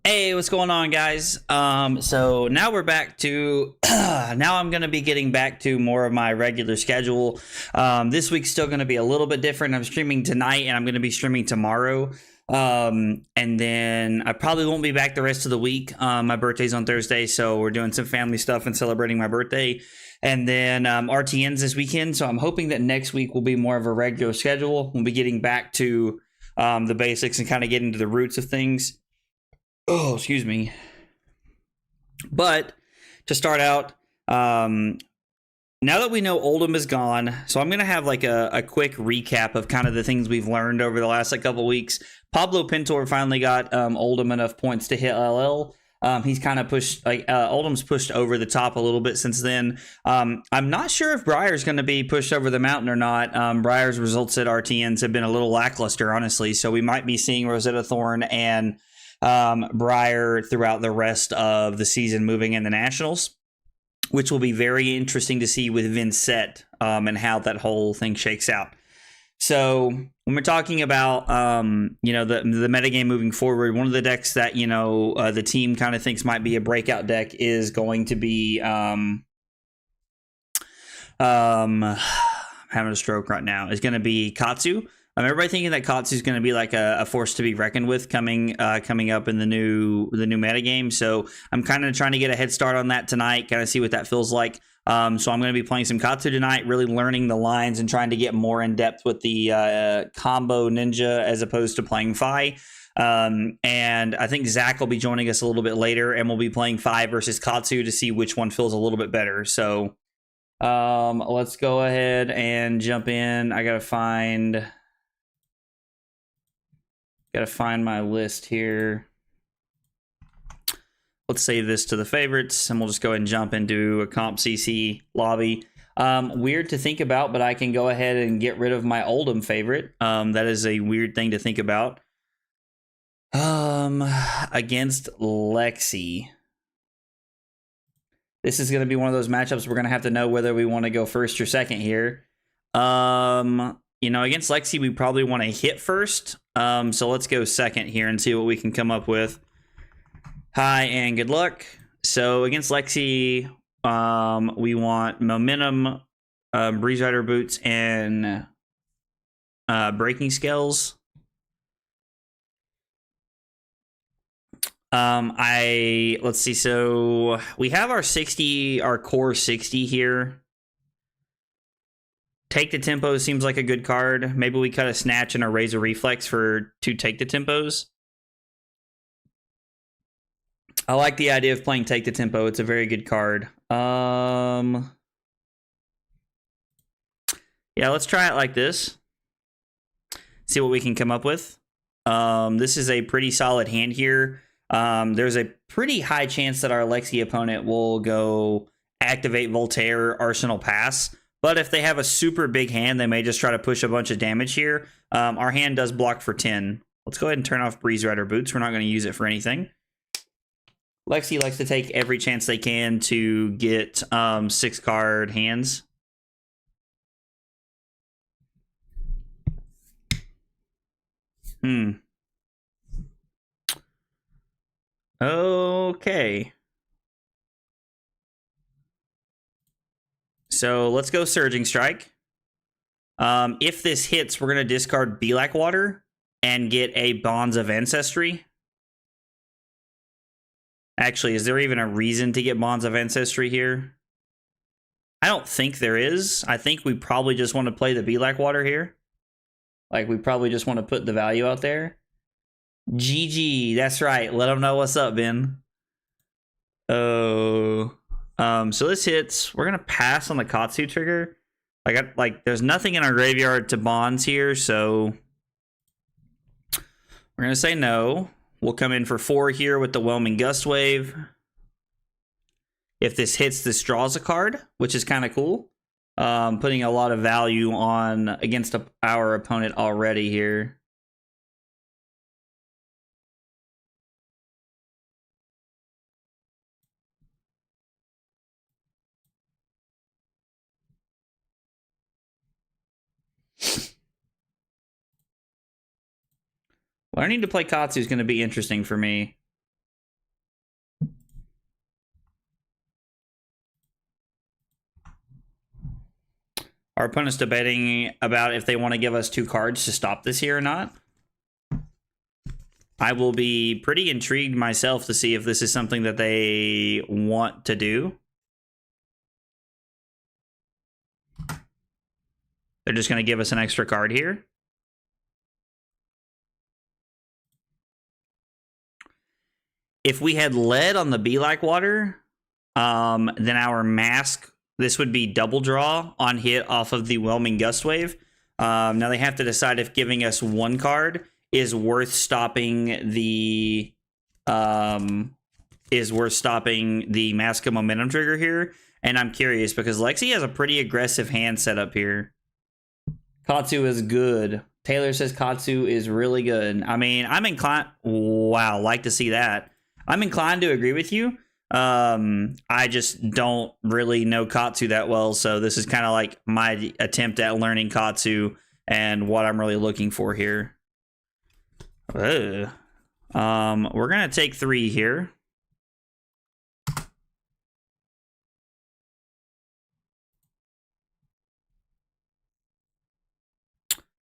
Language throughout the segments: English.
Hey, what's going on, guys? So now we're back to now I'm going to be getting back to more of my regular schedule. This week's still going to be a little bit different. I'm streaming tonight and I'm going to be streaming tomorrow. And then I probably won't be back the rest of the week. My birthday's on Thursday, so we're doing some family stuff and celebrating my birthday. And then RTN's this weekend, so I'm hoping that next week will be more of a regular schedule. We'll be getting back to the basics and kind of getting to the roots of things. Oh, excuse me. But to start out, now that we know Oldham is gone, so I'm going to have like a quick recap of kind of the things we've learned over the last couple weeks. Pablo Pintor finally got Oldham enough points to hit LL. He's kind of pushed, Oldham's pushed over the top a little bit since then. I'm not sure if Briar's going to be pushed over the mountain or not. Briar's results at RTNs have been a little lackluster, honestly, so we might be seeing Rosetta Thorn and Briar throughout the rest of the season moving in the Nationals, which will be very interesting to see with Vincent and how that whole thing shakes out. So when we're talking about the metagame moving forward, one of the decks that the team kind of thinks might be a breakout deck is going to be I'm having a stroke right now. Is going to be Katsu. Everybody thinking that Katsu is going to be like a force to be reckoned with coming up in the new metagame. So I'm kind of trying to get a head start on that tonight, kind of see what that feels like. So I'm going to be playing some Katsu tonight, really learning the lines and trying to get more in depth with the combo ninja as opposed to playing Fi. And I think Zach will be joining us a little bit later, and we'll be playing Fi versus Katsu to see which one feels a little bit better. So let's go ahead and jump in. I gotta find my list here. Let's save this to the favorites, and we'll just go ahead and jump into a comp CC lobby. Weird to think about, but I can go ahead and get rid of my Oldham favorite. That is a weird thing to think about. Against Lexi. This is going to be one of those matchups we're going to have to know whether we want to go first or second here. Against Lexi, we probably want to hit first. So let's go second here and see what we can come up with. Hi, and good luck. So against Lexi, we want Momentum, Breeze Rider Boots, and Breaking Scales. Let's see. So we have our core 60 here. Take the Tempo seems like a good card. Maybe we cut a Snatch and a Razor Reflex to take the Tempos. I like the idea of playing Take the Tempo. It's a very good card. Yeah, let's try it like this. See what we can come up with. This is a pretty solid hand here. There's a pretty high chance that our Lexi opponent will go activate Voltaire, Arsenal, Pass. But if they have a super big hand, they may just try to push a bunch of damage here. Our hand does block for 10. Let's go ahead and turn off Breeze Rider Boots. We're not going to use it for anything. Lexi likes to take every chance they can to get 6-card hands. Okay. So let's go Surging Strike. If this hits, we're going to discard Blackwater and get a Bonds of Ancestry. Actually, is there even a reason to get Bonds of Ancestry here? I don't think there is. I think we probably just want to play the Blackwater here. Like, we probably just want to put the value out there. GG, that's right. Let them know what's up, Ben. Oh... so this hits. We're gonna pass on the Katsu trigger. There's nothing in our graveyard to bonds here, so we're gonna say no. We'll come in for 4 here with the Whelming Gust Wave. If this hits, this draws a card, which is kind of cool. Putting a lot of value on against our opponent already here. Learning to play Katsu is going to be interesting for me. Our opponent's debating about if they want to give us 2 cards to stop this here or not. I will be pretty intrigued myself to see if this is something that they want to do. They're just going to give us an extra card here. If we had lead on the Be Like Water, then our mask, this would be double draw on hit off of the Whelming Gust Wave. Now they have to decide if giving us 1 card is worth stopping the Mask of Momentum trigger here. And I'm curious because Lexi has a pretty aggressive hand setup here. Katsu is good. Taylor says Katsu is really good. I mean, I'm inclined. Wow, like to see that. I'm inclined to agree with you. I just don't really know Katsu that well, so this is kind of like my attempt at learning Katsu and what I'm really looking for here. We're gonna take 3 here.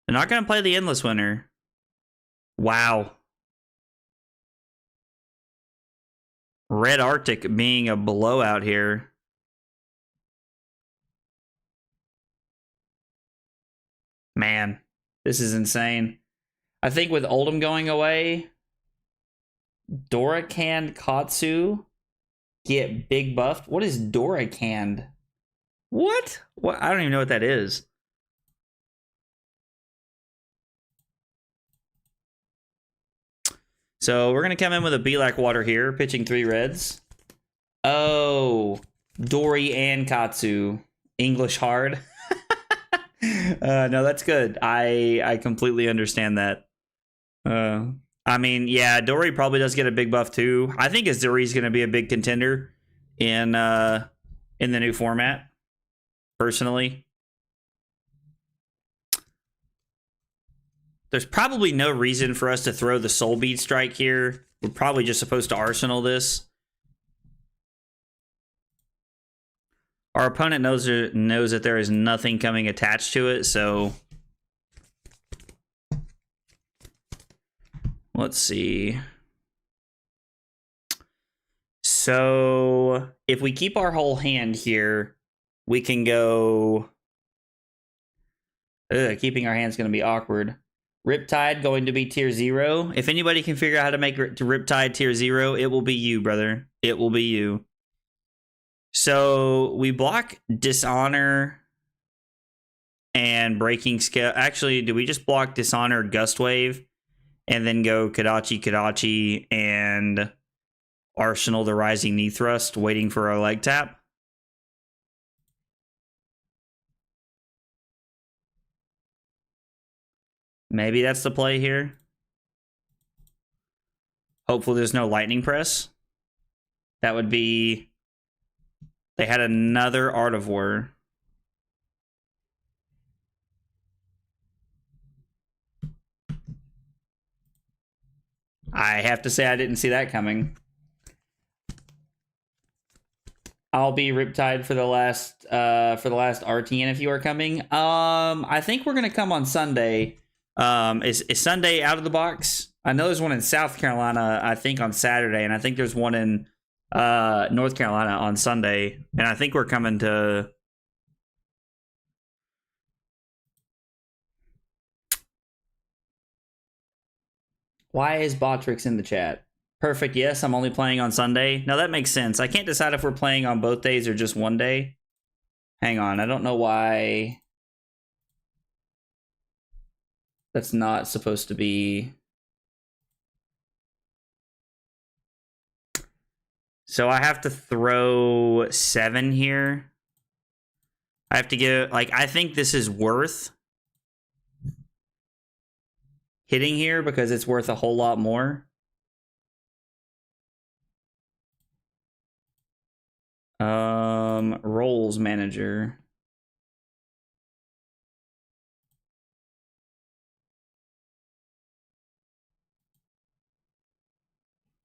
They're not gonna play the Endless Winter. Wow. Red Arctic being a blowout here. Man, this is insane. I think with Oldham going away, Doracand Katsu get big buffed. What is Doracand? What? What? I don't even know what that is. So we're going to come in with a Be Like Water here, pitching 3 reds. Oh, Dory and Katsu. English hard. No, that's good. I completely understand that. I mean, yeah, Dory probably does get a big buff too. I think Azuri's going to be a big contender in the new format, personally. There's probably no reason for us to throw the Soul Bead Strike here. We're probably just supposed to Arsenal this. Our opponent knows that there is nothing coming attached to it, so let's see. So if we keep our whole hand here, we can go. Keeping our hand's going to be awkward. Riptide going to be tier 0. If anybody can figure out how to make Riptide tier 0, it will be you, brother. It will be you. So we block Dishonor and Breaking Scale. Actually, do we just block Dishonor, Gust Wave, and then go Kadachi, and Arsenal the Rising Knee Thrust, waiting for a leg tap? Maybe that's the play here. Hopefully there's no Lightning Press. That would be... They had another Art of War. I have to say I didn't see that coming. I'll be Riptide for the last RTN if you are coming. I think we're gonna come on Sunday. Is Sunday out of the box? I know there's one in South Carolina, I think, on Saturday, and I think there's one in North Carolina on Sunday, and I think we're coming to... Why is Botrix in the chat? Perfect, yes, I'm only playing on Sunday. Now that makes sense. I can't decide if we're playing on both days or just one day. Hang on, I don't know why... That's not supposed to be... So I have to throw 7 here. I have to get... Like, I think this is worth hitting here because it's worth a whole lot more. Roles manager.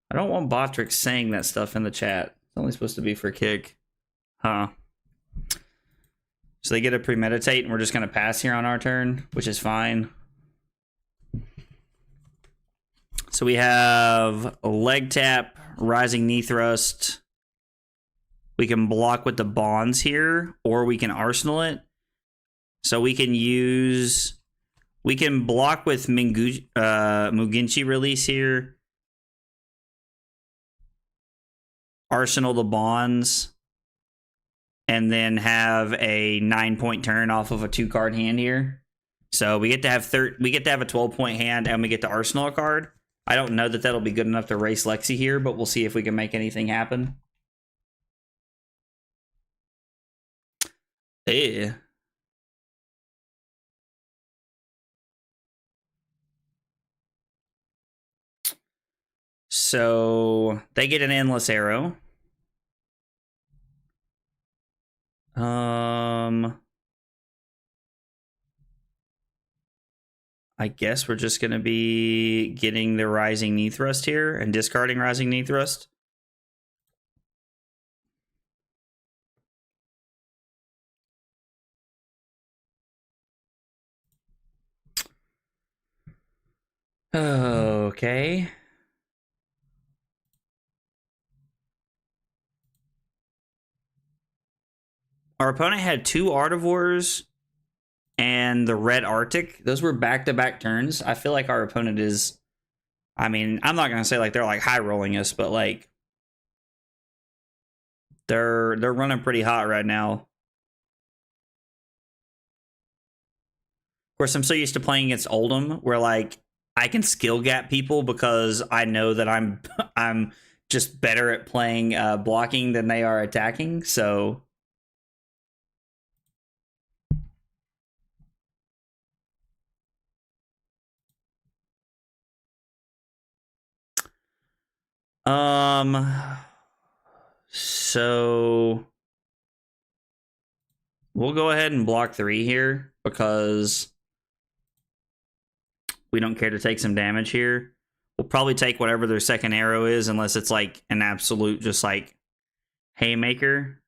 I don't want Botrix saying that stuff in the chat. It's only supposed to be for kick. Huh. So they get to premeditate, and we're just going to pass here on our turn, which is fine. So we have a leg tap, rising knee thrust. We can block with the bonds here, or we can arsenal it. So we can block with Mugenshi release here. Arsenal the bonds. And then have a 9-point turn off of a 2-card hand here. So we get to have a 12-point hand, and we get to arsenal a card. I don't know that that'll be good enough to race Lexi here, but we'll see if we can make anything happen. Yeah. So they get an endless arrow. I guess we're just going to be getting the rising knee thrust here and discarding rising knee thrust. Okay. Our opponent had 2 Artivores and the red Arctic. Those were back-to-back turns. I feel like our opponent is... I mean, I'm not going to say like they're like high-rolling us, but like... They're running pretty hot right now. Of course, I'm so used to playing against Oldham, where like I can skill gap people because I know that I'm just better at playing blocking than they are attacking. So so we'll go ahead and block 3 here because we don't care to take some damage here. We'll probably take whatever their second arrow is, unless it's like an absolute just like haymaker.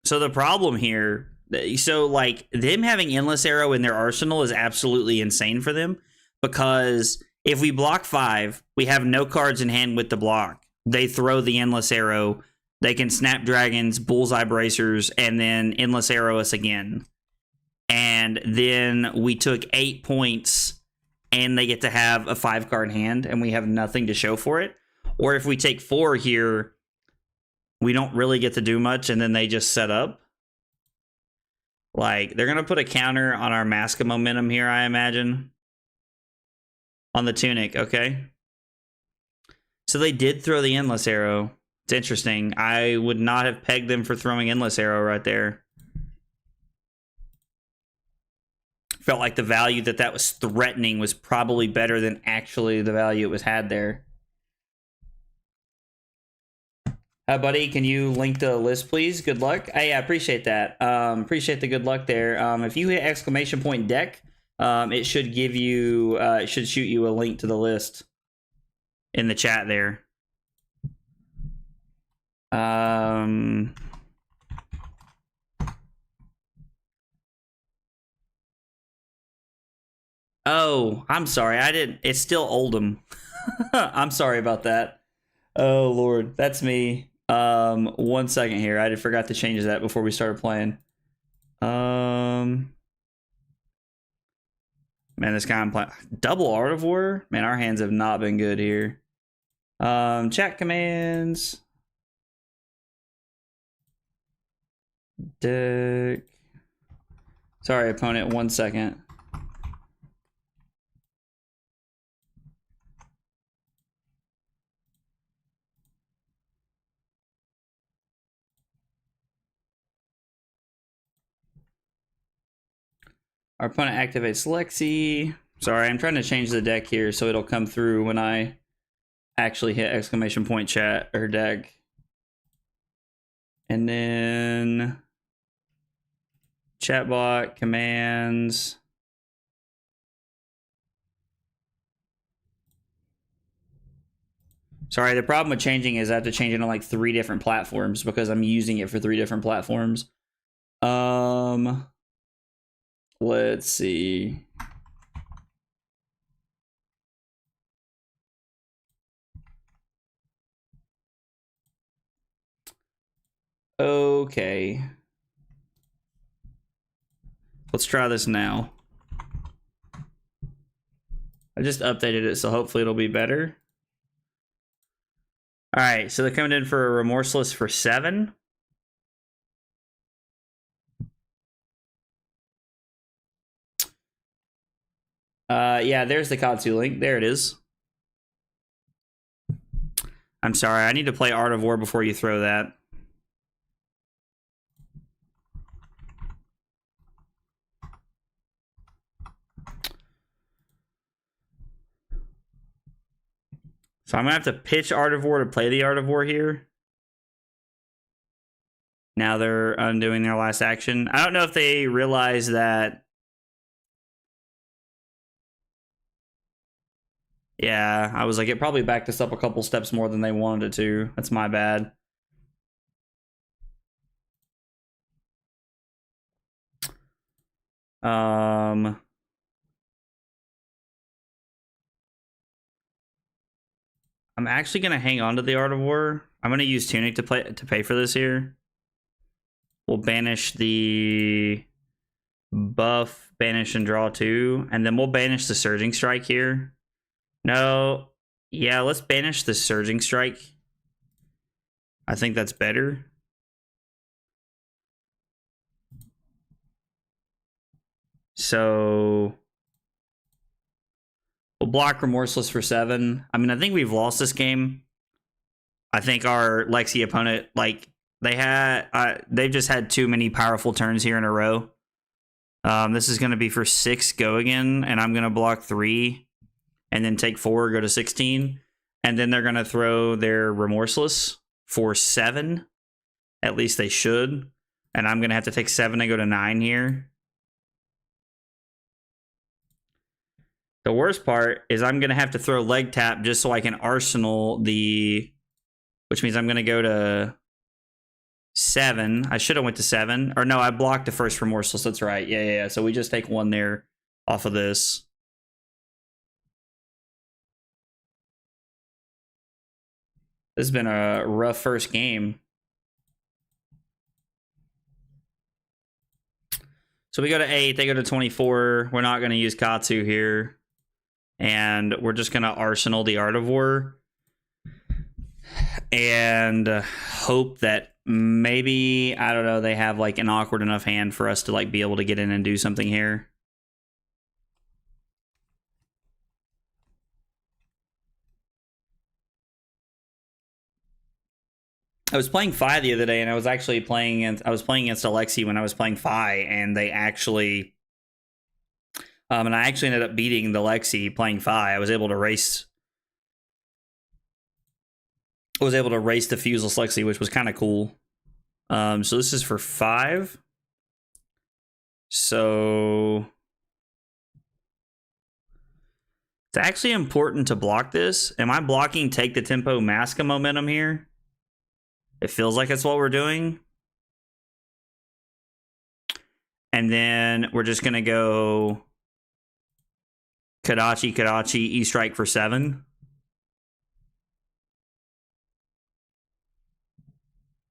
So the problem here, so like them having endless arrow in their arsenal is absolutely insane for them, because if we block 5, we have no cards in hand with the block. They throw the endless arrow. They can snapdragons, bullseye bracers, and then endless arrow us again. And then we took 8 points, and they get to have a 5-card hand, and we have nothing to show for it. Or if we take 4 here, we don't really get to do much, and then they just set up. Like, they're going to put a counter on our Mask of Momentum here, I imagine. On the Tunic, okay. So they did throw the Endless Arrow. It's interesting. I would not have pegged them for throwing Endless Arrow right there. Felt like the value that was threatening was probably better than actually the value it was had there. Hi, buddy. Can you link the list, please? Good luck. Hey, I appreciate that. Appreciate the good luck there. If you hit exclamation point deck, it should give you, it should shoot you a link to the list in the chat there. Oh, I'm sorry. I didn't. It's still Oldham. I'm sorry about that. Oh, Lord. That's me. 1 second here. I forgot to change that before we started playing. Man, this guy I'm playing. Double Artivore? Man, our hands have not been good here. Chat commands. Deck. Sorry, opponent. 1 second. Our opponent activates Lexi. Sorry, I'm trying to change the deck here so it'll come through when I actually hit exclamation point chat or deck. And then chatbot commands. Sorry, the problem with changing is I have to change it on like 3 different platforms because I'm using it for 3 different platforms. Let's see. Okay. Let's try this now. I just updated it, so hopefully it'll be better. All right, so they're coming in for a Remorseless for 7. Yeah, there's the Katsu link. There it is. I'm sorry, I need to play Art of War before you throw that. So I'm gonna have to pitch Art of War to play the Art of War here. Now they're undoing their last action. I don't know if they realize that. Yeah, I was like, it probably backed us up a couple steps more than they wanted it to. That's my bad. I'm actually gonna hang on to the Art of War. I'm gonna use Tunic to pay for this here. We'll banish the buff, banish and draw 2, and then we'll banish the Surging Strike here. No, yeah, let's banish the Surging Strike. I think that's better. So we'll block Remorseless for 7. I mean, I think we've lost this game. I think our Lexi opponent, like, they've just had too many powerful turns here in a row. This is going to be for 6 go again, and I'm going to block 3, and then take 4, go to 16, and then they're going to throw their Remorseless for 7. At least they should, and I'm going to have to take 7 and go to 9 here. The worst part is I'm going to have to throw leg tap just so I can arsenal the, which means I'm going to go to 7. I should have went to 7. Or no, I blocked the first Remorseless. That's right. Yeah. So we just take 1 there off of this. This has been a rough first game. So we go to 8. They go to 24. We're not going to use Katsu here. And we're just going to arsenal the Art of War. And hope that maybe, I don't know, they have like an awkward enough hand for us to like be able to get in and do something here. I was playing Fi the other day, and I was actually playing against Alexi when I was playing Fi, and they actually and I actually ended up beating the Lexi playing Fi. I was able to race the fuseless Lexi, which was kind of cool. So this is for 5. So it's actually important to block this. Am I blocking take the tempo, mask a momentum here? It feels like it's what we're doing. And then we're just going to go Kadachi, E-Strike for 7.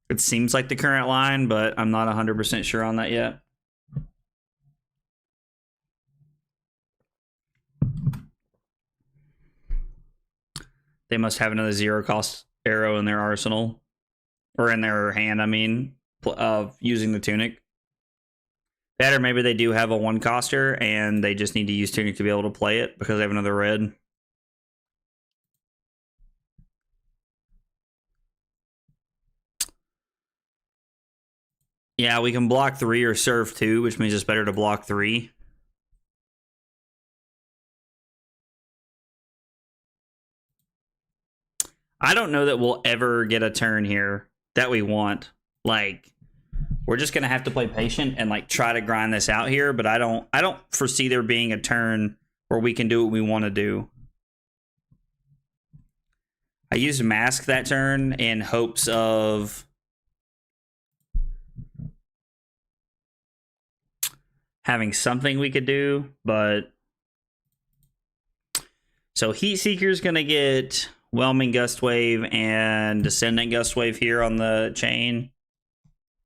It seems like the current line, but I'm not 100% sure on that yet. They must have another 0-cost arrow in their arsenal. Or in their hand, I mean, of using the Tunic. That, or maybe they do have a 1-coster, and they just need to use Tunic to be able to play it, because they have another red. Yeah, we can block 3 or serve 2, which means it's better to block 3. I don't know that we'll ever get a turn here that we want. Like, we're just gonna have to play patient and like try to grind this out here, but I don't foresee there being a turn where we can do what we want to do. I used Mask that turn in hopes of having something we could do, but... So Heat Seeker's going to get Whelming Gust Wave and Descendant Gust Wave here on the chain.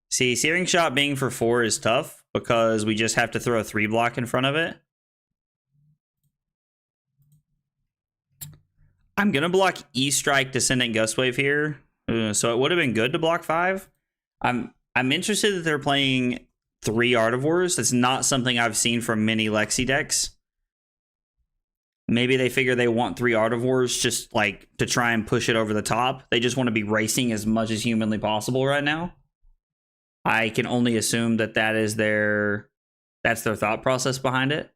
See, Searing Shot being for 4 is tough because we just have to throw a 3 block in front of it. I'm going to block E-Strike Descendant Gust Wave here. So it would have been good to block 5. I'm interested that they're playing 3 Artivores. That's not something I've seen from many Lexi decks. Maybe they figure they want 3 Artivores just like to try and push it over the top. They just want to be racing as much as humanly possible right now. I can only assume that that's their thought process behind it.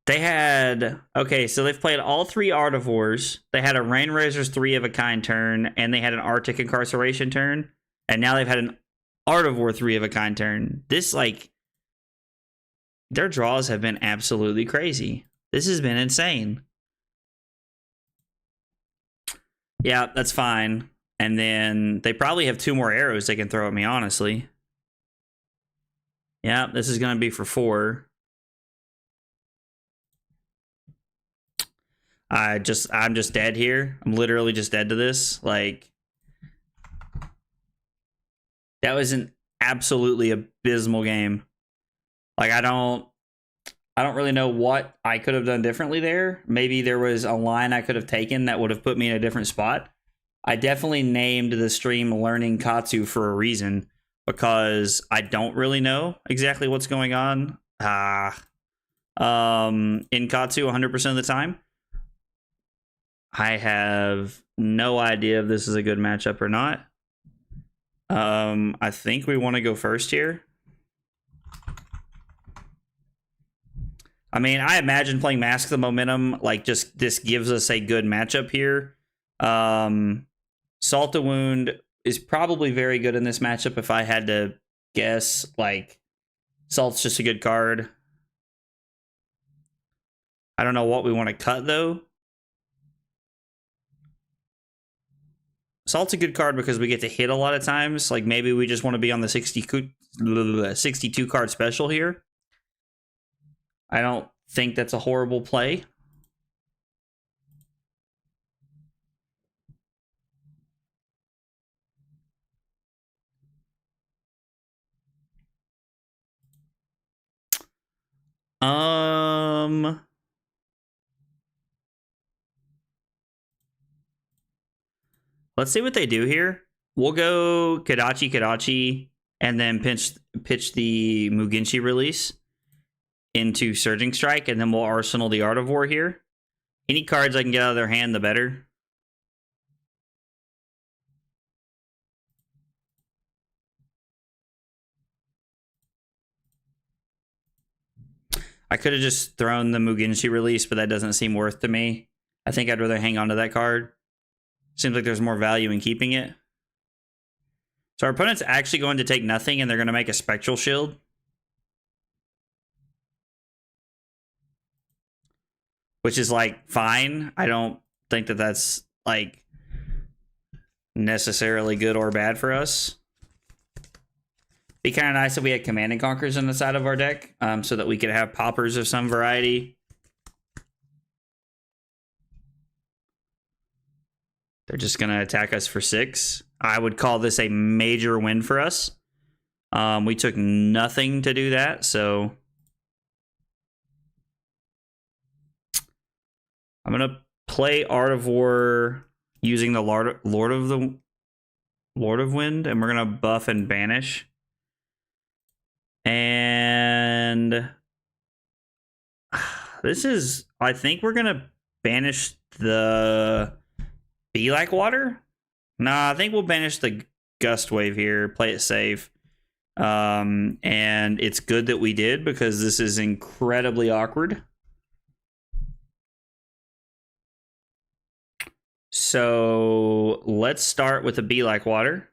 They had, okay, so they've played all 3 Artivores. They had a Rain Razor's 3 of a kind turn, and they had an Arctic Incarceration turn. And now they've had an Artivore 3 of a kind turn. This, like, their draws have been absolutely crazy. This has been insane. Yeah, that's fine. And then they probably have 2 more arrows they can throw at me, honestly. Yeah, this is going to be for 4. I'm just dead here. I'm literally just dead to this. Like... That was an absolutely abysmal game. Like, I don't really know what I could have done differently there. Maybe there was a line I could have taken that would have put me in a different spot. I definitely named the stream Learning Katsu for a reason, because I don't really know exactly what's going on in Katsu 100% of the time. I have no idea if this is a good matchup or not. I think we want to go first here. I mean, I imagine playing Mask the Momentum, like, just this gives us a good matchup here. Salt to Wound is probably very good in this matchup if I had to guess. Like, Salt's just a good card. I don't know what we want to cut, though. Salt's a good card because we get to hit a lot of times. Like, maybe we just want to be on the 62 card special here. I don't think that's a horrible play. Let's see what they do here. We'll go Kadachi, and then pitch the Mugenshi release into Surging Strike, and then we'll Arsenal the Artivore here. Any cards I can get out of their hand, the better. I could have just thrown the Mugenshi release, but that doesn't seem worth to me. I think I'd rather hang on to that card. Seems like there's more value in keeping it. So our opponent's actually going to take nothing, and they're going to make a Spectral Shield. Which is, like, fine. I don't think that that's, like, necessarily good or bad for us. Be kind of nice if we had Command and Conquers on the side of our deck, so that we could have poppers of some variety. They're just going to attack us for 6. I would call this a major win for us. We took nothing to do that, so I'm going to play Artivore using the Lord of Wind, and we're going to buff and banish. And this is, I think we're going to banish the Be Like Water. Nah, I think we'll banish the Gust Wave here, play it safe. And it's good that we did, because this is incredibly awkward. So let's start with a Be Like Water.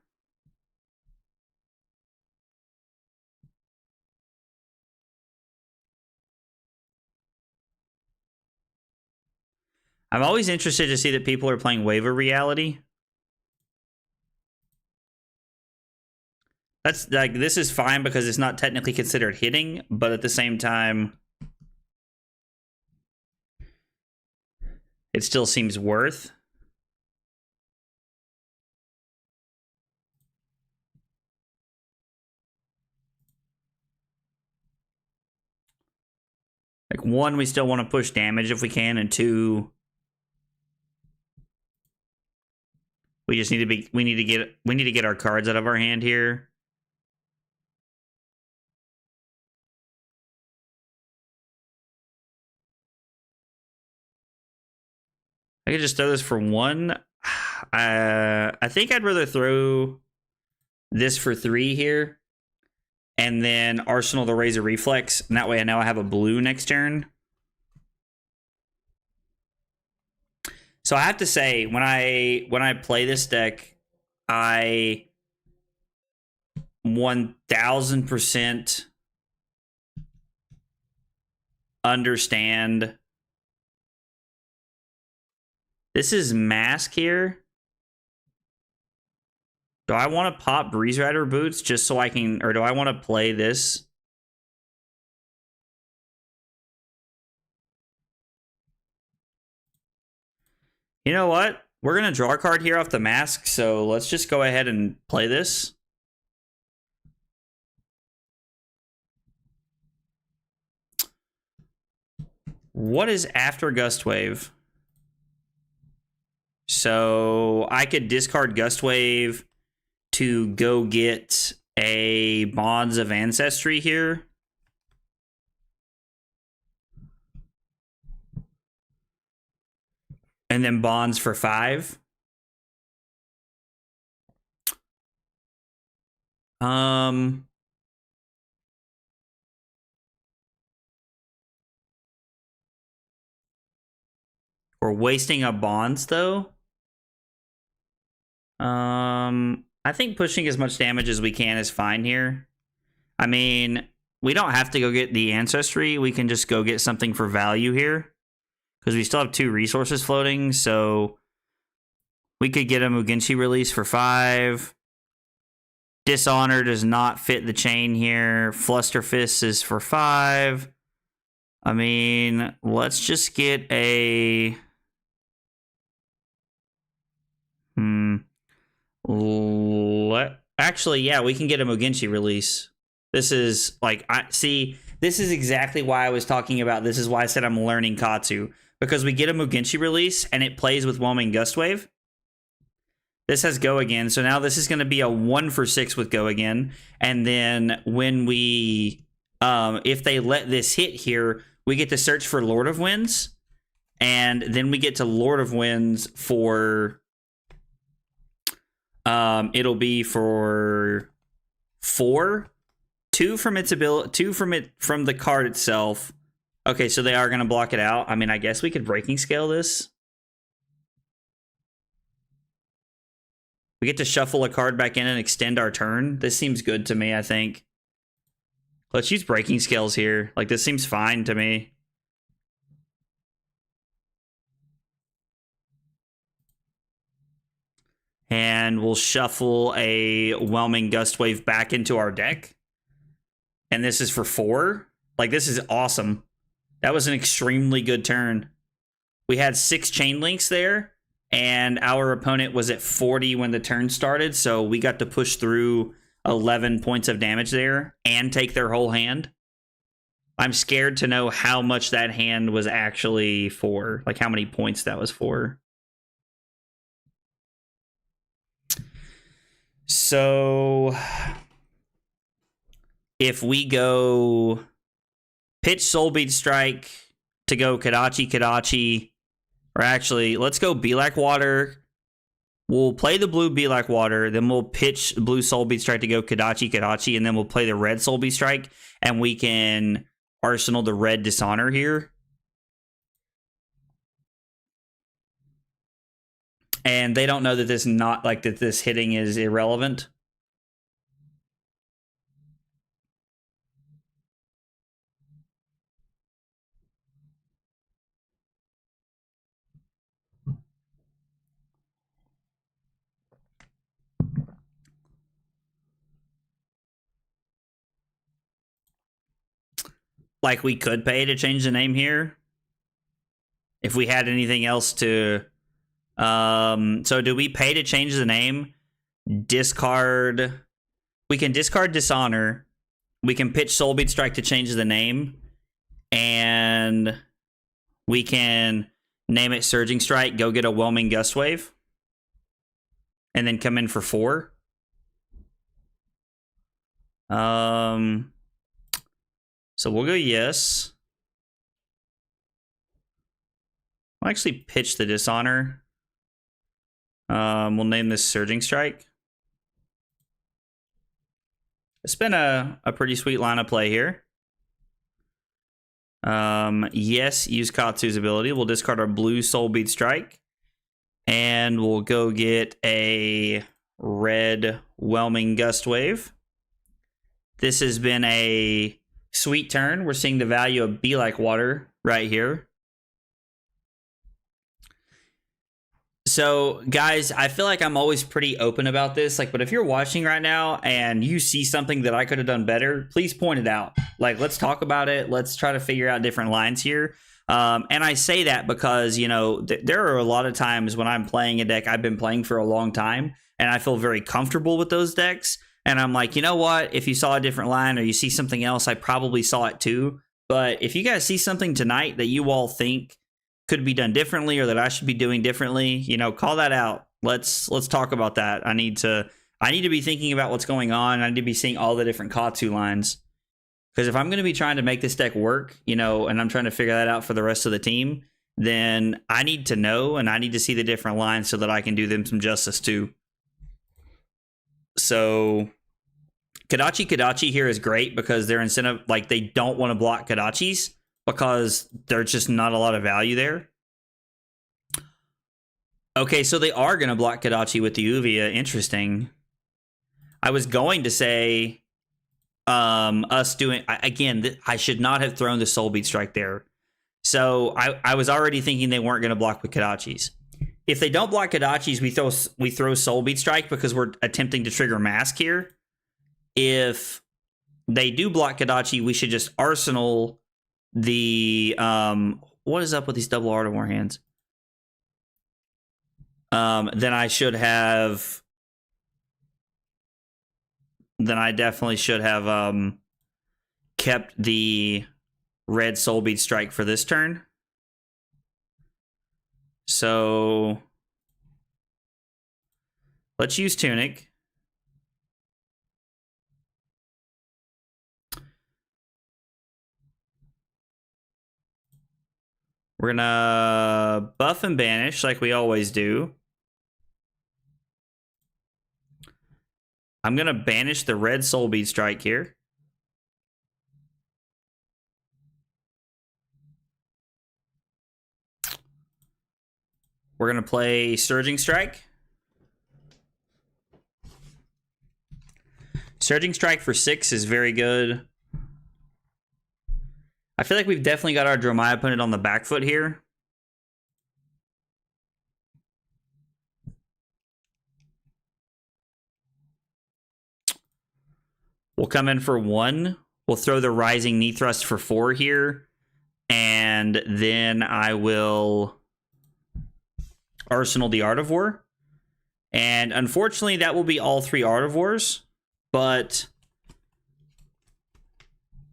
I'm always interested to see that people are playing Wave of Reality. That's like, this is fine because it's not technically considered hitting, but at the same time, it still seems worth. Like, one, we still want to push damage if we can, and two, we just need to be, we need to get our cards out of our hand here. I could just throw this for one. I think I'd rather throw this for 3 here, and then Arsenal the Razor Reflex, and that way I know I have a blue next turn. So I have to say, when I play this deck, I 1000% understand. This is Mask here. Do I want to pop Breeze Rider Boots just so I can, or do I want to play this? You know what? We're going to draw a card here off the Mask, so let's just go ahead and play this. What is after Gust Wave? So I could discard Gust Wave to go get a Bonds of Ancestry here. And then Bonds for 5. We're wasting a Bonds though. I think pushing as much damage as we can is fine here. I mean, we don't have to go get the Ancestry. We can just go get something for value here, because we still have 2 resources floating, so we could get a Mugenshi release for 5. Dishonor does not fit the chain here. Flusterfist is for 5. I mean, let's just get a... Actually, yeah, we can get a Mugenshi release. This is like, this is exactly why I was talking about. This is why I said I'm learning Katsu, because we get a Mugenshi release and it plays with Whelming Gust Wave. This has Go Again, so now this is going to be a 1 for 6 with Go Again. And then when we, if they let this hit here, we get to search for Lord of Winds, and then we get to Lord of Winds for, it'll be for 4. 2 from its ability, 2 from the card itself. Okay, so they are going to block it out. I mean, I guess we could Breaking Scale this. We get to shuffle a card back in and extend our turn. This seems good to me, I think. Let's use Breaking Scales here. Like, this seems fine to me. And we'll shuffle a Whelming Gust Wave back into our deck. And this is for 4. Like, this is awesome. That was an extremely good turn. We had 6 chain links there, and our opponent was at 40 when the turn started, so we got to push through 11 points of damage there and take their whole hand. I'm scared to know how much that hand was actually for, like how many points that was for. So if we go pitch Soulbeat Strike to go Kadachi, or actually, let's go Belak Water. We'll play the blue Belak Water, then we'll pitch blue Soulbeat Strike to go Kadachi, and then we'll play the red Soulbeat Strike, and we can Arsenal the red Dishonor here. And they don't know that this hitting is irrelevant. like we could pay to change the name here if we had anything else to. So do we pay to change the name? Discard. We can discard Dishonor. We can pitch Soulbeat Strike to change the name, and we can name it Surging Strike. Go get a Whelming Gust Wave, and then come in for 4. So we'll go yes. I'll actually pitch the Dishonor. We'll name this Surging Strike. It's been a pretty sweet line of play here. Yes, use Katsu's ability. We'll discard our blue Soulbeat Strike. And we'll go get a red Whelming Gust Wave. This has been a sweet turn. We're seeing the value of Be Like Water right here. So, guys, I feel like I'm always pretty open about this. Like, but if you're watching right now and you see something that I could have done better, please point it out. Like, let's talk about it. Let's try to figure out different lines here. And I say that because, you know, there are a lot of times when I'm playing a deck I've been playing for a long time, and I feel very comfortable with those decks. And I'm like, you know what? If you saw a different line or you see something else, I probably saw it too. But if you guys see something tonight that you all think could be done differently or that I should be doing differently, you know, call that out. Let's talk about that. I need to be thinking about what's going on. I need to be seeing all the different Katsu lines. Because if I'm going to be trying to make this deck work, you know, and I'm trying to figure that out for the rest of the team, then I need to know and I need to see the different lines so that I can do them some justice too. So Kadachi here is great because their incentive, like they don't want to block Kadachis because there's just not a lot of value there. Okay, so they are going to block Kadachi with the Uvia. Interesting. I was going to say us doing... Again, I should not have thrown the Soulbeat Strike there. So I was already thinking they weren't going to block with Kadachis. If they don't block Kadachis, we throw Soulbeat Strike because we're attempting to trigger Mask here. If they do block Kadachi, we should just Arsenal the... what is up with these double Art of War hands? Then I should have... Then I definitely should have kept the red Soulbeat Strike for this turn. So let's use Tunic. We're gonna buff and banish like we always do. I'm gonna banish the red Soulbeat Strike here. We're gonna play Surging Strike. Surging Strike for 6 is very good. I feel like we've definitely got our Dromai opponent on the back foot here. We'll come in for 1. We'll throw the Rising Knee Thrust for 4 here. And then I will Arsenal the Art of War. And unfortunately, that will be all 3 Art of Wars. But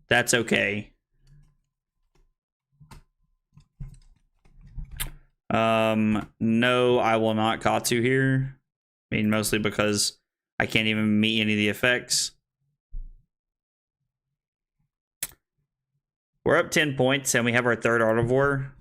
that's okay. No, I will not Katsu here. I mean, mostly because I can't even meet any of the effects. We're up 10 points, and we have our 3rd Art of War.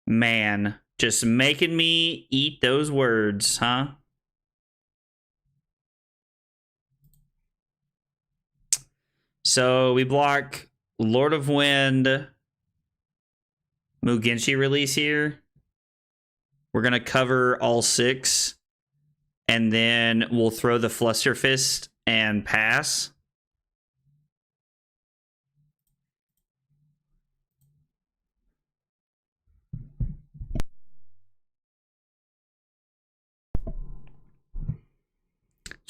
Man, just making me eat those words, huh? So we block Lord of Wind, Mugenshi release here. We're going to cover all 6. And then we'll throw the Fluster Fist and pass.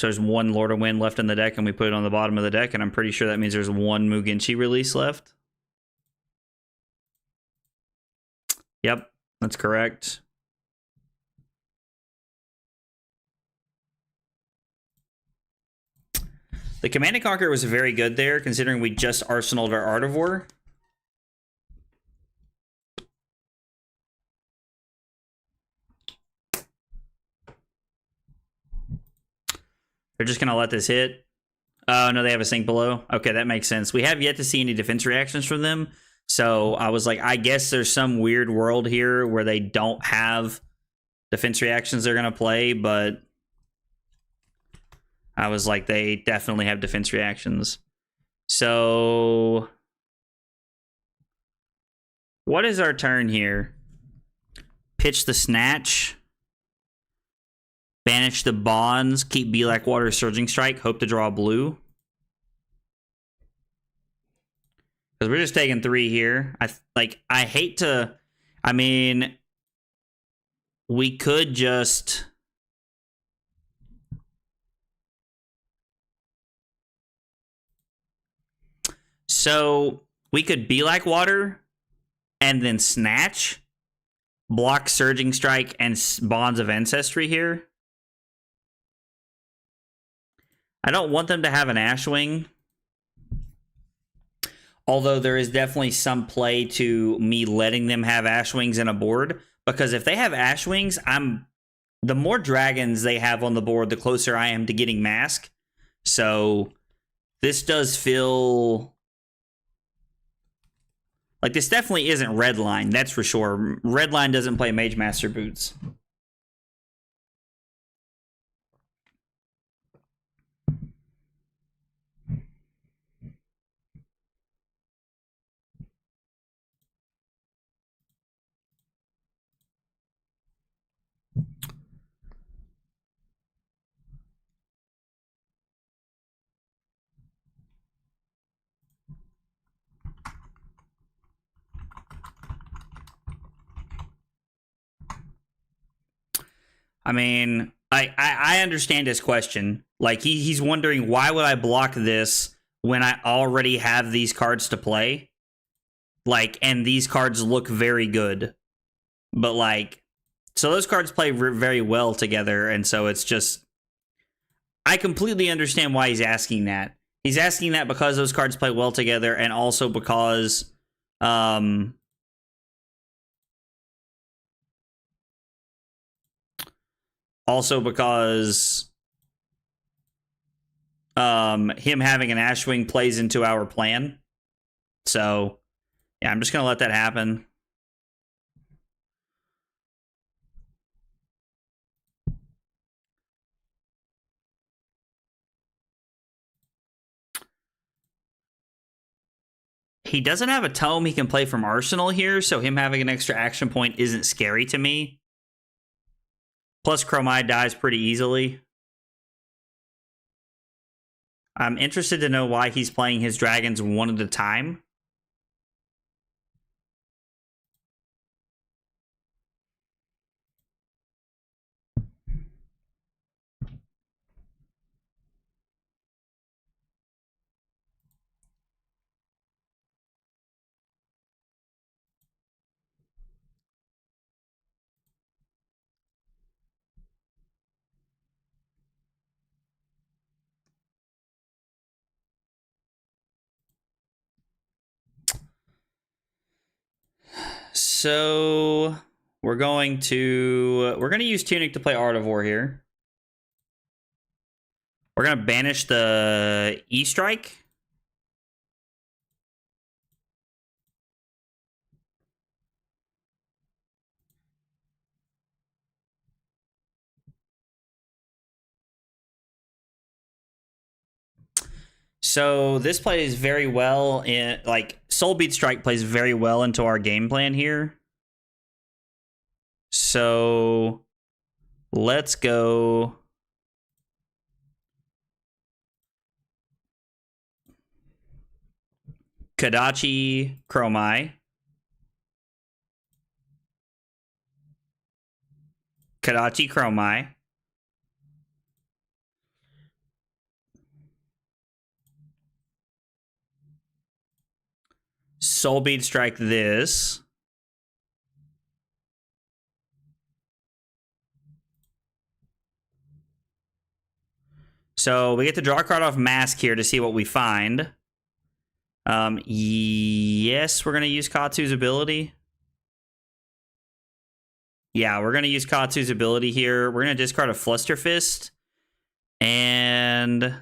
So there's one Lord of Wind left in the deck, and we put it on the bottom of the deck, and I'm pretty sure that means there's one Mugenshi release left. Yep, that's correct. The Command and Conquer was very good there, considering we just arsenaled our Art of War. They're just going to let this hit. Oh, no, they have a sink below. Okay, that makes sense. We have yet to see any defense reactions from them. So I was like, I guess there's some weird world here where they don't have defense reactions they're going to play, but I was like, they definitely have defense reactions. So what is our turn here? Pitch the Snatch. Banish the Bonds. Keep Be Like Water, Surging Strike. Hope to draw blue. Because we're just taking 3 here. I hate to... I mean... We could just... So, we could Be Like Water, and then Snatch, block Surging Strike, and Bonds of Ancestry here. I don't want them to have an Ashwing. Although there is definitely some play to me letting them have Ashwings in a board. Because if they have Ashwings, the more dragons they have on the board, the closer I am to getting Mask. So this does feel... Like, this definitely isn't Redline, that's for sure. Redline doesn't play Mage Master Boots. I mean, I understand his question. Like, he's wondering, why would I block this when I already have these cards to play? Like, and these cards look very good. But, like, so those cards play very well together, and so it's just... I completely understand why he's asking that. He's asking that because those cards play well together, and also because... Also because him having an Ashwing plays into our plan. So, yeah, I'm just going to let that happen. He doesn't have a tome he can play from Arsenal here, so him having an extra action point isn't scary to me. Plus, Chromite dies pretty easily. I'm interested to know why he's playing his dragons one at a time. So we're going to use Tunic to play Art of War here. We're going to banish the E-Strike. So this plays very well in, like, Soul Beat Strike plays very well into our game plan here. So let's go. Kadachi Chromai. Kadachi Chromai. Soul Bead Strike this. So we get to draw a card off Mask here to see what we find. Yes, we're going to use Katsu's ability. Yeah, we're going to use Katsu's ability here. We're going to discard a Fluster Fist. And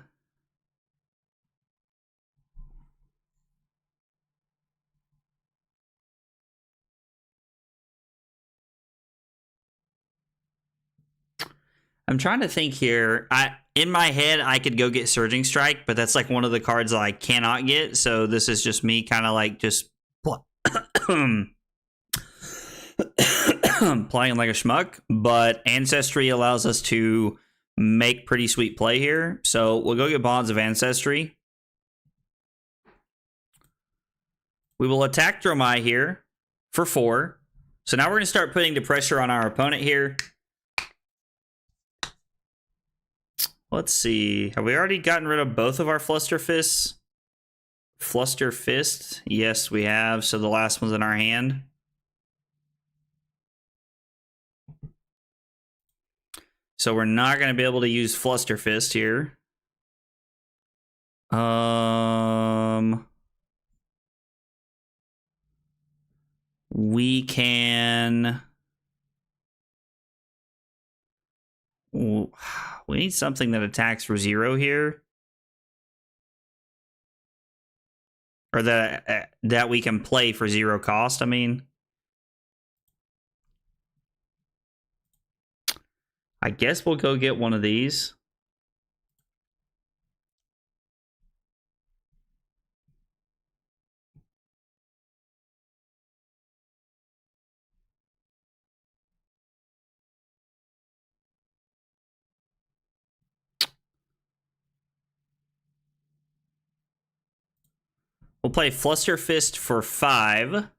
I'm trying to think here. In my head, I could go get Surging Strike, but that's like one of the cards that I cannot get. So this is just me kind of like just playing like a schmuck. But Ancestry allows us to make pretty sweet play here. So we'll go get Bonds of Ancestry. We will attack Dromai here for 4. So now we're going to start putting the pressure on our opponent here. Let's see. Have we already gotten rid of both of our Fluster Fists? Fluster Fist? Yes, we have. So the last one's in our hand. So we're not going to be able to use Fluster Fist here. We can... We need something that attacks for 0 here. Or that we can play for 0 cost, I mean. I guess we'll go get one of these. We'll play Fluster Fist for 5.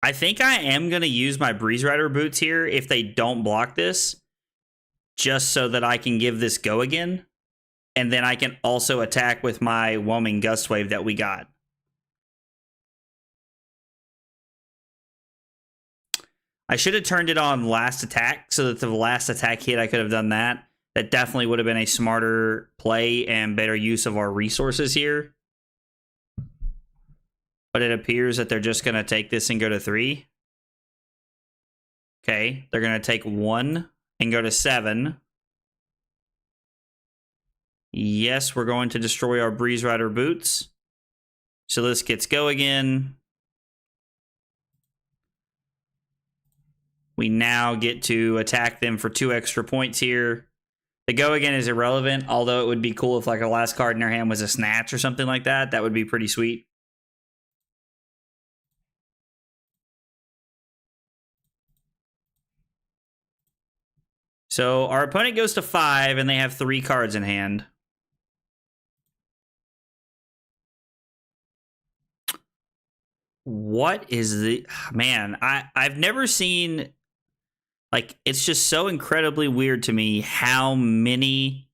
I think I am going to use my Breeze Rider boots here if they don't block this, just so that I can give this go again. And then I can also attack with my Whelming Gust Wave that we got. I should have turned it on last attack so that the last attack hit, I could have done that. That definitely would have been a smarter play and better use of our resources here. But it appears that they're just going to take this and go to 3. Okay, they're going to take 1 and go to 7. Yes, we're going to destroy our Breeze Rider boots. So this gets go again. We now get to attack them for 2 extra points here. The go again is irrelevant, although it would be cool if like a last card in their hand was a Snatch or something like that. That would be pretty sweet. So our opponent goes to 5 and they have 3 cards in hand. What is the... Man, I've never seen... Like, it's just so incredibly weird to me how many...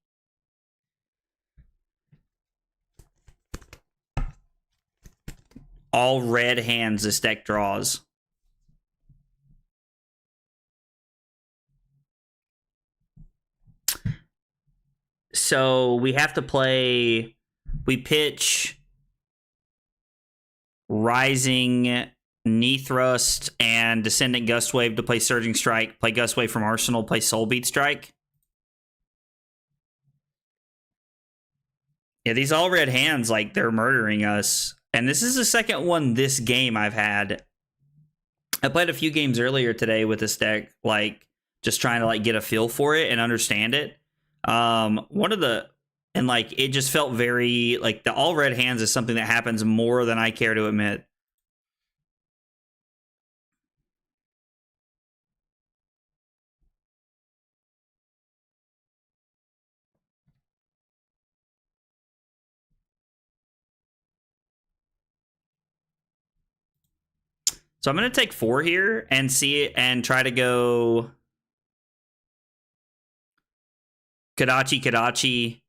all red hands this deck draws. So we have to play... We pitch... Rising, Knee Thrust, and Descendant Gust Wave to play Surging Strike, play Gust Wave from Arsenal, play Soul Beat Strike. Yeah, these all red hands, like, they're murdering us. And this is the second one this game I've had. I played a few games earlier today with this deck, like, just trying to, like, get a feel for it and understand it. And, like, it just felt very, like, the all red hands is something that happens more than I care to admit. So I'm going to take 4 here and see it and try to go... Kadachi,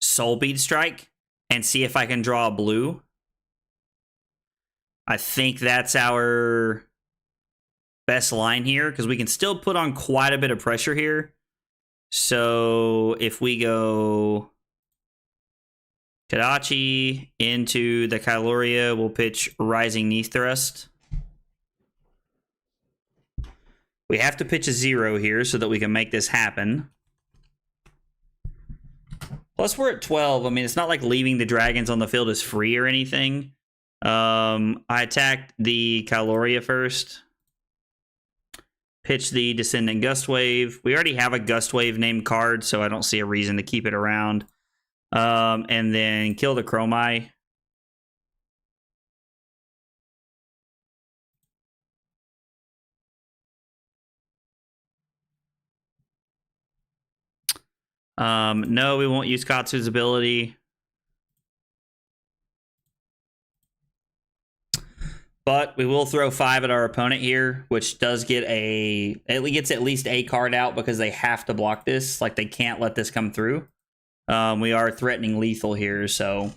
Soul Bead Strike, and see if I can draw a blue. I think that's our best line here, because we can still put on quite a bit of pressure here. So if we go Kadachi into the Kyloria, we'll pitch Rising Knee Thrust. We have to pitch a 0 here so that we can make this happen. Plus, we're at 12. I mean, it's not like leaving the dragons on the field is free or anything. I attacked the Kyloria first. Pitch the Descending Gust Wave. We already have a Gust Wave named card, so I don't see a reason to keep it around. And then kill the Chromai. No, we won't use Katsu's ability. But we will throw 5 at our opponent here, which does get it gets at least a card out because they have to block this. Like, they can't let this come through. We are threatening lethal here, so...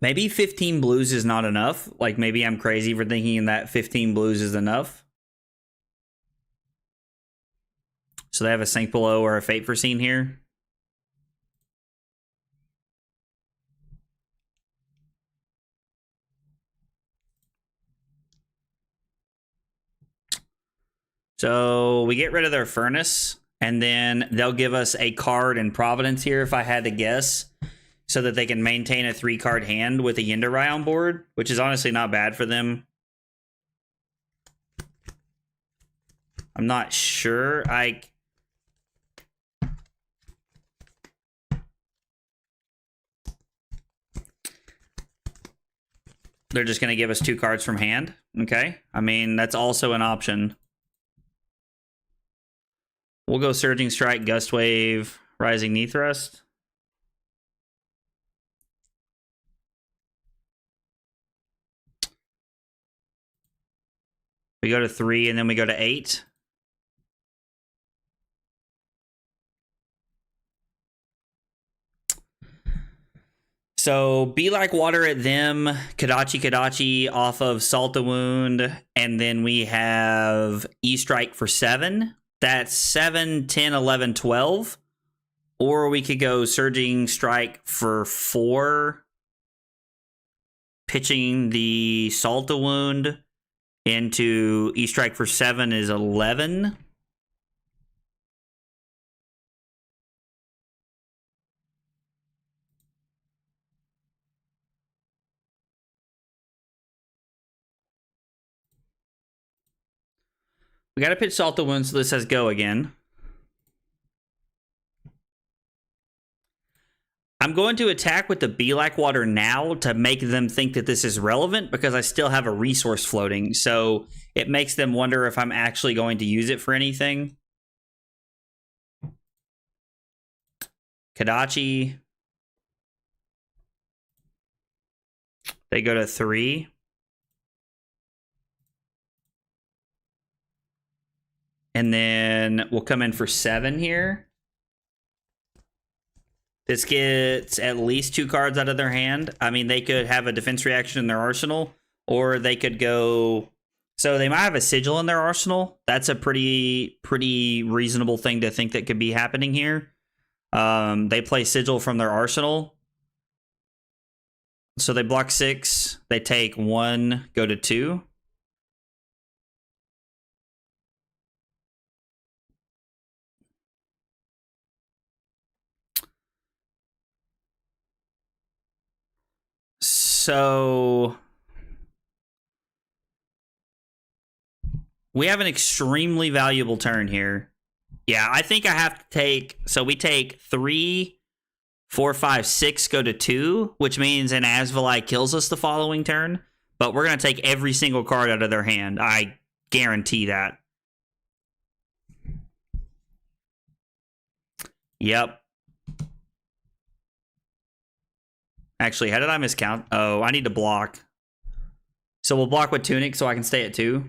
Maybe 15 blues is not enough. Like, maybe I'm crazy for thinking that 15 blues is enough. So they have a Sink Below or a Fate Foreseen here. So we get rid of their Furnace, and then they'll give us a card in Providence here, if I had to guess, so that they can maintain a 3-card hand with a Yindarai on board, which is honestly not bad for them. I'm not sure. They're just going to give us 2 cards from hand. Okay. I mean, that's also an option. We'll go Surging Strike, Gust Wave, Rising Knee Thrust. We go to 3, and then we go to 8. So, Be Like Water at them, Kadachi off of Salt the Wound, and then we have E-Strike for 7. That's 7, 10, 11, 12. Or we could go Surging Strike for 4, pitching the Salt the Wound into E-Strike for 7 is 11. We got to pitch Salt the Wound, so this says go again. I'm going to attack with the Be Like Water now to make them think that this is relevant, because I still have a resource floating. So it makes them wonder if I'm actually going to use it for anything. Kadachi. They go to 3. And then we'll come in for 7 here. This gets at least 2 cards out of their hand. I mean, they could have a defense reaction in their arsenal, or they could go... So they might have a Sigil in their arsenal. That's a pretty reasonable thing to think that could be happening here. They play Sigil from their arsenal. So they block 6. They take 1, go to 2. So we have an extremely valuable turn here. Yeah, I think I have to take... So we take 3, 4, 5, 6, go to 2, which means an Asvalai kills us the following turn. But we're going to take every single card out of their hand. I guarantee that. Yep. Actually, how did I miscount? Oh, I need to block. So we'll block with Tunic so I can stay at 2.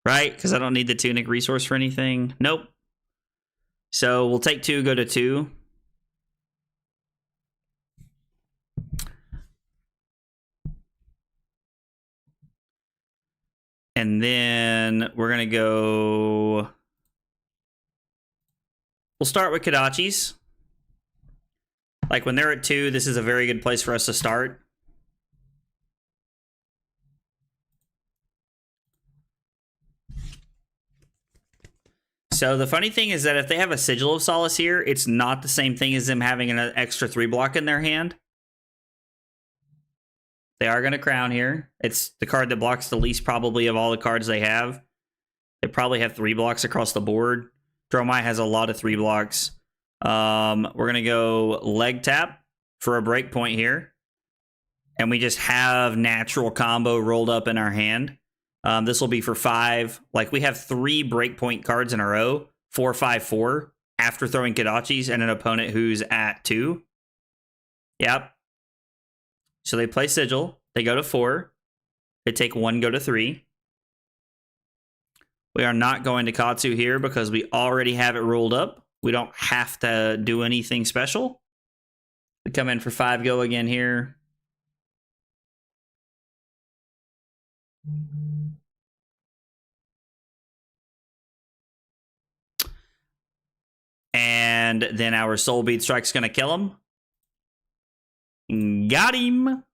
Right? Because I don't need the Tunic resource for anything. Nope. So we'll take 2, go to 2. And then we're going to go... We'll start with Kodachis. Like when they're at 2, this is a very good place for us to start. So the funny thing is that if they have a Sigil of Solace here, it's not the same thing as them having an extra 3 block in their hand. They are going to crown here. It's the card that blocks the least probably of all the cards they have. They probably have 3 blocks across the board. Dromai has a lot of 3 blocks. We're going to go leg tap for a breakpoint here. And we just have natural combo rolled up in our hand. This will be for 5. Like we have 3 breakpoint cards in a row. 4, 5, 4. After throwing Kodachis and an opponent who's at 2. Yep. So they play Sigil. They go to 4. They take 1, go to 3. We are not going to Katsu here because we already have it rolled up. We don't have to do anything special. We come in for 5, go again here. And then our Soul Bead Strike's going to kill him. Got him.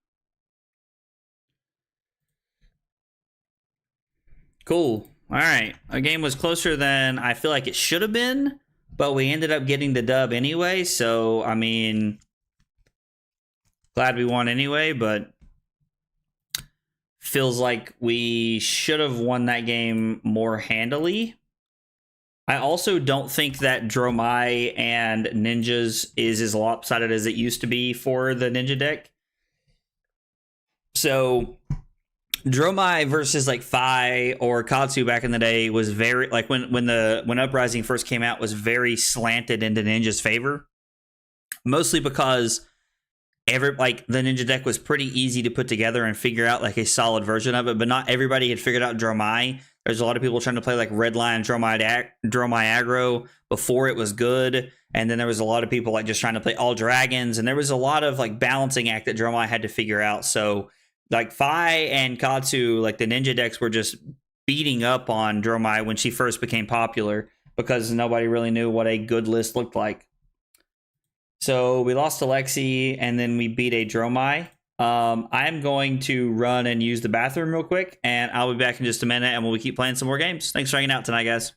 Cool. All right. Our game was closer than I feel like it should have been, but we ended up getting the dub anyway. So, I mean, glad we won anyway, but feels like we should have won that game more handily. I also don't think that Dromai and Ninjas is as lopsided as it used to be for the Ninja deck. So Dromai versus like Phi or Katsu back in the day was very like when Uprising first came out was very slanted into Ninja's favor. Mostly because the Ninja deck was pretty easy to put together and figure out like a solid version of it, but not everybody had figured out Dromai. There's a lot of people trying to play like Red Lion Dromai aggro before it was good, and then there was a lot of people like just trying to play all dragons, and there was a lot of like balancing act that Dromai had to figure out. So like Phi and Katsu, like the Ninja decks were just beating up on Dromai when she first became popular because nobody really knew what a good list looked like. So we lost to Lexi, and then we beat a Dromai. I'm going to run and use the bathroom real quick, and I'll be back in just a minute, and we'll keep playing some more games. Thanks for hanging out tonight, guys.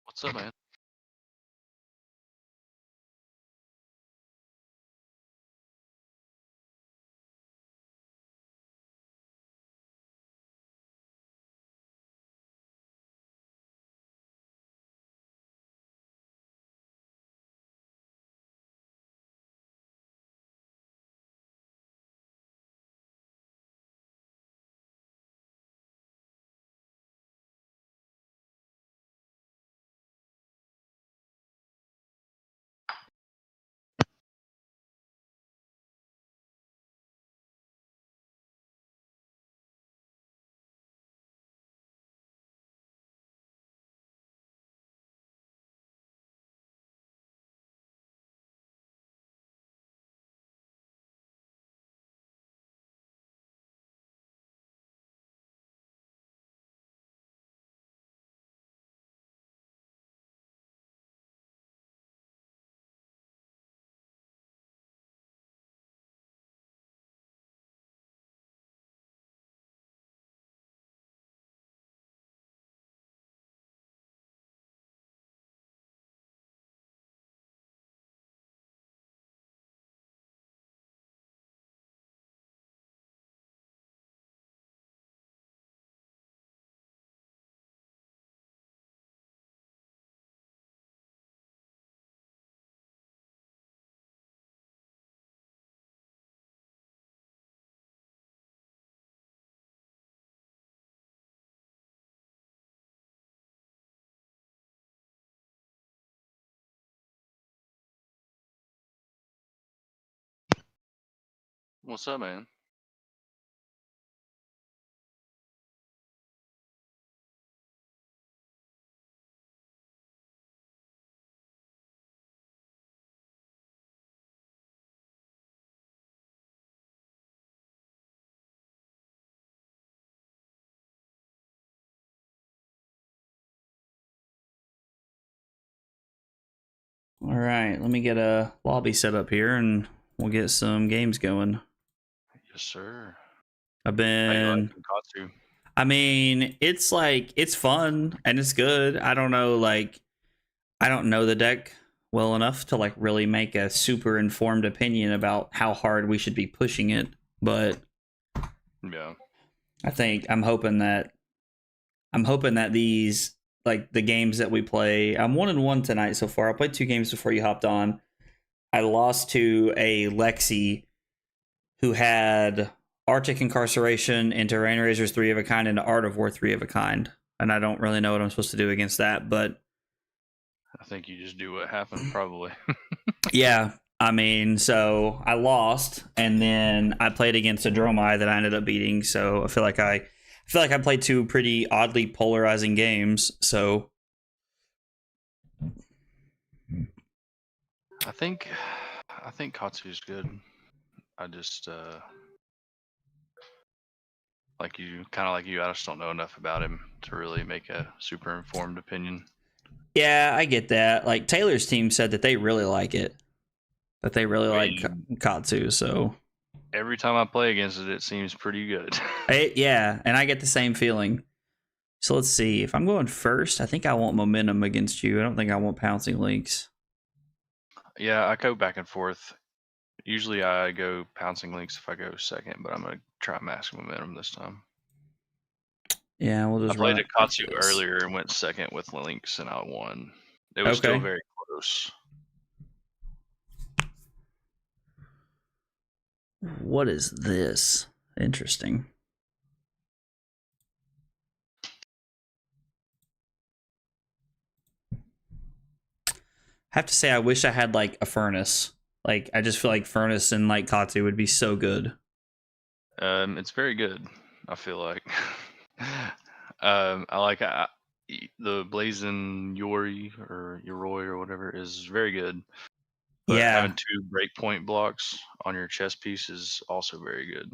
What's up, man? What's up, man? All right, let me get a lobby set up here and we'll get some games going. Yes, sir. I've How you been, liking Katsu? I mean, it's like, it's fun and it's good. I don't know, like, I don't know the deck well enough to like really make a super informed opinion about how hard we should be pushing it. But Yeah. I think I'm hoping that these like the games that we play. I'm 1-1 tonight so far. I played 2 games before you hopped on. I lost to a Lexi who had Arctic Incarceration into Rain Razors 3 of a kind into Art of War 3 of a kind. And I don't really know what I'm supposed to do against that, but I think you just do what happened, probably. yeah, I mean, so I lost, and then I played against a Dromai that I ended up beating. So I feel like I played 2 pretty oddly polarizing games. So I think Katsu is good. I just kind of like you. I just don't know enough about him to really make a super informed opinion. yeah, I get that. Like Taylor's team said that they really like it, that they really I like mean, Katsu. So every time I play against it, it seems pretty good. yeah, and I get the same feeling. So let's see. If I'm going first, I think I want momentum against you. I don't think I want pouncing links. Yeah, I go back and forth. Usually I go pouncing links if I go second, but I'm gonna try mask momentum this time. Yeah, we'll I just run played it a like Katsu this. earlier and went second with links, and I won. It was still Okay. very close. What is this? Interesting. I have to say, I wish I had like a furnace. Like, I just feel like furnace and like Katsu would be so good. It's very good. I feel like. I like the Blazing Yori or Yoroi or whatever is very good, but Yeah. having 2 breakpoint blocks on your chess piece is also very good.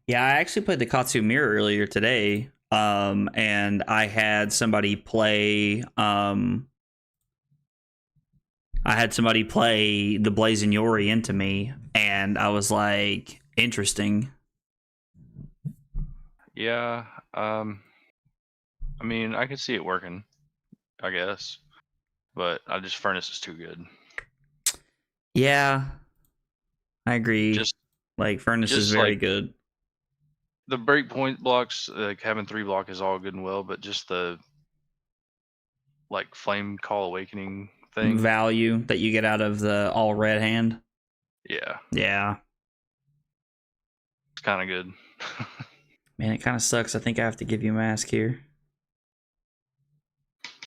Yeah, I actually played the Katsu Mirror earlier today. And I had somebody play the Blazing Yori into me, and I was like, interesting. Yeah. I mean, I could see it working, I guess, but I just Furnace is too good. Yeah, I agree. Just, Like Furnace is just very like good. the breakpoint blocks, like having 3 block is all good and well, but just the like Flame Call Awakening thing, Value that you get out of the all red hand. yeah, Yeah. it's kind of good. Man, it kind of sucks. I think I have to give you a mask here.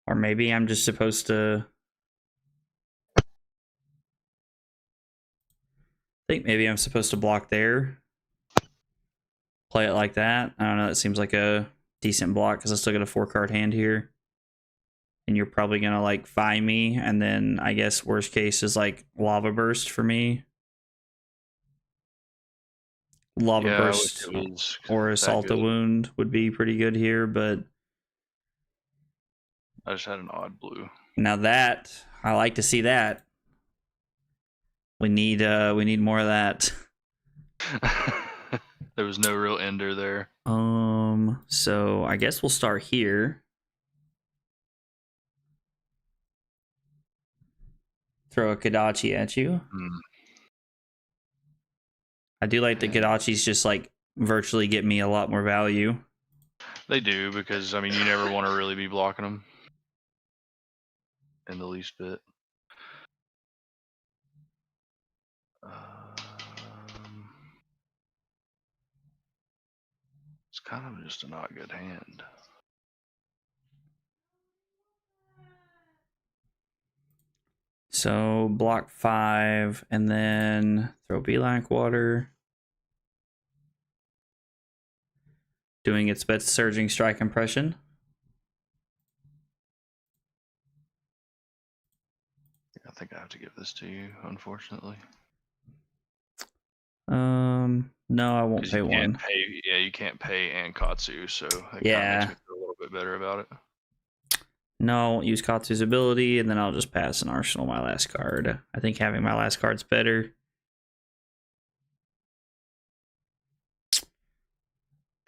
Or maybe I'm just supposed to. I think maybe I'm supposed to block there. Play it like that. I don't know. That seems like a decent block because I still got a 4-card hand here. And you're probably going to like find me. And then I guess worst case is like Lava Burst for me. Lava Yeah, I wish Burst it was or that Assault a good. Wound would be pretty good here. But I just had an odd blue. now that, I like to see that. We need more of that. There was no real ender there. So I guess we'll start here. Throw a Kadachi at you. Mm. I do like the Kadachis just like virtually get me a lot more value. They do, because I mean you never want to really be blocking them in the least bit. It's kind of just a not good hand. So block 5 and then throw Beeline Water. doing its best surging strike impression. I think I have to give this to you, unfortunately. No, I won't 'Cause pay you can't one. pay. Yeah, you can't pay and Katsu, so it kind of makes Yeah. me feel a little bit better about it. No, I won't use Katsu's ability, and then I'll just pass an arsenal my last card. I think having my last card's better.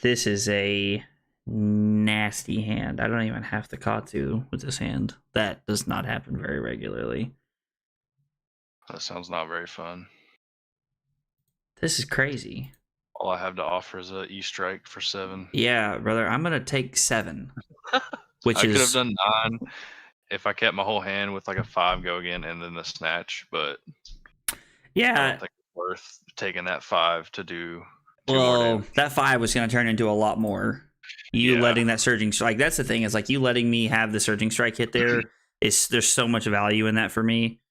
This is a nasty hand. I don't even have the Katsu with this hand. That does not happen very regularly. That sounds not very fun. This is crazy. All I have to offer is a E-strike for 7. Yeah, brother, I'm gonna take 7, which I could have is done 9 if I kept my whole hand with like a 5 go again and then the snatch, but I yeah. don't think it's worth taking that 5 to do 2 more Well, damage. that 5 was gonna turn into a lot more. You Yeah. letting that surging strike. That's the thing is like you letting me have the surging strike hit there is there's so much value in that for me.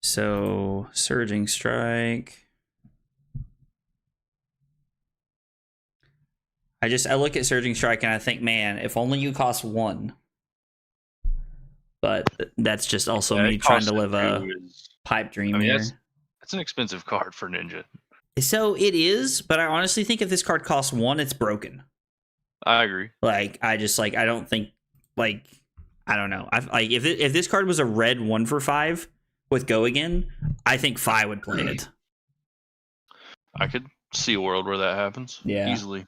So surging strike. I look at surging strike and I think, man, if only you cost 1. But that's just also Yeah, me it trying to costs live a 2 is pipe dream I mean, here. that's an expensive card for Ninja. So it is, but I honestly think if this card costs 1, it's broken. I agree. Like I just like I don't think like I don't know. If this card was a red 1 for 5 with go again, I think Fi would play it. I could see a world where that happens. Yeah. Easily.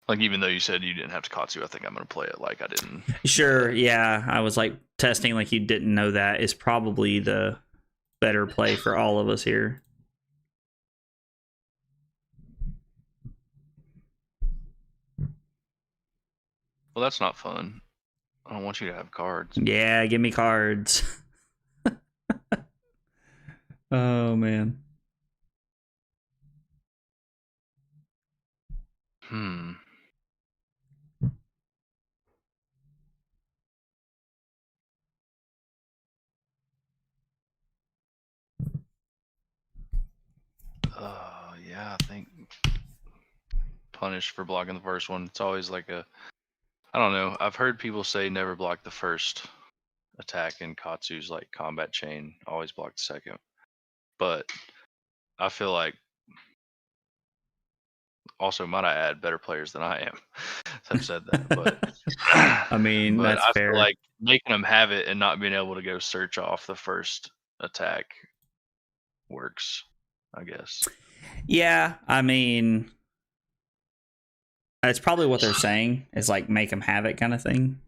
Like, even though you said you didn't have to Katsu, I think I'm going to play it like I didn't. Sure, yeah. I was like testing like you didn't know that is probably the better play for all of us here. Well, that's not fun. I don't want you to have cards. Yeah, give me cards. Oh, man. Yeah, I think punish for blocking the first one. It's always like a, I don't know. I've heard people say never block the first attack in Katsu's like combat chain. Always block the second. But I feel like also, might I add, better players than I am have said that. But I mean, but that's I fair. feel like making them have it and not being able to go search off the first attack works, I guess. Yeah, I mean, that's probably what they're saying is like make them have it kind of thing.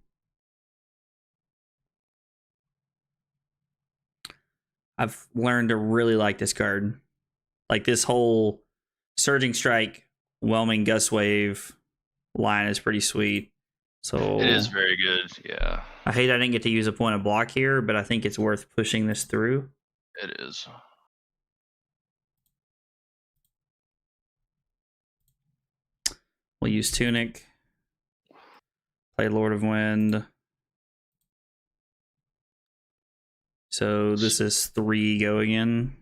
I've learned to really like this card. Like this whole surging strike, whelming gust wave line is pretty sweet. So It is very good. Yeah, I hate I didn't get to use a point of block here, but I think it's worth pushing this through. it is. We'll use Tunic. Play Lord of Wind. So this is 3 go again.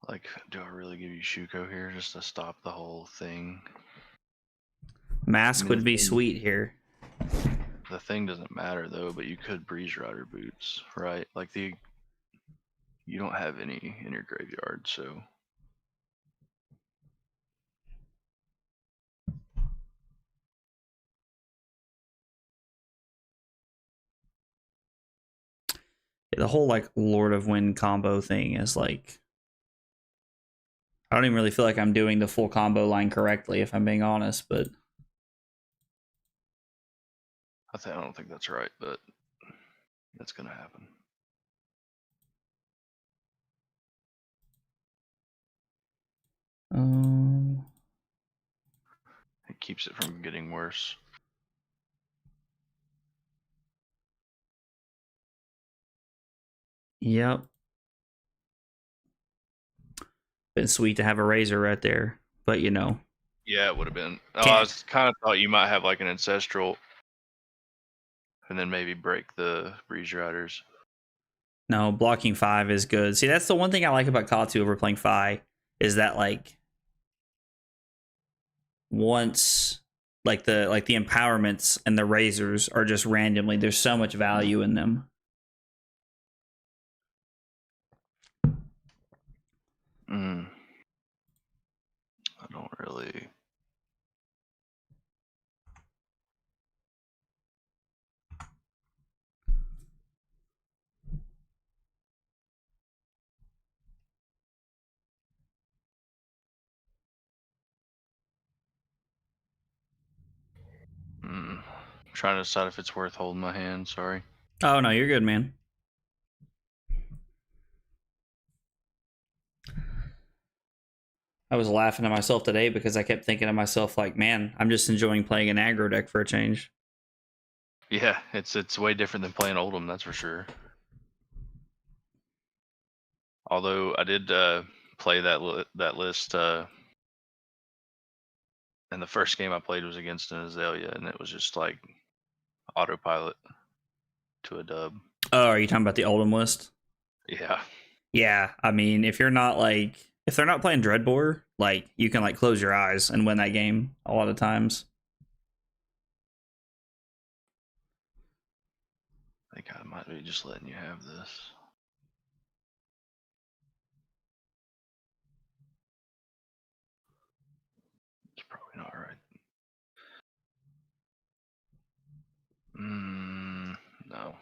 Like, do I really give you Shuko here just to stop the whole thing? Mask would be sweet here. The thing doesn't matter though, but you could Breeze Rider Boots, right? Like you don't have any in your graveyard, so The whole like Lord of Wind combo thing is like I don't even really feel like I'm doing the full combo line correctly if I'm being honest, but I don't think that's right, but that's gonna happen. It keeps it from getting worse. Yep. Been sweet to have a razor right there, but you know. Yeah, it would have been. Oh, I Can't. was kind of thought you might have like an ancestral, and then maybe break the breeze riders. No, blocking 5 is good. See, that's the one thing I like about Katsu over playing Fi is that like once the empowerments and the razors are just randomly, there's so much value in them. I don't really. Trying to decide if it's worth holding my hand. Sorry. Oh no, you're good, man. I was laughing at myself today because I kept thinking to myself, like, man, I'm just enjoying playing an aggro deck for a change. Yeah, it's way different than playing Oldham, that's for sure. Although I did play that list, and the first game I played was against an Azalea, and it was just like autopilot to a dub. Oh, are you talking about the Oldham list? Yeah. Yeah, I mean, if they're not playing Dreadbore, like you can like close your eyes and win that game a lot of times. I think I might be just letting you have this. It's probably not right. No.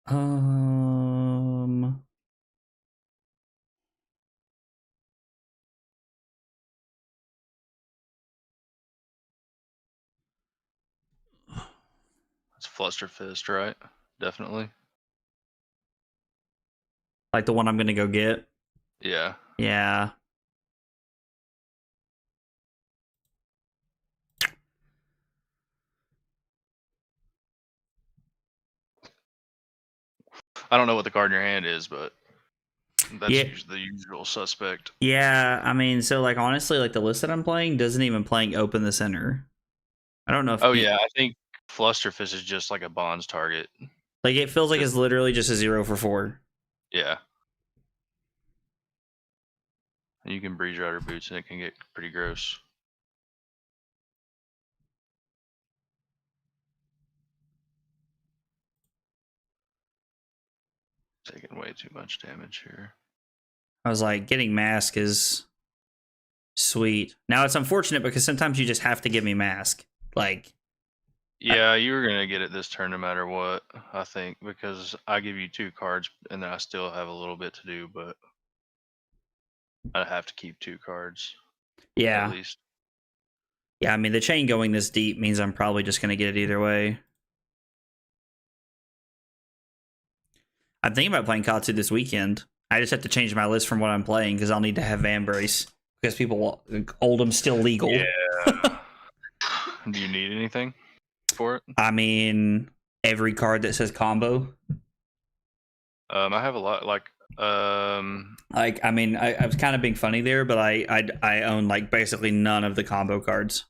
Um, It's Flusterfist, right? Definitely. like the one I'm gonna go get. Yeah. Yeah. I don't know what the card in your hand is, but that's Yeah. usually the usual suspect. Yeah, I mean, so like honestly, like the list that I'm playing doesn't even playing open the center. I don't know if Oh yeah, I think Flusterfist is just like a bonds target. like it feels like Just- it's literally just a 0 for 4. Yeah. And you can breeze rider boots and it can get pretty gross. Taking way too much damage here. I was like, getting mask is sweet. Now it's unfortunate because sometimes you just have to give me mask. Like, Yeah, you were gonna get it this turn no matter what, I think, because I give you 2 cards and then I still have a little bit to do, but I have to keep 2 cards yeah. at least. Yeah, I mean, the chain going this deep means I'm probably just going to get it either way. I'm thinking about playing Katsu this weekend. I just have to change my list from what I'm playing because I'll need to have Van Brace because people Oldham's still legal. Yeah. Do you need anything for it? I mean, every card that says combo. I have a lot Like, I mean, I was kind of being funny there, but I own like basically none of the combo cards.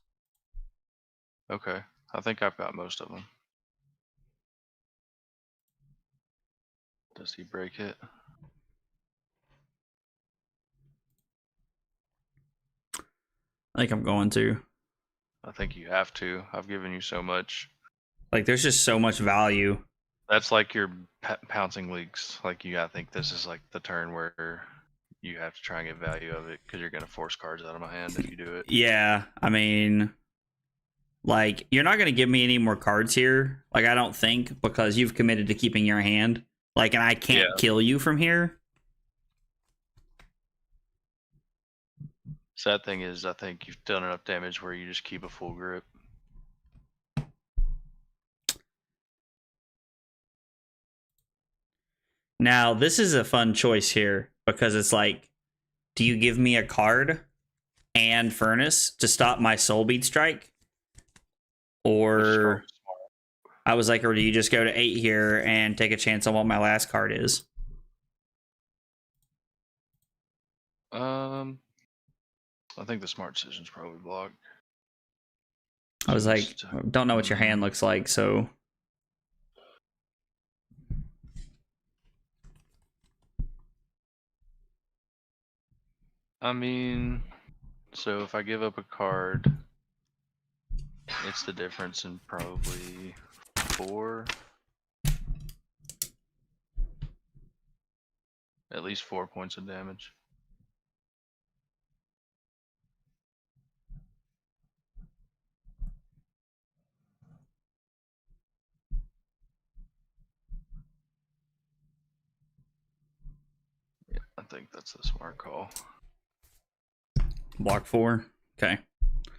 okay. I think I've got most of them. Does he break it? I think I'm going to. I think you have to. I've given you so much. Like, there's just so much value. That's like your pouncing leagues. Like I think this is like the turn where you have to try and get value of it because you're gonna force cards out of my hand if you do it. Yeah, I mean, like, you're not going to give me any more cards here. Like, I don't think, because you've committed to keeping your hand. Like, and I can't kill you from here. Sad thing is, I think you've done enough damage where you just keep a full grip. Now, this is a fun choice here because it's like, do you give me a card and Furnace to stop my Soul Beat Strike? Which is Or probably I was like, or do you just go to 8 here and take a chance on what my last card is? smart. I think the smart decision's probably block. I was like, Just, don't know what your hand looks like, so. I mean, so if I give up a card, it's the difference in probably 4. At least 4 points of damage. Yeah, I think that's a smart call. Block 4. Okay.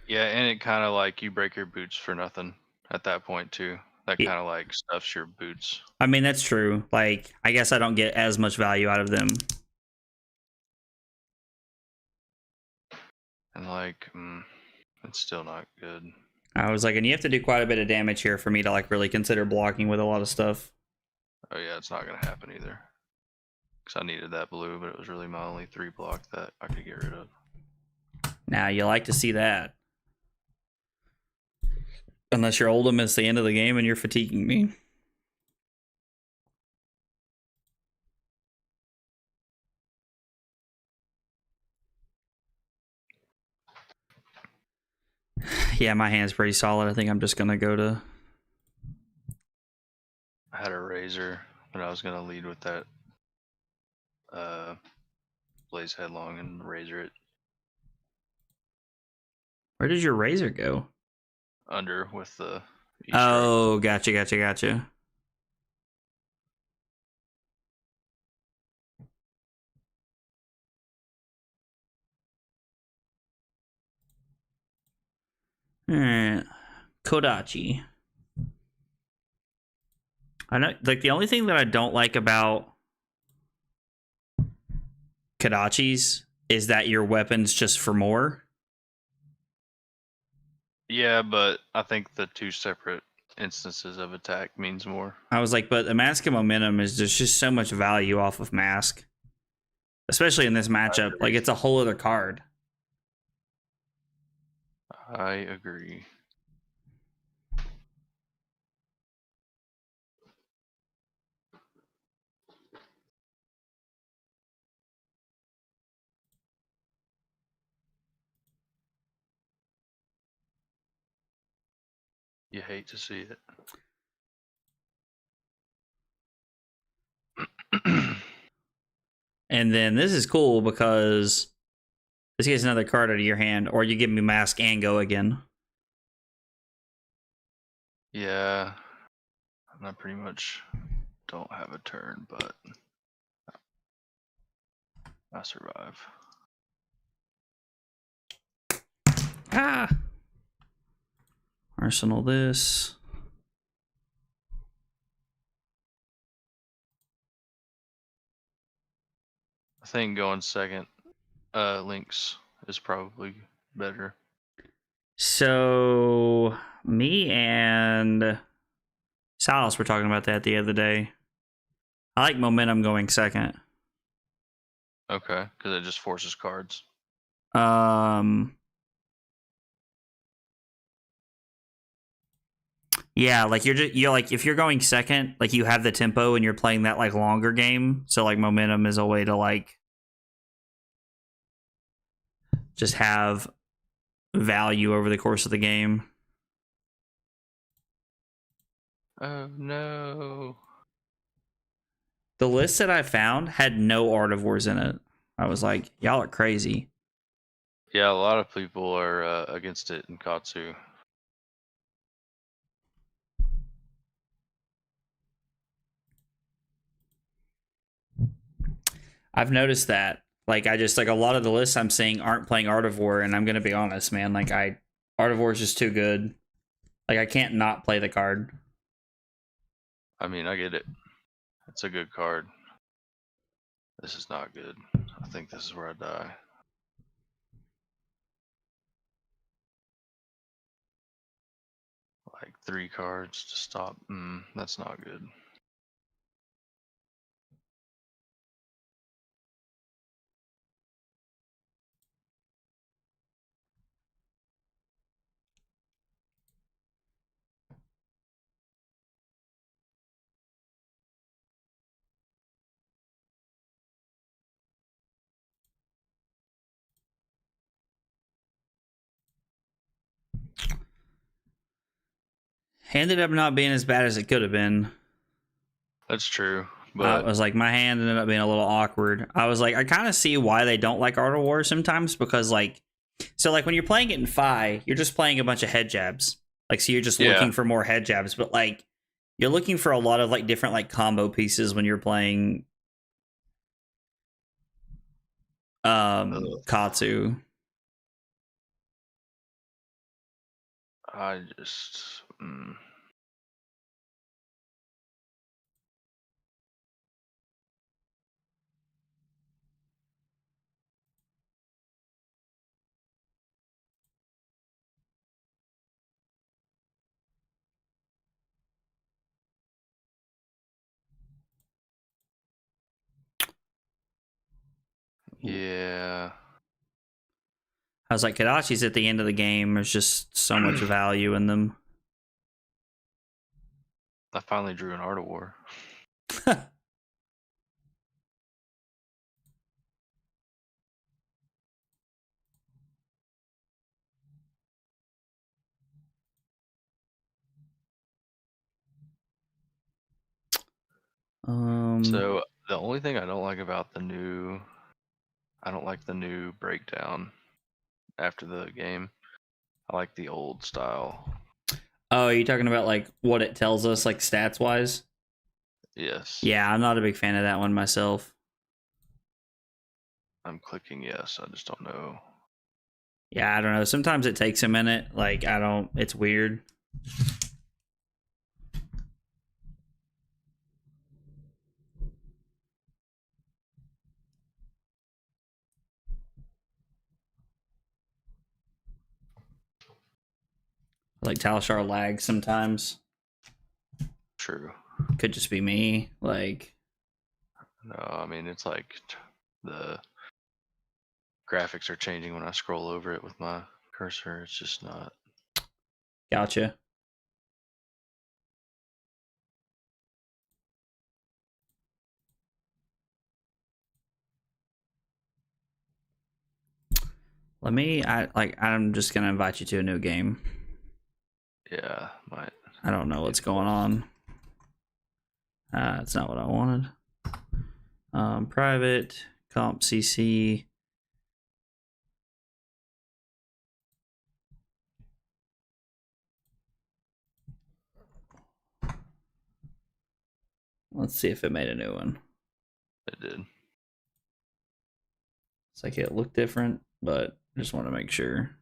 Yeah, and it kind of like you break your boots for nothing at that point too. That Yeah. kind of like stuffs your boots. I mean, that's true. Like, I guess I don't get as much value out of them. And like, it's still not good. I was like, and you have to do quite a bit of damage here for me to like really consider blocking with a lot of stuff. Oh yeah, it's not gonna happen either. Because I needed that blue, but it was really my only 3 block that I could get rid of. Now, you like to see that. Unless your Oldham is the end of the game and you're fatiguing me. Yeah, my hand's pretty solid. I think I'm just going to go to... I had a razor, but I was gonna lead with that Blaze Headlong and razor it Where did your razor go? under with the Oh, gotcha. Alright. Kodachi. I know, like, the only thing that I don't like about Kodachis is that your weapon's just for more. Yeah, but I think the 2 separate instances of attack means more. I was like, but the Mask of Momentum is just so much value off of Mask. Especially in this matchup. Like, it's a whole other card. I agree. You hate to see it. And then this is cool because this gets another card out of your hand, or you give me Mask and go again. Yeah, I pretty much don't have a turn, but I survive. Ah! Arsenal this. I think going second links is probably better. So, me and Salas were talking about that the other day. I like Momentum going second. Okay, because it just forces cards. Yeah, like you're like, if you're going second, like you have the tempo and you're playing that like longer game. So like Momentum is a way to like just have value over the course of the game. Oh no. The list that I found had no Art of Wars in it. I was like, y'all are crazy. Yeah, a lot of people are against it in Katsu. I've noticed that. Like, I just, like, a lot of the lists I'm seeing aren't playing Art of War, and I'm gonna be honest, man. Like, Art of War is just too good. Like, I can't not play the card. I mean, I get it. It's a good card. This is not good. I think this is where I die. like 3 cards to stop. That's not good. Ended up not being as bad as it could have been. That's true, I but was like, my hand ended up being a little awkward. I was like, I kind of see why they don't like Art of War sometimes, because like, so like when you're playing it in Fi, you're just playing a bunch of head jabs. Like, so you're just Yeah. looking for more head jabs, but like you're looking for a lot of like different like combo pieces when you're playing Katsu. I just yeah. I was like, Kadachi's at the end of the game. There's just so much value in them. I finally drew an Art of War. So the only thing I don't like about the new, I don't like the new breakdown after the game. I like the old style. Oh, are you talking about like what it tells us, like stats wise? Yes. Yeah, I'm not a big fan of that one myself. I'm clicking yes. I just don't know. Yeah, I don't know. Sometimes it takes a minute. Like, I don't, it's weird. Like Talishar lags sometimes. True. Could just be me. Like, No, I mean it's like the graphics are changing when I scroll over it with my cursor. It's just not. gotcha. I'm just gonna invite you to a new game. Yeah, might. I don't know what's going on. It's not what I wanted. Private, comp CC. Let's see if it made a new one. It did. It's like it looked different, but I just want to make sure.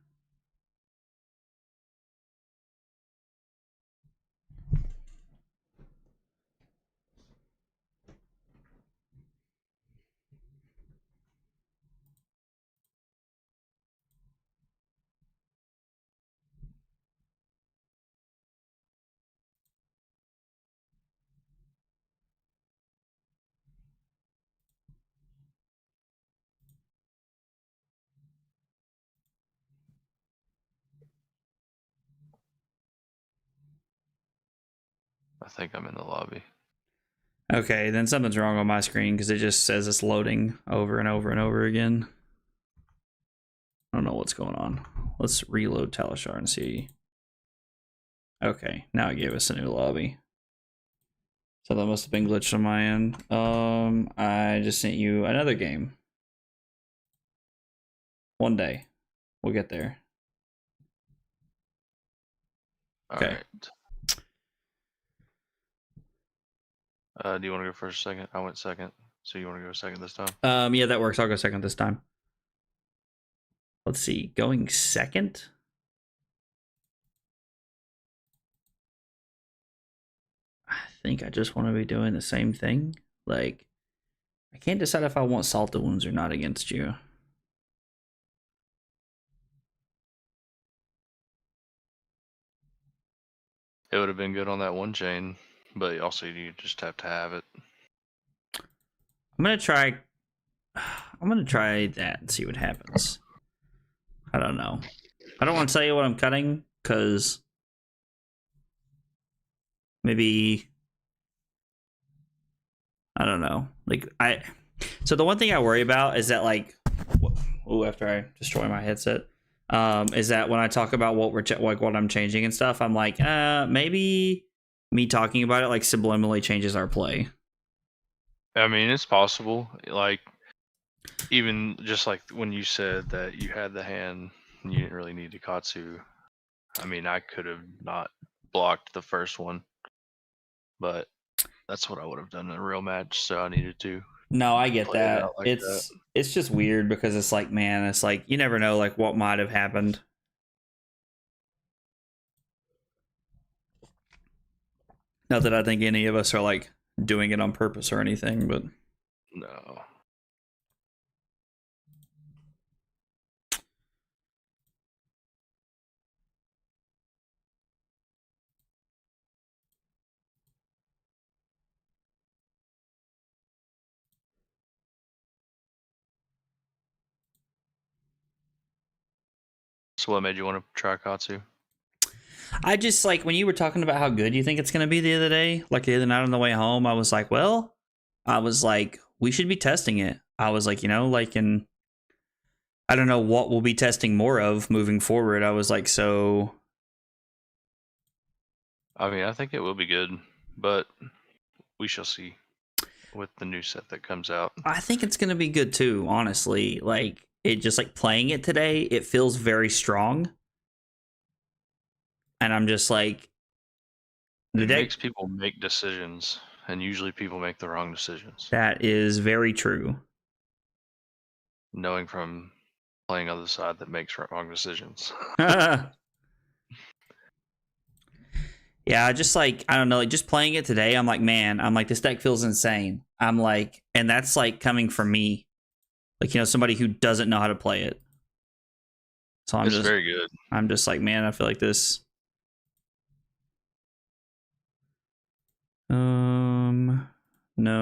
I think I'm in the lobby. Okay, then something's wrong on my screen because it just says it's loading over and over and over again. I don't know what's going on. Let's reload Talishar and see. Okay, now it gave us a new lobby. So that must have been glitched on my end. I just sent you another game. One day. We'll get there. Okay. All right. Do you want to go first or second? I went second. So you want to go second this time? Yeah, that works. I'll go second this time. Let's see. Going second? I think I just want to be doing the same thing. Like, I can't decide if I want Salted Wounds or not against you. It would have been good on that one chain, but also you just have to have it. I'm gonna try that and see what happens. I don't know. I don't want to tell you what I'm cutting because maybe I don't know. So the one thing I worry about is that after I destroy my headset, is that when I talk about what I'm changing and stuff, I'm like, maybe me talking about it like subliminally changes our play. I mean, it's possible. Like, even just like when you said that you had the hand and you didn't really need to Katsu. I mean, I could have not blocked the first one, but that's what I would have done in a real match, so I needed to. No, I get Play it that. out like It's just weird because it's like, man, it's like you never know like what might have happened. Not that I think any of us are like doing it on purpose or anything, but No. So what made you want to try Katsu? I just like when you were talking about how good you think it's gonna be the other day, like the other night on the way home, I was like, we should be testing it. I was like, and I don't know what we'll be testing more of moving forward. I was like, so I mean, I think it will be good, but we shall see with the new set that comes out. I think it's gonna be good too, honestly. Like it just like playing it today, it feels very strong. And I'm just like It makes people make decisions, and usually people make the wrong decisions. That is very true. Knowing from playing on the side that makes wrong decisions. Yeah, just like I don't know, like just playing it today, I'm like, man, I'm like this deck feels insane. I'm like, and that's like coming from me, like somebody who doesn't know how to play it. So it's very good. I'm just like, man, I feel like this.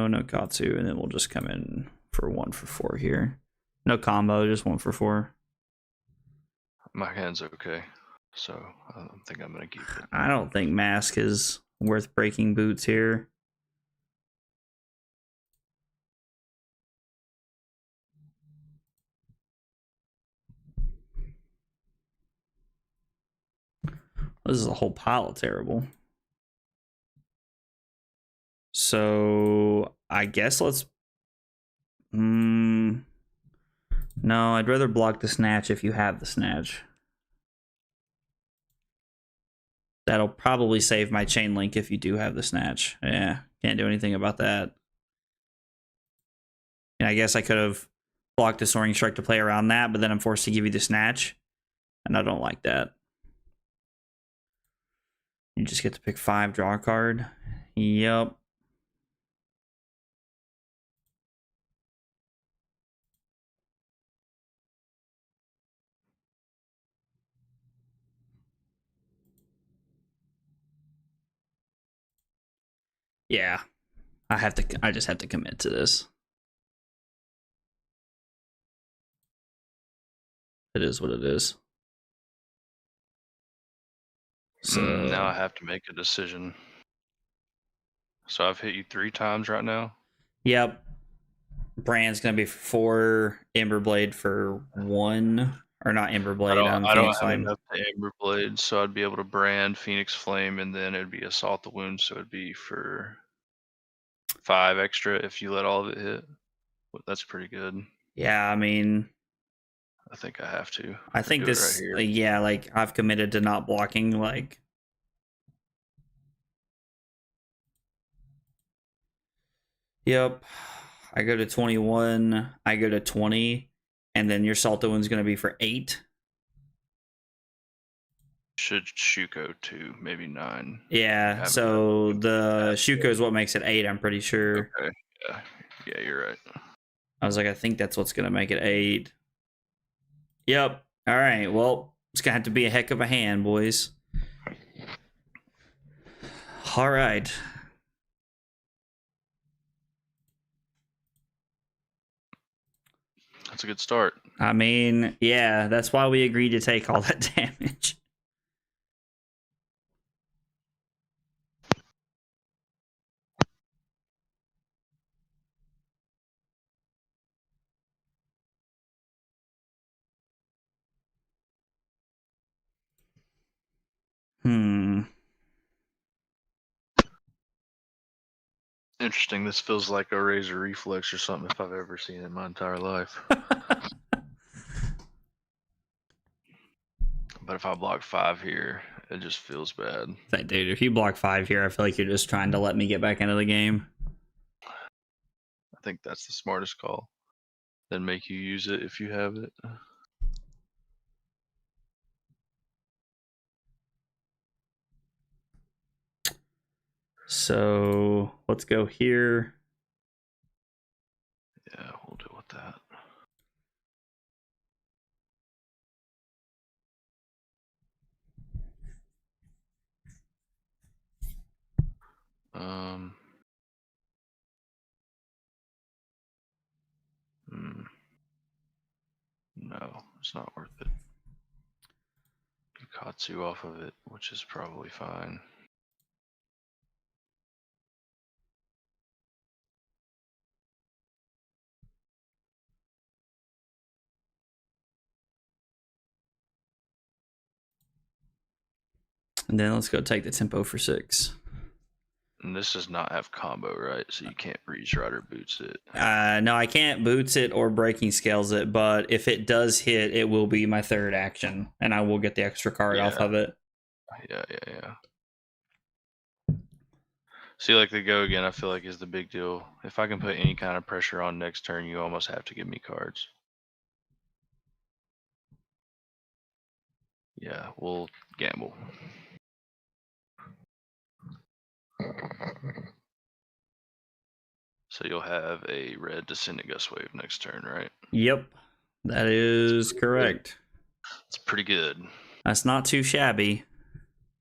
No Katsu, and then we'll just come in for 1 for 4 here. No combo, just 1 for 4. My hand's okay, so I don't think I'm gonna keep it. I don't think Mask is worth breaking boots here. This is a whole pile of terrible. So I guess let's. No, I'd rather block the snatch if you have the snatch. That'll probably save my chain link if you do have the snatch. Yeah, can't do anything about that. And I guess I could have blocked the soaring strike to play around that, but then I'm forced to give you the snatch, and I don't like that. You just get to pick 5, draw a card. Yep. Yeah. I just have to commit to this. It is what it is. So now I have to make a decision. So I've hit you 3 times right now. Yep. Brand's gonna be 4, Emberblade for 1, or not Emberblade. I don't have enough to Emberblade, so I'd be able to brand Phoenix Flame, and then it'd be Assault the Wound, so it'd be for 5 extra if you let all of it hit. That's pretty good. Yeah, I mean, I think I have to. I think this, right yeah, like I've committed to not blocking. Like, yep. I go to 21. I go to 20, and then your Salto one's gonna be for 8. Should Shuko 2, maybe 9. Yeah, so the Shuko is what makes it 8, I'm pretty sure. Okay, yeah, you're right. I was like, I think that's what's gonna make it 8. Yep. All right, well, it's gonna have to be a heck of a hand, boys. All right. That's a good start. I mean, yeah, that's why we agreed to take all that damage. Interesting. This feels like a razor reflex or something if I've ever seen it in my entire life. But if I block 5 here, it just feels bad. That dude, if you block 5 here, I feel like you're just trying to let me get back into the game. I think that's the smartest call. Then make you use it if you have it. So let's go here. Yeah, we'll deal with that. No, it's not worth it. Get Katsu off of it, which is probably fine. And then let's go take the tempo for 6. And this does not have combo, right? So you can't Breeze Rider boots it. No, I can't boots it or breaking scales it, but if it does hit, it will be my 3rd action, and I will get the extra card off of it. Yeah. See, like the go again, I feel like is the big deal. If I can put any kind of pressure on next turn, you almost have to give me cards. Yeah, we'll gamble. So you'll have a red Descendant Gust Wave next turn, right? Yep, that is correct. It's pretty good. That's not too shabby.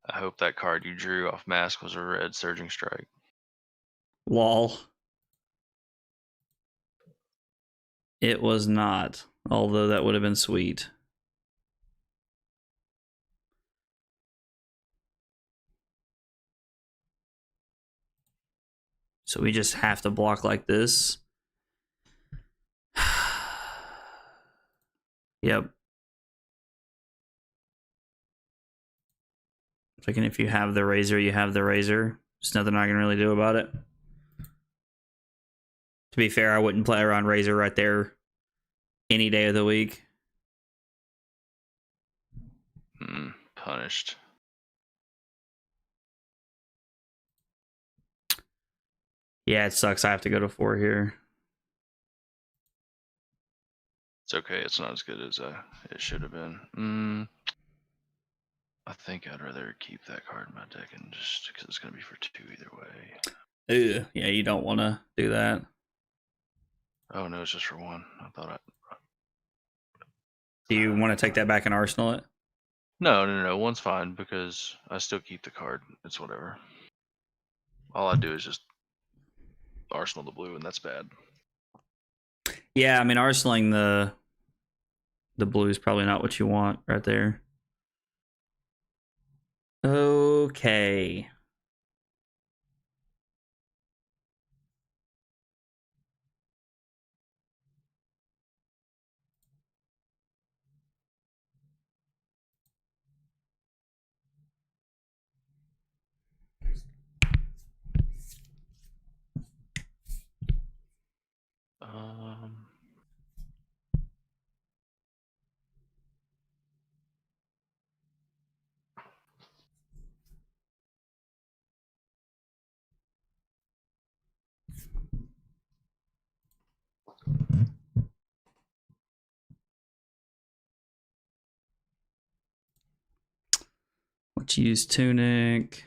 I hope that card you drew off Mask was a red Surging Strike. Lol. It was not, although that would have been sweet. So we just have to block like this. Yep. Thinking if you have the razor, you have the razor. There's nothing I can really do about it. To be fair, I wouldn't play around razor right there any day of the week. Punished. Yeah, it sucks. I have to go to 4 here. It's okay. It's not as good as it should have been. I think I'd rather keep that card in my deck and just because it's going to be for 2 either way. Ugh, yeah, you don't want to do that. Oh, no, it's just for 1. I thought Do you want to take that back and arsenal it? No. 1's fine because I still keep the card. It's whatever. All I do is just arsenal the blue, and that's bad. Yeah, I mean, arsenaling the blue is probably not what you want right there. Okay. Let's use Tunic.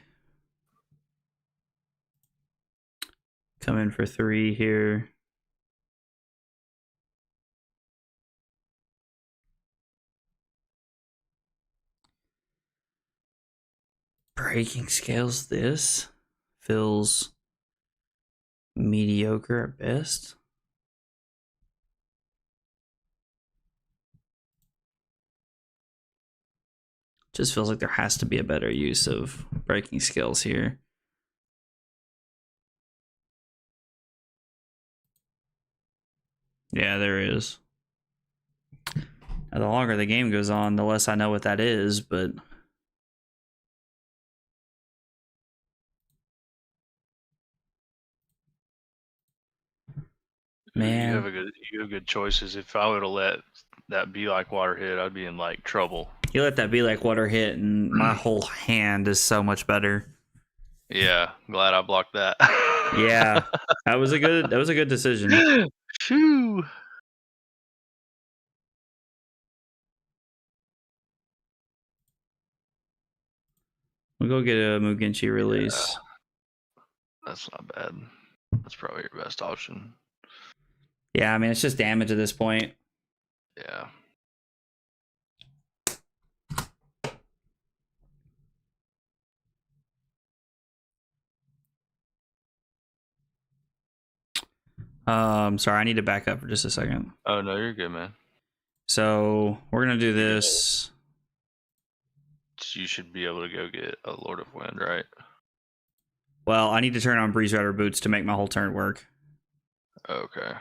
Come in for 3 here. Breaking scales this. feels mediocre at best. Just feels like there has to be a better use of breaking skills here. Yeah, there is. Now, the longer the game goes on, the less I know what that is, but man, you have good choices. If I would have let that be like water hit, I'd be in like trouble. you let that be like water hit, and my whole hand is so much better. Yeah, glad I blocked that. Yeah, that was a good decision. Phew. We'll go get a Mugenshi release. Yeah, that's not bad. That's probably your best option. Yeah, I mean it's just damage at this point. Yeah. Sorry, I need to back up for just a second. Oh no, you're good, man. So we're gonna do this. You should be able to go get a Lord of Wind, right? Well, I need to turn on Breeze Rider boots to make my whole turn work. Okay.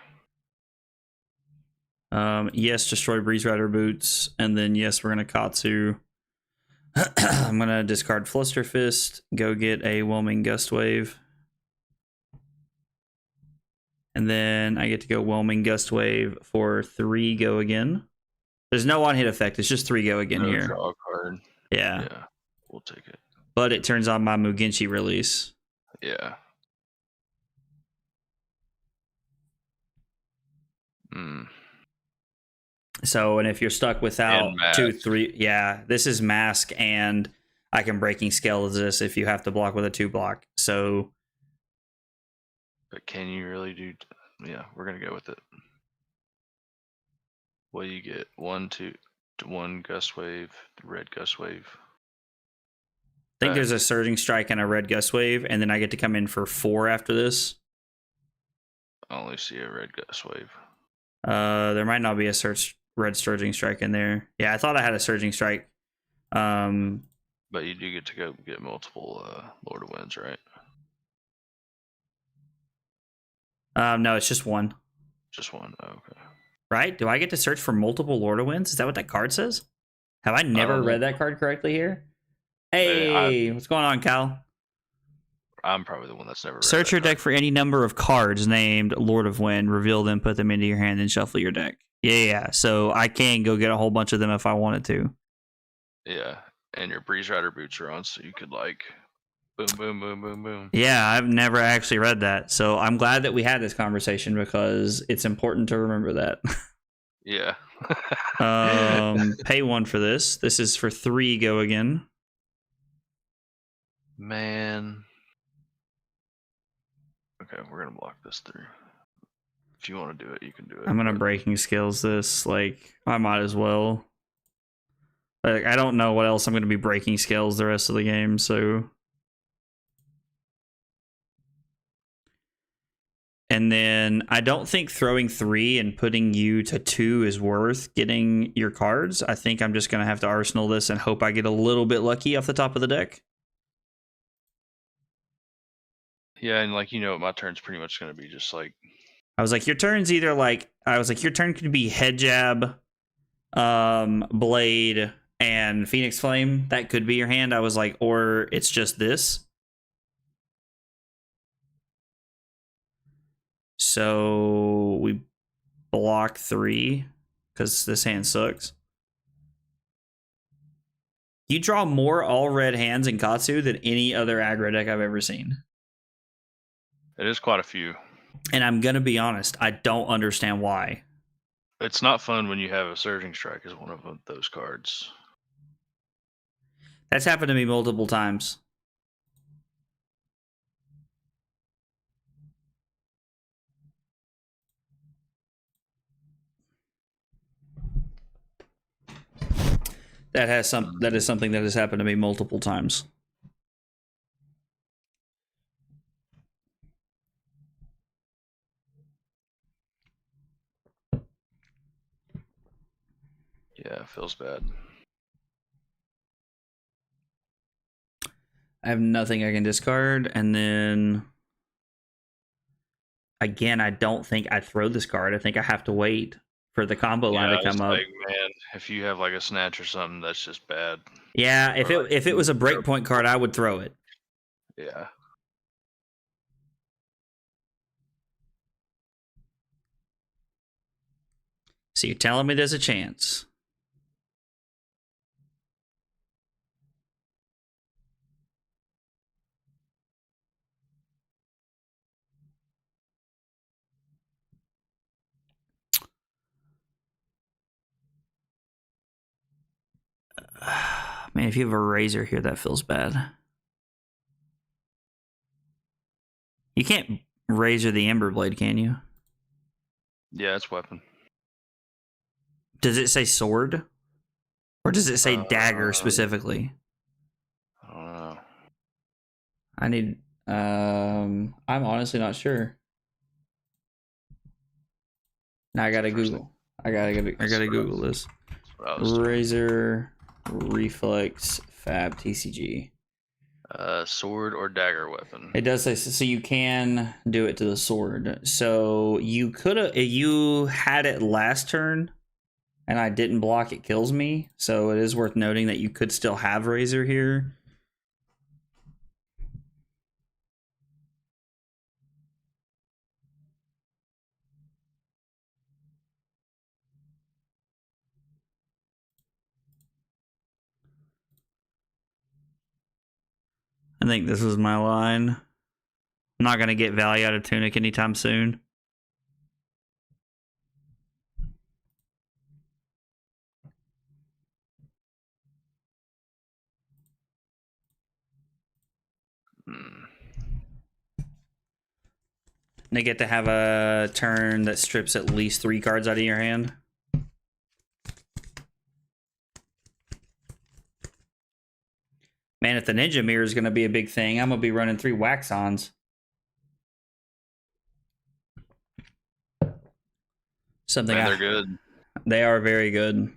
Yes, destroy Breeze Rider boots, and then yes, we're gonna Katsu. I'm gonna discard Fluster Fist, go get a Whelming Gust Wave, and then I get to go Whelming Gust Wave for 3 go again. There's no on hit effect; it's just 3 go again No here. draw card. Yeah. Yeah, we'll take it. But it turns on my Mugenshi release. Yeah. Hmm. So, and if you're stuck without And mask. 2, 3, yeah, this is mask, and I can breaking scale this if you have to block with a 2 block. So, But can you really do? Yeah, we're gonna go with it. What do you get? 1, 2, 1 Gust Wave, red Gust Wave. I think there's a Surging Strike and a red Gust Wave, and then I get to come in for 4 after this. I only see a red Gust Wave. There might not be a red Surging Strike in there. Yeah, I thought I had a Surging Strike. But you do get to go get multiple Lord of Winds, right? No, it's just 1. Just 1. Oh, okay. Right? Do I get to search for multiple Lord of Winds? Is that what that card says? Have I never read that card correctly here? Hey, what's going on, Cal? I'm probably the one that's never read Search your deck for any number of cards named Lord of Wind, reveal them, put them into your hand, and shuffle your deck. Yeah. So I can go get a whole bunch of them if I wanted to. Yeah, and your Breeze Rider boots are on, so you could like boom, boom, boom, boom, boom. Yeah, I've never actually read that. So I'm glad that we had this conversation because it's important to remember that. Yeah. Pay 1 for this. This is for 3 go again. Man. Okay, we're gonna block this through. If you want to do it, you can do it. I'm gonna breaking skills this. Like, I might as well. Like, I don't know what else I'm gonna be breaking skills the rest of the game, so. And then I don't think throwing 3 and putting you to 2 is worth getting your cards. I think I'm just gonna have to arsenal this and hope I get a little bit lucky off the top of the deck. Yeah, and like my turn's pretty much gonna be just like. I was like, your turn's either like your turn could be Head Jab, Blade, and Phoenix Flame. That could be your hand. I was like, or it's just this. So we block 3 because this hand sucks. You draw more all red hands in Katsu than any other aggro deck I've ever seen. It is quite a few. And I'm going to be honest, I don't understand why. It's not fun when you have a Surging Strike as one of those cards. That's happened to me multiple times. That is something that has happened to me multiple times. Yeah, it feels bad. I have nothing I can discard, and then again, I don't think I throw this card. I think I have to wait for the combo line to come up. Like, man, if you have like a snatch or something, that's just bad. Yeah, if it was a breakpoint card, I would throw it. Yeah. So you're telling me there's a chance? Man, if you have a razor here, that feels bad. You can't razor the Ember Blade, can you? Yeah, it's weapon. Does it say sword? Or does it say dagger specifically? I don't know. I need I'm honestly not sure. Now I gotta Google. I gotta Google this. Razor reflex fab TCG. Sword or dagger weapon. It does say so you can do it to the sword. So you could have you had it last turn and I didn't block, it kills me. So it is worth noting that you could still have razor here. I think this was my line. I'm not going to get value out of Tunic anytime soon. They get to have a turn that strips at least 3 cards out of your hand. Man, if the Ninja Mirror is going to be a big thing, I'm going to be running 3 Wax-Ons. Something. Man, they're good. They are very good.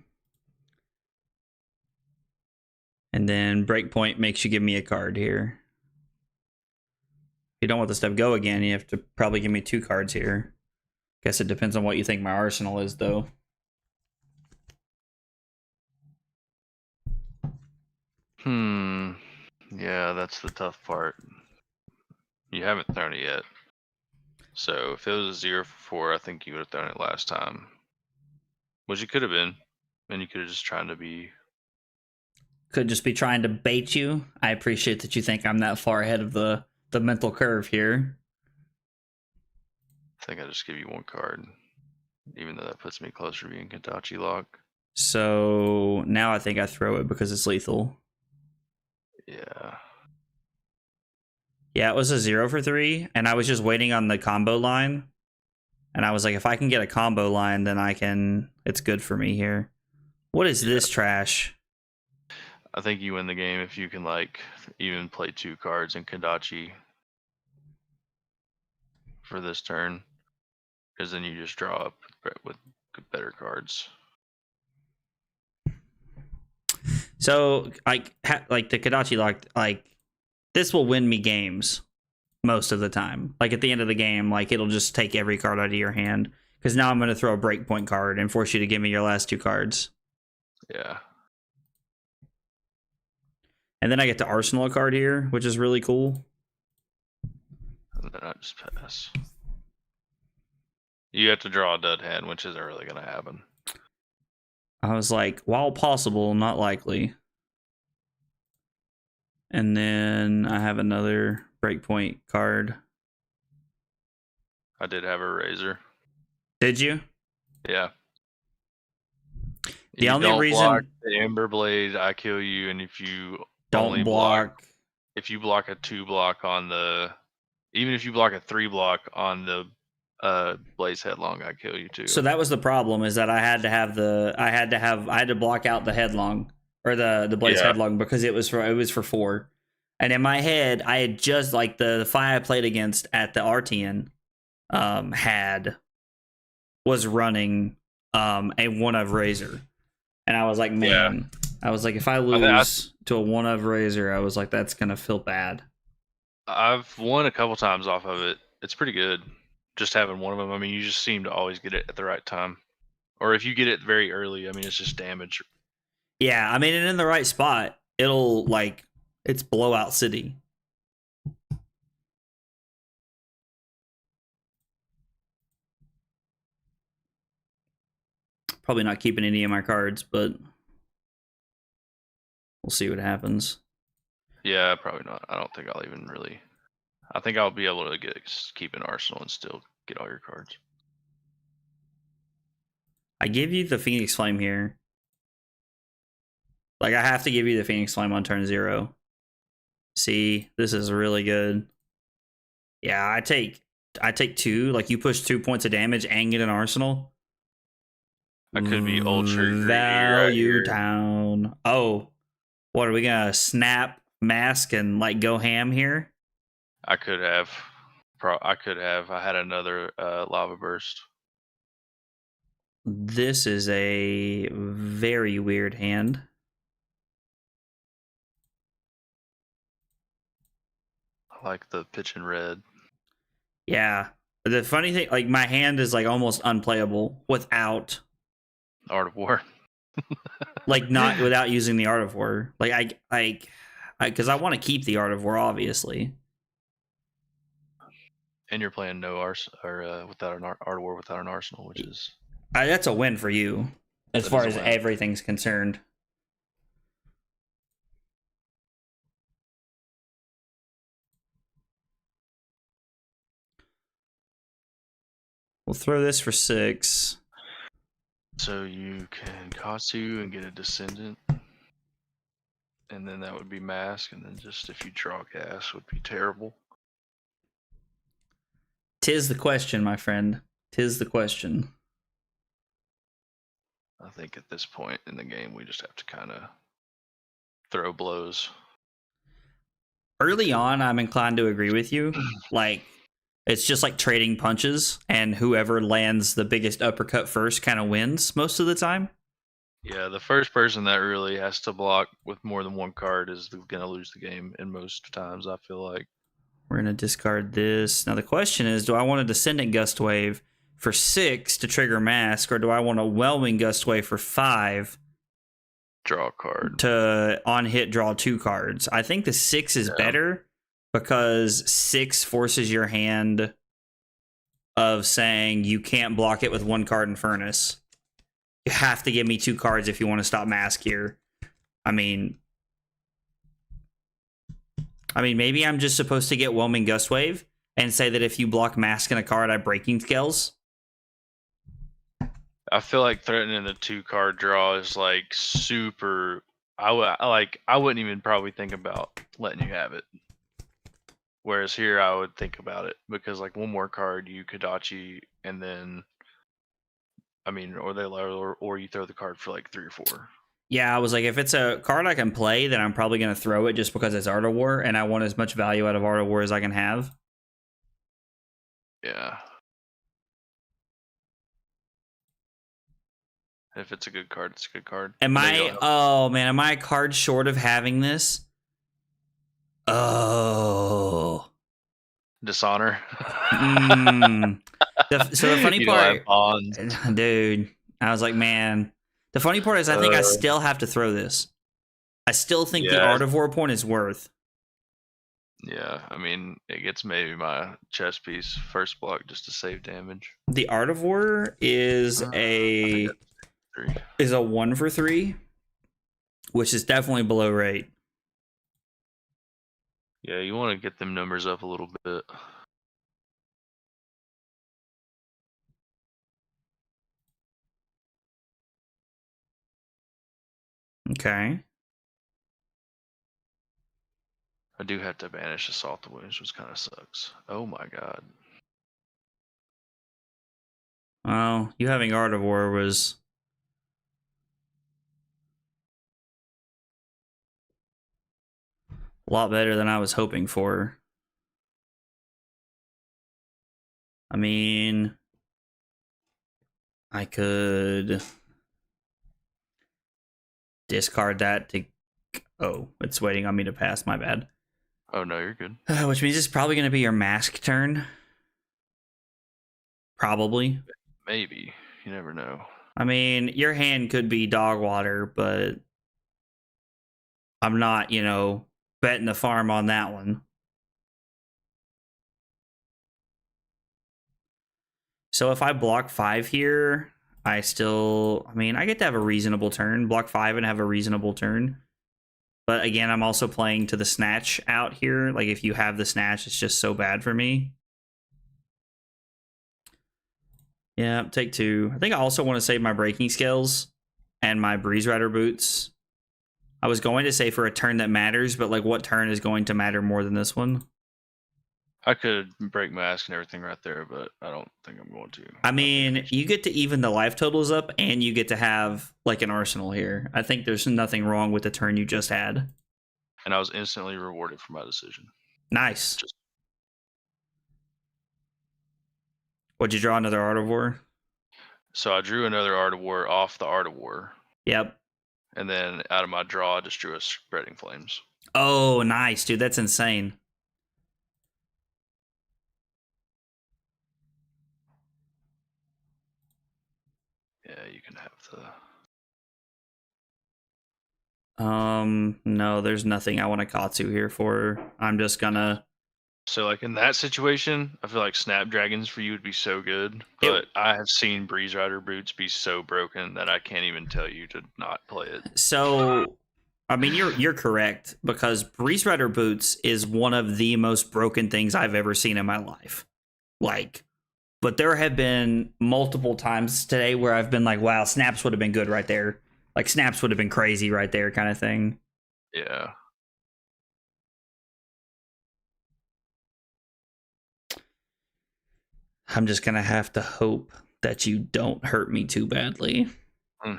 And then Breakpoint makes you give me a card here. If you don't want the stuff go again, you have to probably give me 2 cards here. Guess it depends on what you think my arsenal is, though. Yeah, that's the tough part. You haven't thrown it yet. So if it was a 0 for 4, I think you would have thrown it last time. Which you could have been. And you could have just trying to be... Could just be trying to bait you. I appreciate that you think I'm that far ahead of the mental curve here. I think I just give you 1 card. Even though that puts me closer to being Kadachi lock. So now I think I throw it because it's lethal. Yeah. Yeah, it was a 0 for 3, and I was just waiting on the combo line. And I was like, if I can get a combo line, then I can... It's good for me here. What is this trash? I think you win the game if you can, like, even play 2 cards in Kadachi for this turn. Because then you just draw up with better cards. So, like the Kadachi lock, like, this will win me games most of the time. Like, at the end of the game, like, it'll just take every card out of your hand. Because now I'm going to throw a breakpoint card and force you to give me your last 2 cards. Yeah. And then I get to arsenal a card here, which is really cool. And then I just pass. You have to draw a dud hand, which isn't really going to happen. I was like, while possible, not likely. And then I have another breakpoint card. I did have a razor. Did you? Yeah. The you only don't reason block the Ember Blade, I kill you, and if you don't only block, if you block a 2 block on the, even if you block a 3 block on the Blaze Headlong, I kill you too. So that was the problem, is that I had to block out the headlong, or the Blaze Headlong, because it was for 4. And in my head, I had just, like, the fight I played against at the RTN was running a 1 of Razor. And I was like, man, I was like, if I lose to a one of Razor, I was like, that's gonna feel bad. I've won a couple times off of it. It's pretty good. Just having one of them. I mean, you just seem to always get it at the right time. Or if you get it very early, I mean, it's just damage. Yeah, I mean, and in the right spot, it'll like it's blowout city. Probably not keeping any of my cards, but we'll see what happens. Yeah, probably not. I don't think I'll even really. I think I'll be able to keep an arsenal and still get all your cards. I give you the Phoenix Flame here. Like, I have to give you the Phoenix Flame on turn 0. See, this is really good. Yeah, I take 2. Like, you push 2 points of damage and get an arsenal. I could be ultra greedy Value right down. Oh, what are we gonna snap mask and like go ham here? I could have. I had another lava burst. This is a very weird hand. I like the pitch in red. Yeah. The funny thing, like my hand is like almost unplayable without Art of War. like not without using the Art of War. Like because I want to keep the Art of War, obviously. And you're playing no without an Art of War without an arsenal, which is That's a win for you as far as everything's concerned. We'll throw this for 6. So you can Katsu and get a Descendant. And then that would be Mask, and then just if you draw gas would be terrible. 'Tis the question, my friend. 'Tis the question. I think at this point in the game, we just have to kind of throw blows. Early on, I'm inclined to agree with you. Like, it's just like trading punches, and whoever lands the biggest uppercut first kind of wins most of the time. Yeah, the first person that really has to block with more than one card is going to lose the game. And most times, I feel like. We're going to discard this. Now, the question is, do I want a Descendant Gust Wave for 6 to trigger Mask, or do I want a Whelming Gust Wave for 5 draw a card to on hit draw 2 cards? I think the 6 is better because 6 forces your hand of saying you can't block it with 1 card in Furnace. You have to give me 2 cards if you want to stop Mask here. I mean, maybe I'm just supposed to get Whelming Gust Wave and say that if you block Mask in a card, I Breaking Scales. I feel like threatening the 2 card draw is like super. I wouldn't even probably think about letting you have it. Whereas here, I would think about it because like 1 more card, you Kodachi, and then, I mean, or you throw the card for like 3 or 4. Yeah, I was like, if it's a card I can play, then I'm probably going to throw it just because it's Art of War, and I want as much value out of Art of War as I can have. Yeah. If it's a good card, it's a good card. Am I a card short of having this? Oh. Dishonor. So the funny part, dude, I was like, man, the funny part is I think I still have to throw this. I still think the Art of War point is worth. Yeah, I mean, it gets maybe my chess piece first block just to save damage. The Art of War is a 1 for 3, which is definitely below rate. Yeah, you want to get them numbers up a little bit. Okay. I do have to banish Assault the Wounds, which kind of sucks. Oh my god. Well, you having Art of War was a lot better than I was hoping for. I mean, I could discard that to... Oh, it's waiting on me to pass. My bad. Oh, no, you're good. Which means it's probably going to be your mask turn. Probably. Maybe. You never know. I mean, your hand could be dog water, but I'm not, betting the farm on that one. So if I block 5 here, I get to have a reasonable turn. Block 5 and have a reasonable turn. But again, I'm also playing to the snatch out here. Like, if you have the snatch, it's just so bad for me. Yeah, take 2. I think I also want to save my breaking skills and my Breeze Rider boots. I was going to say for a turn that matters, but like, what turn is going to matter more than this one? I could break mask and everything right there, but I don't think I'm going to. I mean, you get to even the life totals up, and you get to have like an arsenal here. I think there's nothing wrong with the turn you just had. And I was instantly rewarded for my decision. Nice. What'd you draw? Another Art of War? So I drew another Art of War off the Art of War. Yep. And then out of my draw, I just drew a Spreading Flames. Oh, nice, dude. That's insane. Yeah, you can have the... No, there's nothing I want to Katsu here for. I'm just gonna... So, like, in that situation, I feel like Snapdragons for you would be so good. But I have seen Breeze Rider boots be so broken that I can't even tell you to not play it. So, I mean, you're correct, because Breeze Rider boots is one of the most broken things I've ever seen in my life. Like, but there have been multiple times today where I've been like, wow, snaps would have been good right there. Like, snaps would have been crazy right there, kind of thing. Yeah. I'm just going to have to hope that you don't hurt me too badly. I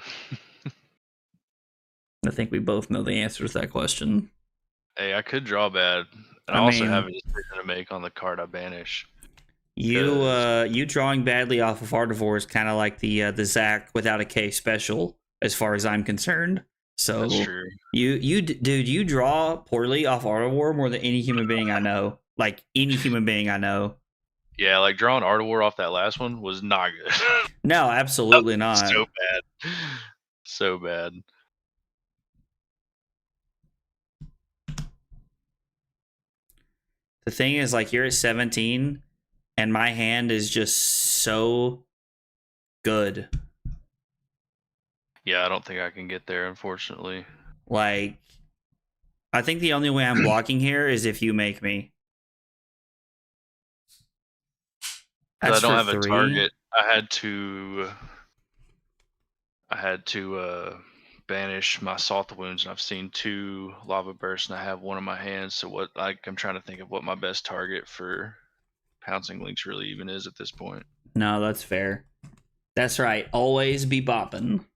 think we both know the answer to that question. Hey, I could draw bad. And I also have a decision to make on the card I banish. You drawing badly off of Art of War is kind of like the Zach without a K special, as far as I'm concerned. So that's true. You draw poorly off Art of War more than any human being I know. Like, any human being I know. Yeah, like drawing Art of War off that last one was not good. No, absolutely not. So bad. So bad. The thing is, like, you're at 17, and my hand is just so good. Yeah, I don't think I can get there, unfortunately. Like, I think the only way I'm blocking here is if you make me. I don't have 3. A target. I had to banish my Salt Wounds, and I've seen 2 Lava Bursts, and I have one in my hand. So I'm trying to think of what my best target for Pouncing Lynx really even is at this point. No, that's fair. That's right. Always be bopping.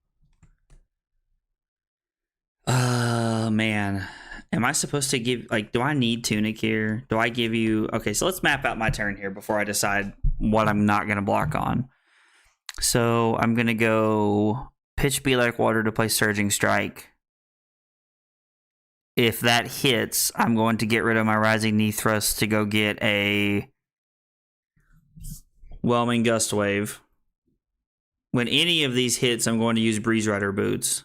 Man. Am I supposed to give, like, do I need Tunic here? Do I give you... Okay, so let's map out my turn here before I decide what I'm not going to block on. So I'm going to go Pitch Be Like Water to play Surging Strike. If that hits, I'm going to get rid of my Rising Knee Thrust to go get a Whelming Gust Wave. When any of these hits, I'm going to use Breeze Rider boots.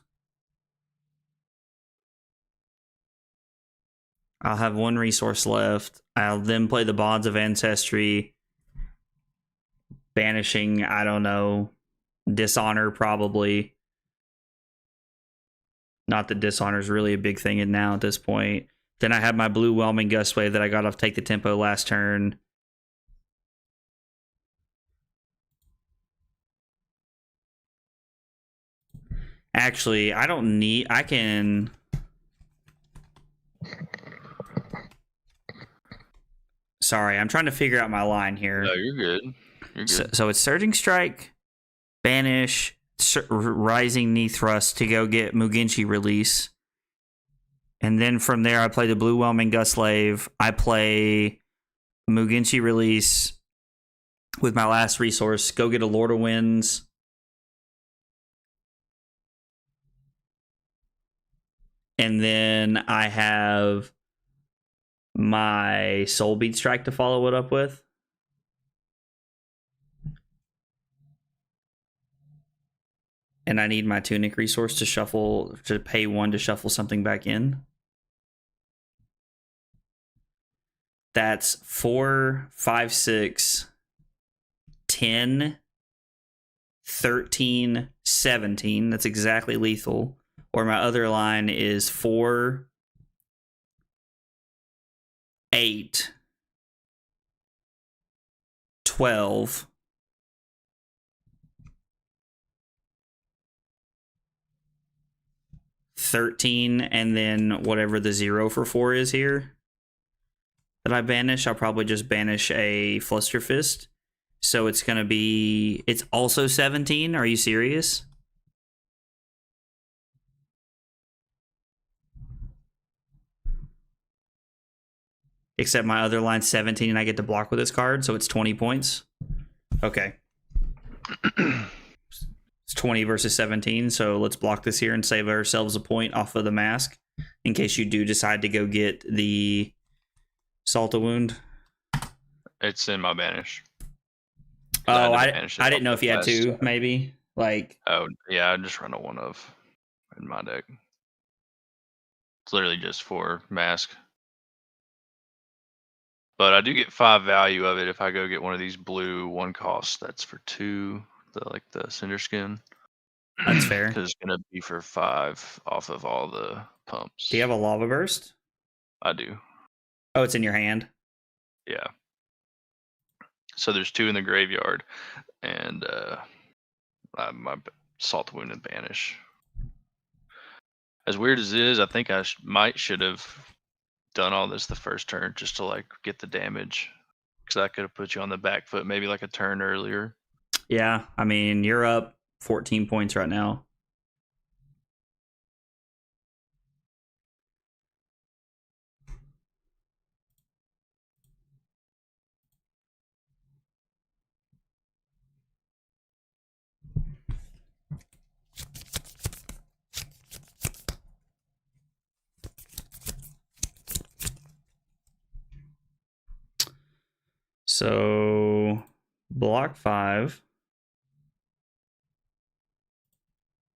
I'll have 1 resource left. I'll then play the Bonds of Ancestry. Banishing, I don't know. Dishonor, probably. Not that Dishonor is really a big thing now at this point. Then I have my blue Whelming Gust Wave that I got off Take the Tempo last turn. Actually, I don't need... I can... Sorry, I'm trying to figure out my line here. No, you're good. You're good. So it's Surging Strike, Banish, Rising Knee Thrust to go get Mugenshi Release. And then from there, I play the Blue Whelming Gust Slave. I play Mugenshi Release with my last resource. Go get a Lord of Winds. And then I have my Soul Beat Strike to follow it up with. And I need my Tunic resource to pay 1 to shuffle something back in. That's 4, 5, 6, 10, 13, 17. That's exactly lethal. Or my other line is 4, 8, 12, 13, and then whatever the 0 for 4 is here that I banish. I'll probably just banish a Fluster Fist. So it's going to be... It's also 17? Are you serious? Except my other line's 17 and I get to block with this card, so it's 20 points. Okay. It's 20 versus 17, so let's block this here and save ourselves a point off of the mask in case you do decide to go get the Salt of Wound. It's in my banish. Oh, I didn't know if you had two, maybe. Like, oh, yeah, I just run a 1 of in my deck. It's literally just 4 mask. But I do get 5 value of it if I go get one of these blue 1 cost. That's for 2, the Cinder Skin. That's fair. Because it's going to be for 5 off of all the pumps. Do you have a Lava Burst? I do. Oh, it's in your hand? Yeah. So there's 2 in the graveyard. And my Salt Wound and Banish. As weird as it is, I think I should have done all this the first turn just to like get the damage, because I could have put you on the back foot maybe like a turn earlier. Yeah, I mean, you're up 14 points right now. So, block 5.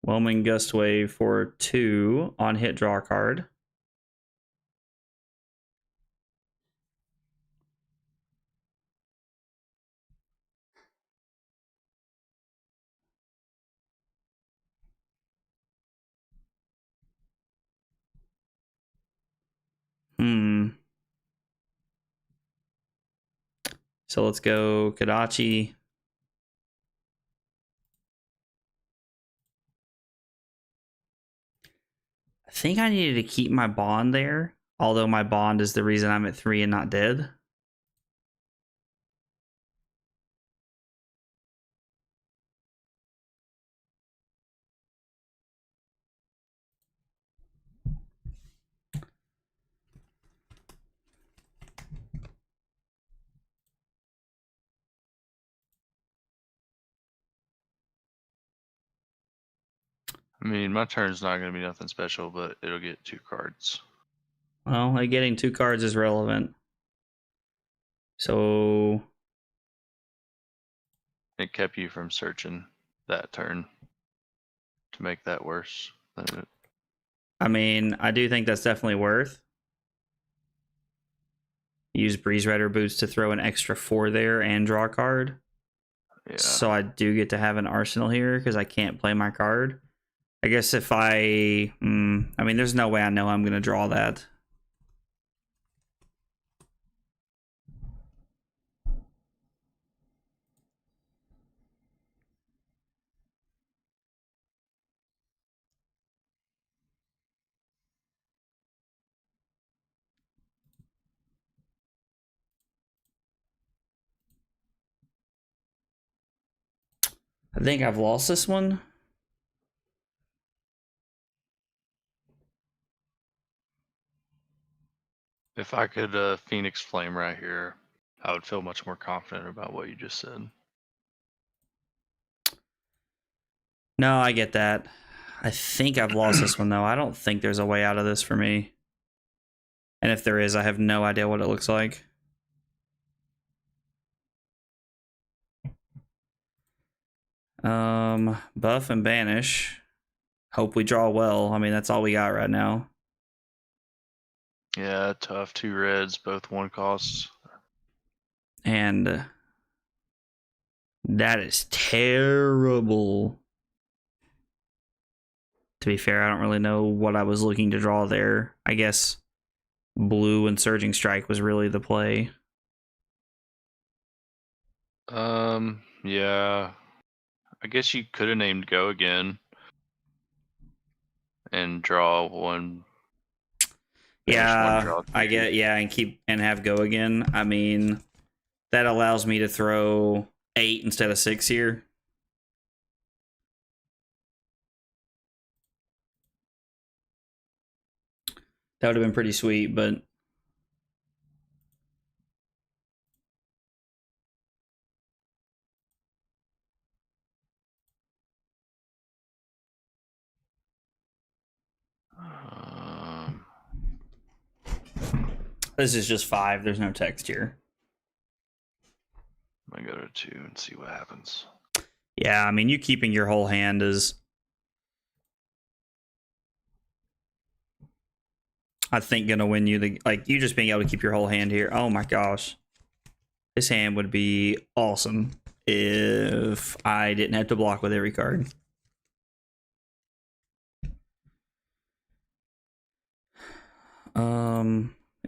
Whelming Gust Wave for 2 on hit, draw a card. So let's go Kadachi. I think I needed to keep my bond there, although my bond is the reason I'm at 3 and not dead. I mean, my turn's not going to be nothing special, but it'll get 2 cards. Well, getting 2 cards is relevant. So it kept you from searching that turn to make that worse than it. I mean, I do think that's definitely worth. Use Breeze Rider Boots to throw an extra 4 there and draw a card. Yeah. So I do get to have an arsenal here because I can't play my card. I guess if I mean, there's no way I know I'm going to draw that. I think I've lost this one. If I could Phoenix Flame right here, I would feel much more confident about what you just said. No, I get that. I think I've lost this one, though. I don't think there's a way out of this for me. And if there is, I have no idea what it looks like. Buff and banish. Hope we draw well. I mean, that's all we got right now. Yeah, tough. 2 reds, both 1 costs. And that is terrible. To be fair, I don't really know what I was looking to draw there. I guess blue and Surging Strike was really the play. Yeah. I guess you could have named Go again and draw 1. Yeah, I get, yeah, and have Go again. I mean, that allows me to throw 8 instead of 6 here. That would have been pretty sweet, but this is just 5. There's no text here. I go to 2 and see what happens. Yeah, I mean, you keeping your whole hand is, I think, gonna win you the, like, you just being able to keep your whole hand here. Oh my gosh, this hand would be awesome if I didn't have to block with every card.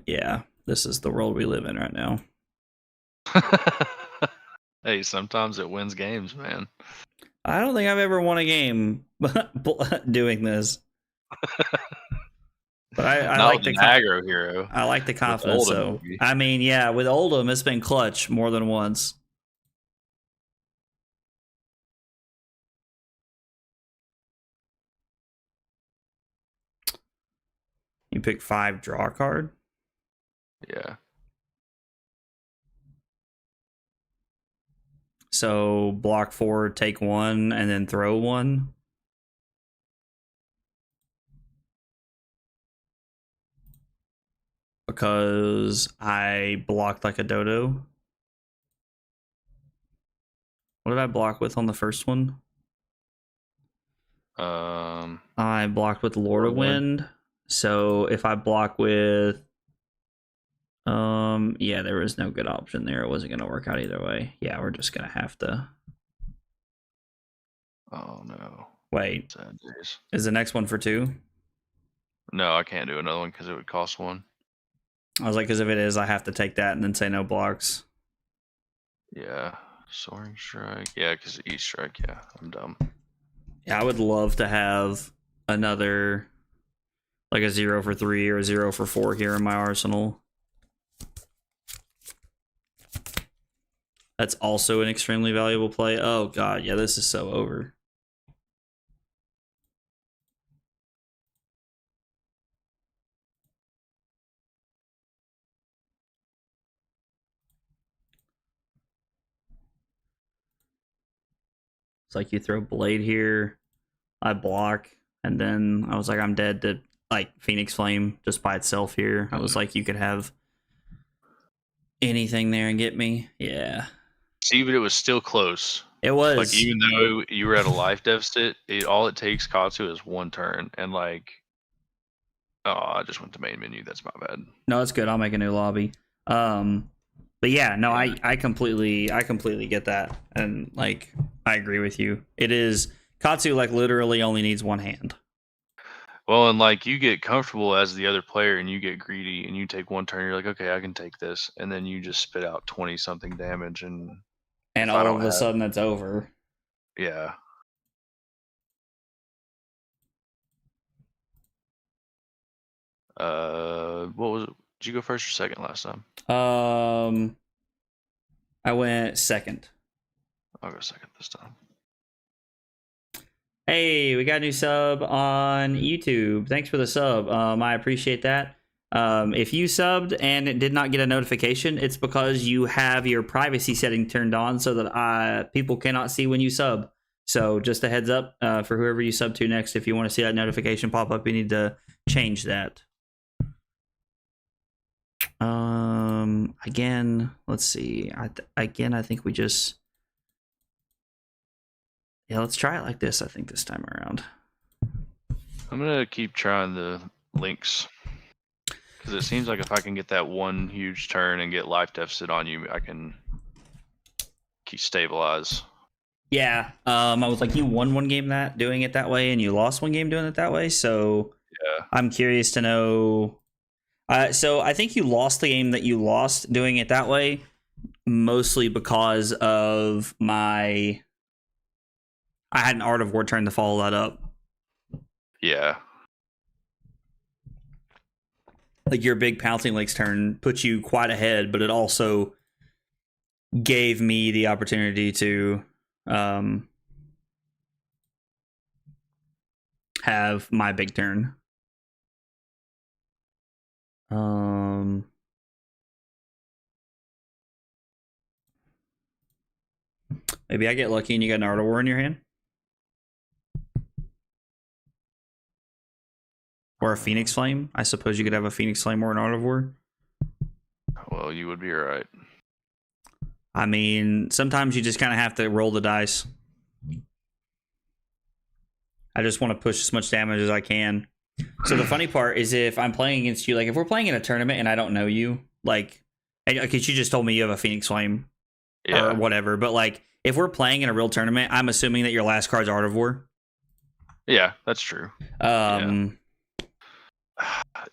Yeah, this is the world we live in right now. Hey, sometimes it wins games, man. I don't think I've ever won a game doing this. But I like the aggro hero. I like the confidence. So I mean, yeah, with Oldham, it's been clutch more than once. You pick 5, draw a card. Yeah. So block 4, take 1, and then throw 1. Because I blocked like a dodo. What did I block with on the first one? I blocked with Lord of Wind. So if I block with, yeah, there was no good option there. It wasn't going to work out either way. Yeah, we're just going to have to. Oh no. Wait. Is the next one for 2? No, I can't do another one because it would cost 1. I was like, because if it is, I have to take that and then say no blocks. Yeah. Soaring Strike. Yeah, because each strike. Yeah, I'm dumb. Yeah, I would love to have another, like a 0 for 3 or a 0 for 4 here in my arsenal. That's also an extremely valuable play. Oh god, yeah, this is so over. It's like you throw Blade here, I block, and then I was like, I'm dead to like Phoenix Flame just by itself here. I was like, you could have anything there and get me. Yeah. See, but it was still close. It was. Like, even though you were at a life deficit, all it takes Katsu is 1 turn. And like, oh, I just went to main menu. That's my bad. No, it's good. I'll make a new lobby. But yeah, no, I completely get that. And like, I agree with you. It is, Katsu like literally only needs 1 hand. Well, and like you get comfortable as the other player and you get greedy and you take 1 turn, you're like, okay, I can take this. And then you just spit out 20 something damage and all of a sudden it's over. Yeah. What was it? Did you go first or second last time? I went second. I'll go second this time. Hey, we got a new sub on YouTube. Thanks for the sub. I appreciate that. If you subbed and it did not get a notification, it's because you have your privacy setting turned on so that people cannot see when you sub. So just a heads up for whoever you sub to next. If you want to see that notification pop up, you need to change that. Again, let's see. I think we just let's try it like this. I think this time around. I'm gonna keep trying the links because it seems like if I can get that one huge turn and get life deficit on you, I can keep stabilize. Yeah. I was like, you won one game doing it that way, and you lost one game doing it that way. So Yeah. I'm curious to know. So I think you lost the game that you lost doing it that way, mostly because of I had an Art of War turn to follow that up. Yeah. Like your big Pouncing Lakes turn put you quite ahead, but it also gave me the opportunity to have my big turn. Maybe I get lucky and you got an Art of War in your hand, or a Phoenix Flame. I suppose you could have a Phoenix Flame or an Art of War. Well, you would be right. I mean, sometimes you just kind of have to roll the dice. I just want to push as much damage as I can. So the funny part is if I'm playing against you, like if we're playing in a tournament and I don't know you, like, because you just told me you have a Phoenix Flame or whatever, but like if we're playing in a real tournament, I'm assuming that your last card's Art of War. Yeah, that's true. Yeah,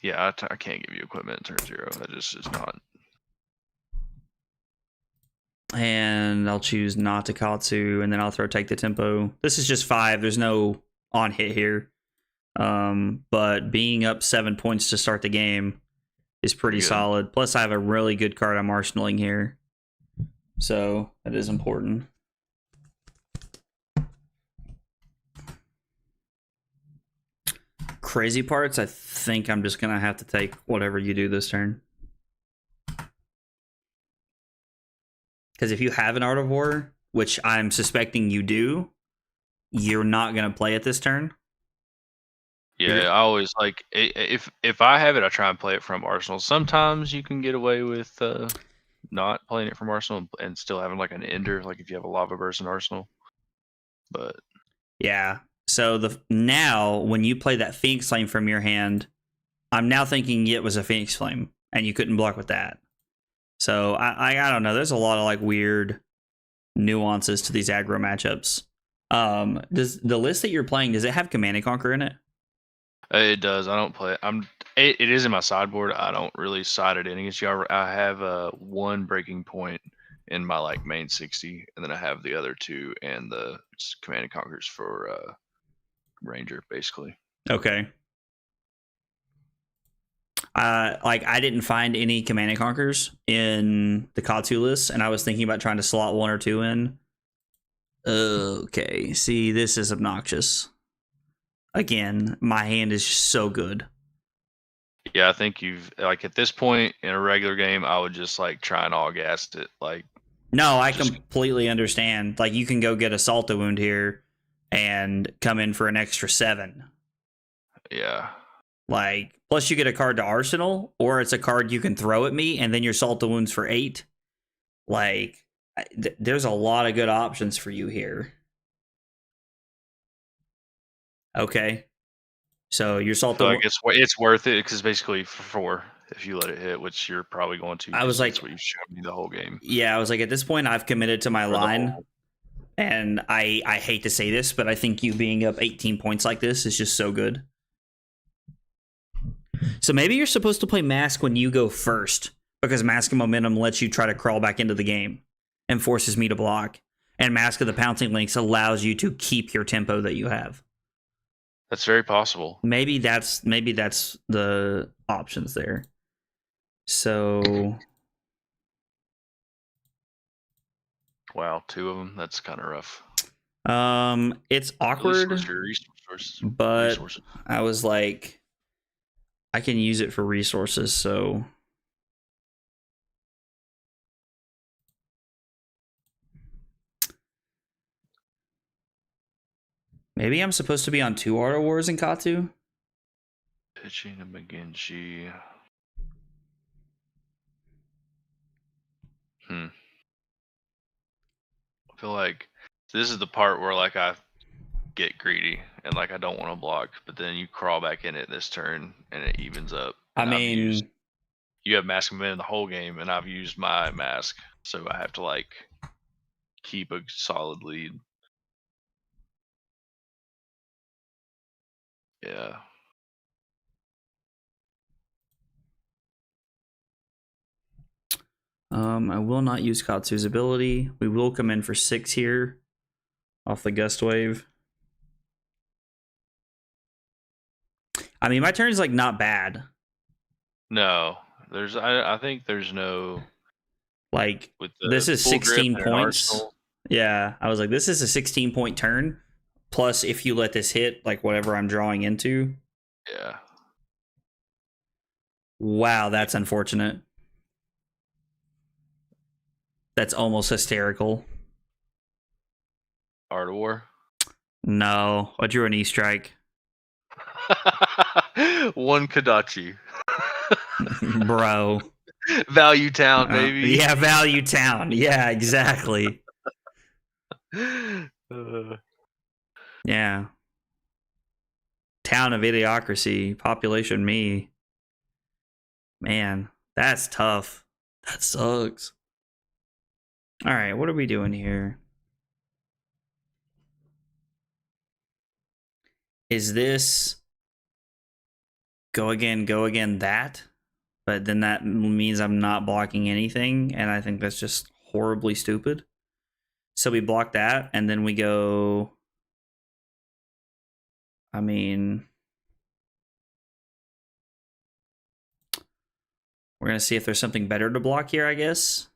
I can't give you equipment in turn 0. That just is not. And I'll choose not to Katsu, and then I'll throw Take the Tempo. This is just 5. There's no on hit here. But being up 7 points to start the game is pretty solid. Plus, I have a really good card I'm arsenaling here. So that is important. Crazy parts, I think I'm just going to have to take whatever you do this turn. Because if you have an Art of War, which I'm suspecting you do, you're not going to play it this turn. Yeah, I always like if I have it, I try and play it from Arsenal. Sometimes you can get away with not playing it from Arsenal and still having like an ender, like if you have a Lava Burst in Arsenal. But yeah, so now when you play that Phoenix Flame from your hand, I'm now thinking it was a Phoenix Flame and you couldn't block with that. So I don't know. There's a lot of like weird nuances to these aggro matchups. Does the list that you're playing, does it have Command and Conquer in it? it does. I don't play it. It is in my sideboard. I don't really side it in against you. I have one breaking point in my like main 60, and then I have the other 2 and the Command and Conquers for Ranger, basically. Okay. I didn't find any Command and Conquers in the Katsu list, and I was thinking about trying to slot 1 or 2 in. Okay, see, this is obnoxious. Again, my hand is so good. Yeah, I think you've like at this point in a regular game, I would just like try and all gas it. Like, no, I completely understand. Like, you can go get a Salta Wound here and come in for an extra 7. Yeah. Like, plus you get a card to Arsenal, or it's a card you can throw at me, and then your Salta Wounds for 8. Like, there's a lot of good options for you here. Okay. So your Salta... So I guess it's worth it because basically for 4 if you let it hit, which you're probably going to. I was like... That's what you've shown me the whole game. Yeah, I was like, at this point, I've committed to my line. And I hate to say this, but I think you being up 18 points like this is just so good. So maybe you're supposed to play Mask when you go first, because Mask of Momentum lets you try to crawl back into the game and forces me to block. And Mask of the Pouncing Links allows you to keep your tempo that you have. That's very possible. Maybe that's the options there. So... Wow, 2 of them. That's kind of rough. It's awkward, but resources. I was like, I can use it for resources, so Maybe I'm supposed to be on 2 Art of Wars in Katsu? Pitching to McGinty. I feel like this is the part where like I get greedy and like I don't want to block, but then you crawl back in it this turn and it evens up. I And mean, you have mask in the whole game, and I've used my mask, so I have to like keep a solid lead. Yeah. I will not use Katsu's ability. We will come in for 6 here off the Gust Wave. I mean, my turn's like not bad. No, I think there's no Like, with this the is full grip 16 and an points. arsenal. Yeah, I was like, this is a 16-point turn. Plus, if you let this hit, like whatever I'm drawing into. Yeah. Wow, that's unfortunate. That's almost hysterical. Art of War. No, I drew an E-Strike. One Kadachi. Bro. Value Town, baby. Yeah, Value Town. Yeah, exactly. Yeah. Town of Idiocracy. Population me. Man, that's tough. That sucks. All right, what are we doing here? Is this go again, that? But then that means I'm not blocking anything, and I think that's just horribly stupid. So we block that, and then we go. I mean, we're going to see if there's something better to block here, I guess.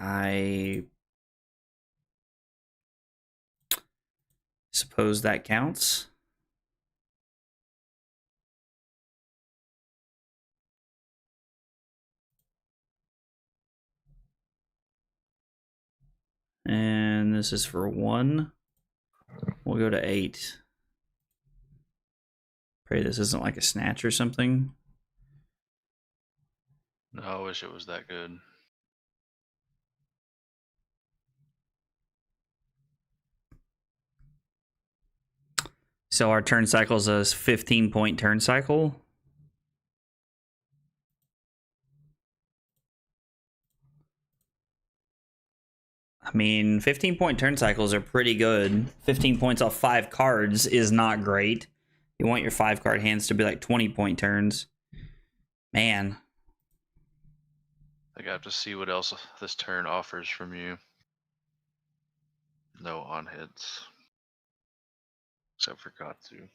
I suppose that counts. And this is for 1. We'll go to 8. Pray this isn't like a snatch or something. No, I wish it was that good. So our turn cycle is a 15-point turn cycle. I mean, 15-point turn cycles are pretty good. 15 points off 5 cards is not great. You want your 5-card hands to be like 20-point turns. Man. I think I have to see what else this turn offers from you. No on hits. Except for Katsu.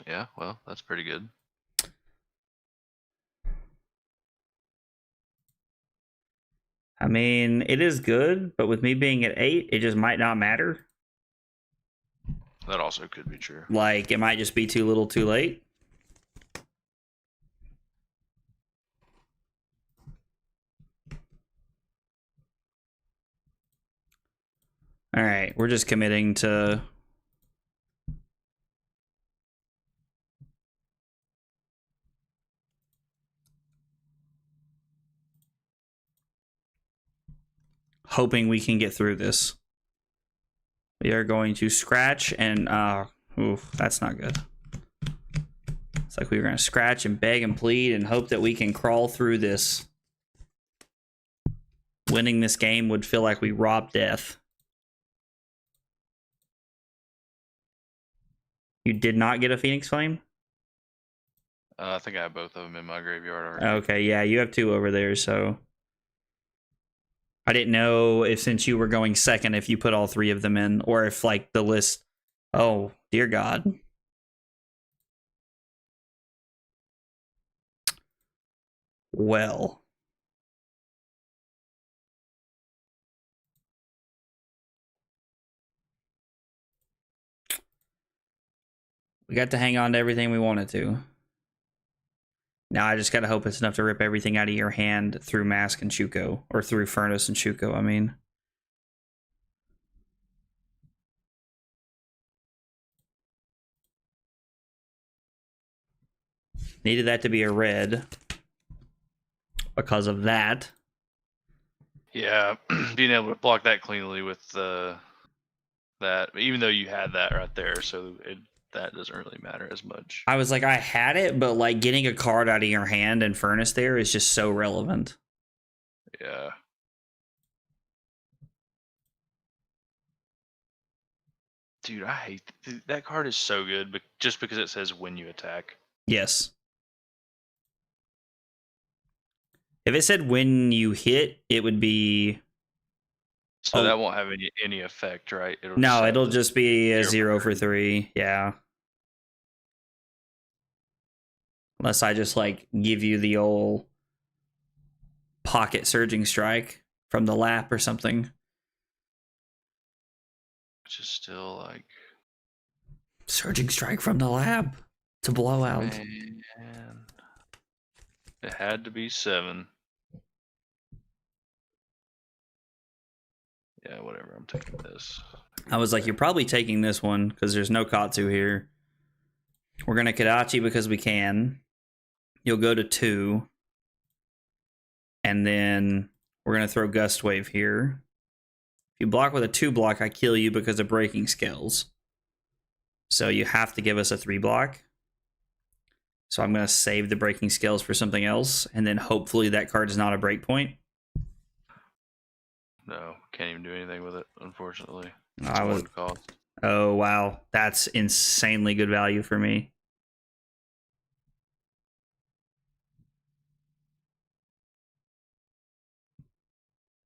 Yeah, well, that's pretty good. I mean, it is good, but with me being at 8, it just might not matter. That also could be true. Like, it might just be too little too late. All right, we're just committing to hoping we can get through this. We are going to scratch and oof, that's not good. It's like we were going to scratch and beg and plead and hope that we can crawl through this. Winning this game would feel like we robbed death. You did not get a Phoenix Flame? I think I have both of them in my graveyard already. Okay, yeah, you have 2 over there, so I didn't know if since you were going second if you put all 3 of them in or if like the list. Oh, dear God. Well. We got to hang on to everything we wanted to. Now I just gotta hope it's enough to rip everything out of your hand through Mask and Shuko. Or through Furnace and Shuko, I mean. Needed that to be a red. Because of that. Yeah, being able to block that cleanly with that, even though you had that right there, so that doesn't really matter as much. I was like, I had it, but like getting a card out of your hand and Furnace there is just so relevant. Yeah. Dude, I hate that card is so good, but just because it says when you attack. Yes. If it said when you hit, it would be. So that won't have any effect, right? It'll just be a 0 for 3. Yeah. Unless I just like give you the old pocket surging strike from the lap or something. Which is still like surging strike from the lab to blow out. Man. It had to be 7. Yeah, whatever. I'm taking this. I was like, you're probably taking this one because there's no Katsu here. We're gonna Kadachi because we can. You'll go to 2. And then we're gonna throw Gust Wave here. If you block with a 2 block, I kill you because of breaking skills. So you have to give us a 3 block. So I'm gonna save the breaking skills for something else, and then hopefully that card is not a breakpoint. No, can't even do anything with it, unfortunately. Cost. Oh wow, that's insanely good value for me.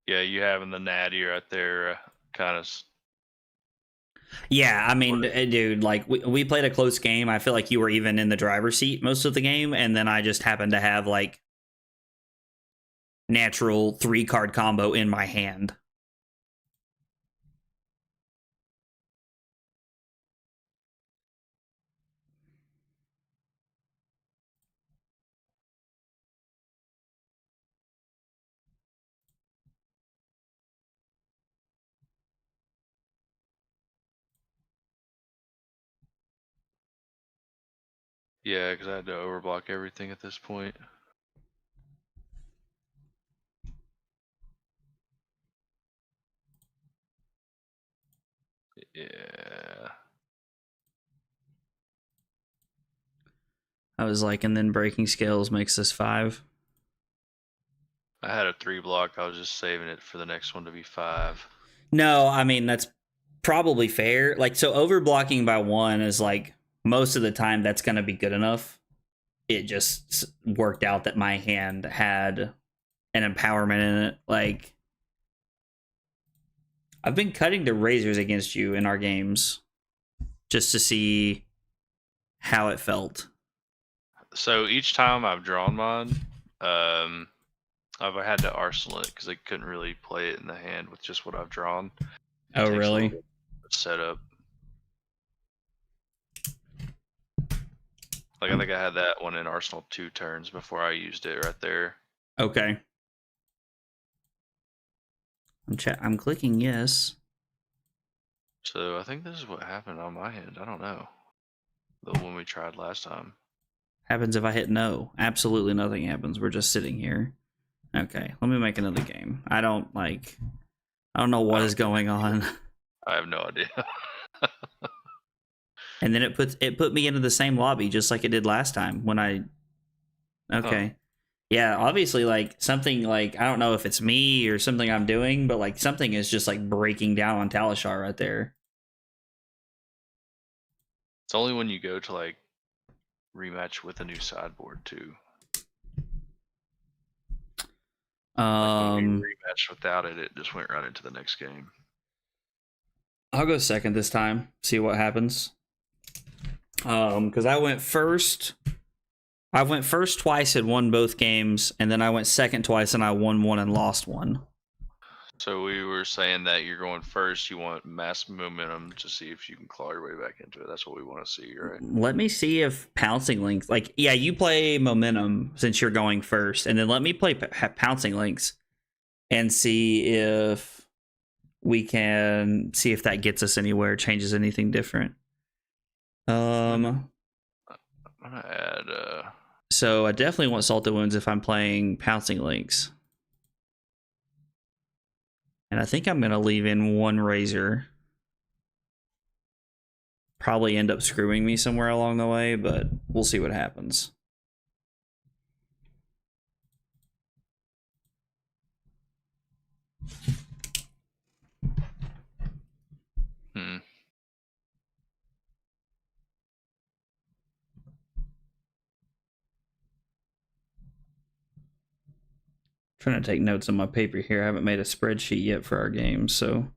Yeah, you having the natty right there, kind of. Yeah, I mean, dude, like we played a close game. I feel like you were even in the driver's seat most of the game, and then I just happened to have like natural 3-card combo in my hand. Yeah, because I had to overblock everything at this point. Yeah. I was like, and then breaking scales makes this 5. I had a 3 block. I was just saving it for the next one to be 5. No, I mean, that's probably fair. Like, so overblocking by 1 is like most of the time that's going to be good enough. It just worked out that my hand had an empowerment in it. Like, I've been cutting the razors against you in our games just to see how it felt. So each time I've drawn mine, I've had to arsenal it because I couldn't really play it in the hand with just what I've drawn. Oh, really? Setup. Like, I think I had that one in Arsenal 2 turns before I used it right there. Okay. I'm clicking yes. So I think this is what happened on my hand. I don't know. The one we tried last time. Happens if I hit no. Absolutely nothing happens. We're just sitting here. Okay, let me make another game. I don't know what is going on. I have no idea. And then it put me into the same lobby just like it did last time when I. Okay. Huh. Yeah, obviously, like something like I don't know if it's me or something I'm doing, but like something is just like breaking down on Talishar right there. It's only when you go to like rematch with a new sideboard too. Like when we rematched without it, it just went right into the next game. I'll go second this time. See what happens. Because I went first. I went first twice and won both games, and then I went second twice and I won 1 and lost 1. So we were saying that you're going first. You want mass momentum to see if you can claw your way back into it. That's what we want to see, right? Let me see if pouncing links, like, yeah, you play momentum since you're going first, and then let me play pouncing links and see if we can see if that gets us anywhere, changes anything different. I'm gonna add. So I definitely want salted wounds if I'm playing pouncing links, and I think I'm gonna leave in one razor. Probably end up screwing me somewhere along the way, but we'll see what happens. Trying to take notes on my paper here. I haven't made a spreadsheet yet for our game, so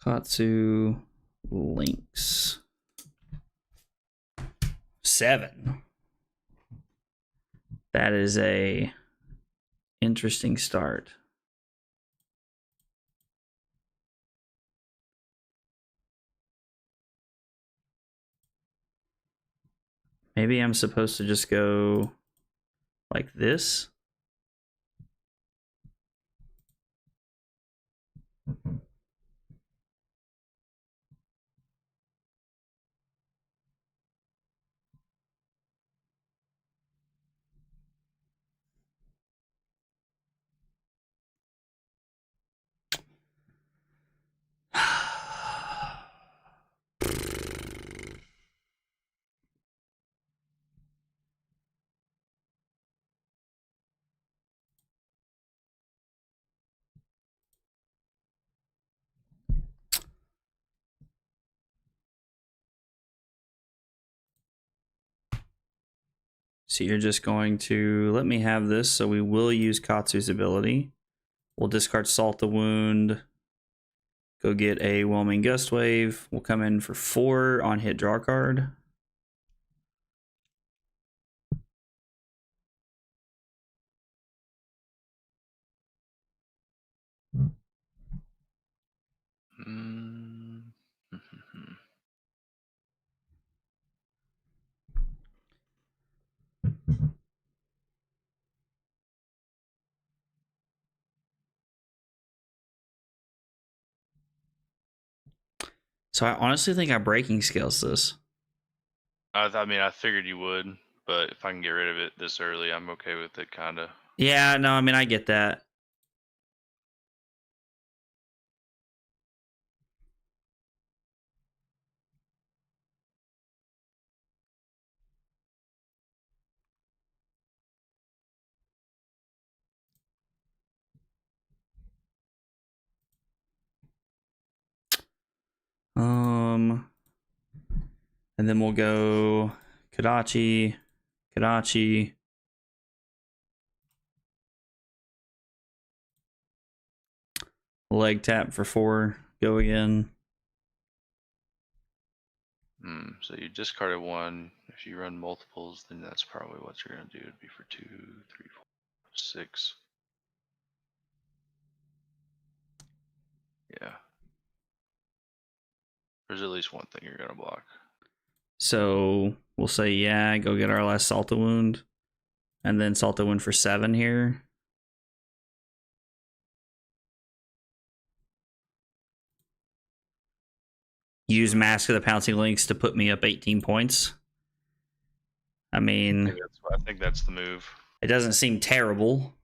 Katsu links 7. That is a interesting start. Maybe I'm supposed to just go like this. So you're just going to let me have this. So we will use Katsu's ability. We'll discard Salt the Wound. Go get a Whelming Gust Wave. We'll come in for 4 on hit draw card. So I honestly think I breaking scales this. I mean, I figured you would, but if I can get rid of it this early, I'm okay with it, kind of. Yeah, no, I mean, I get that. And then we'll go Kadachi, Kadachi. Leg tap for 4. Go again. So you discarded 1. If you run multiples, then that's probably what you're gonna do. It'd be for 2, 3, 4, 6. Yeah. There's at least one thing you're gonna block. So we'll say, yeah, go get our last Salta Wound. And then Salta Wound for 7 here. Use Mask of the Pouncing Lynx to put me up 18 points. I mean, I think that's the move. It doesn't seem terrible.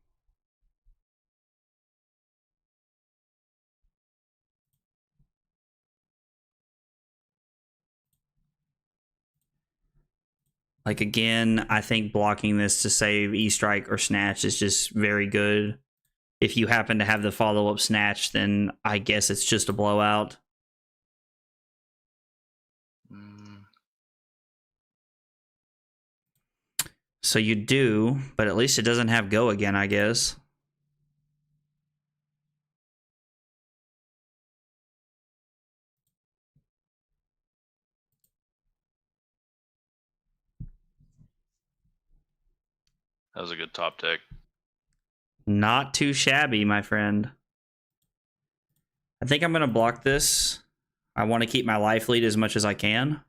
Like, again, I think blocking this to save E-Strike or Snatch is just very good. If you happen to have the follow-up Snatch, then I guess it's just a blowout. So you do, but at least it doesn't have go again, I guess. That was a good top deck. Not too shabby, my friend. I think I'm going to block this. I want to keep my life lead as much as I can.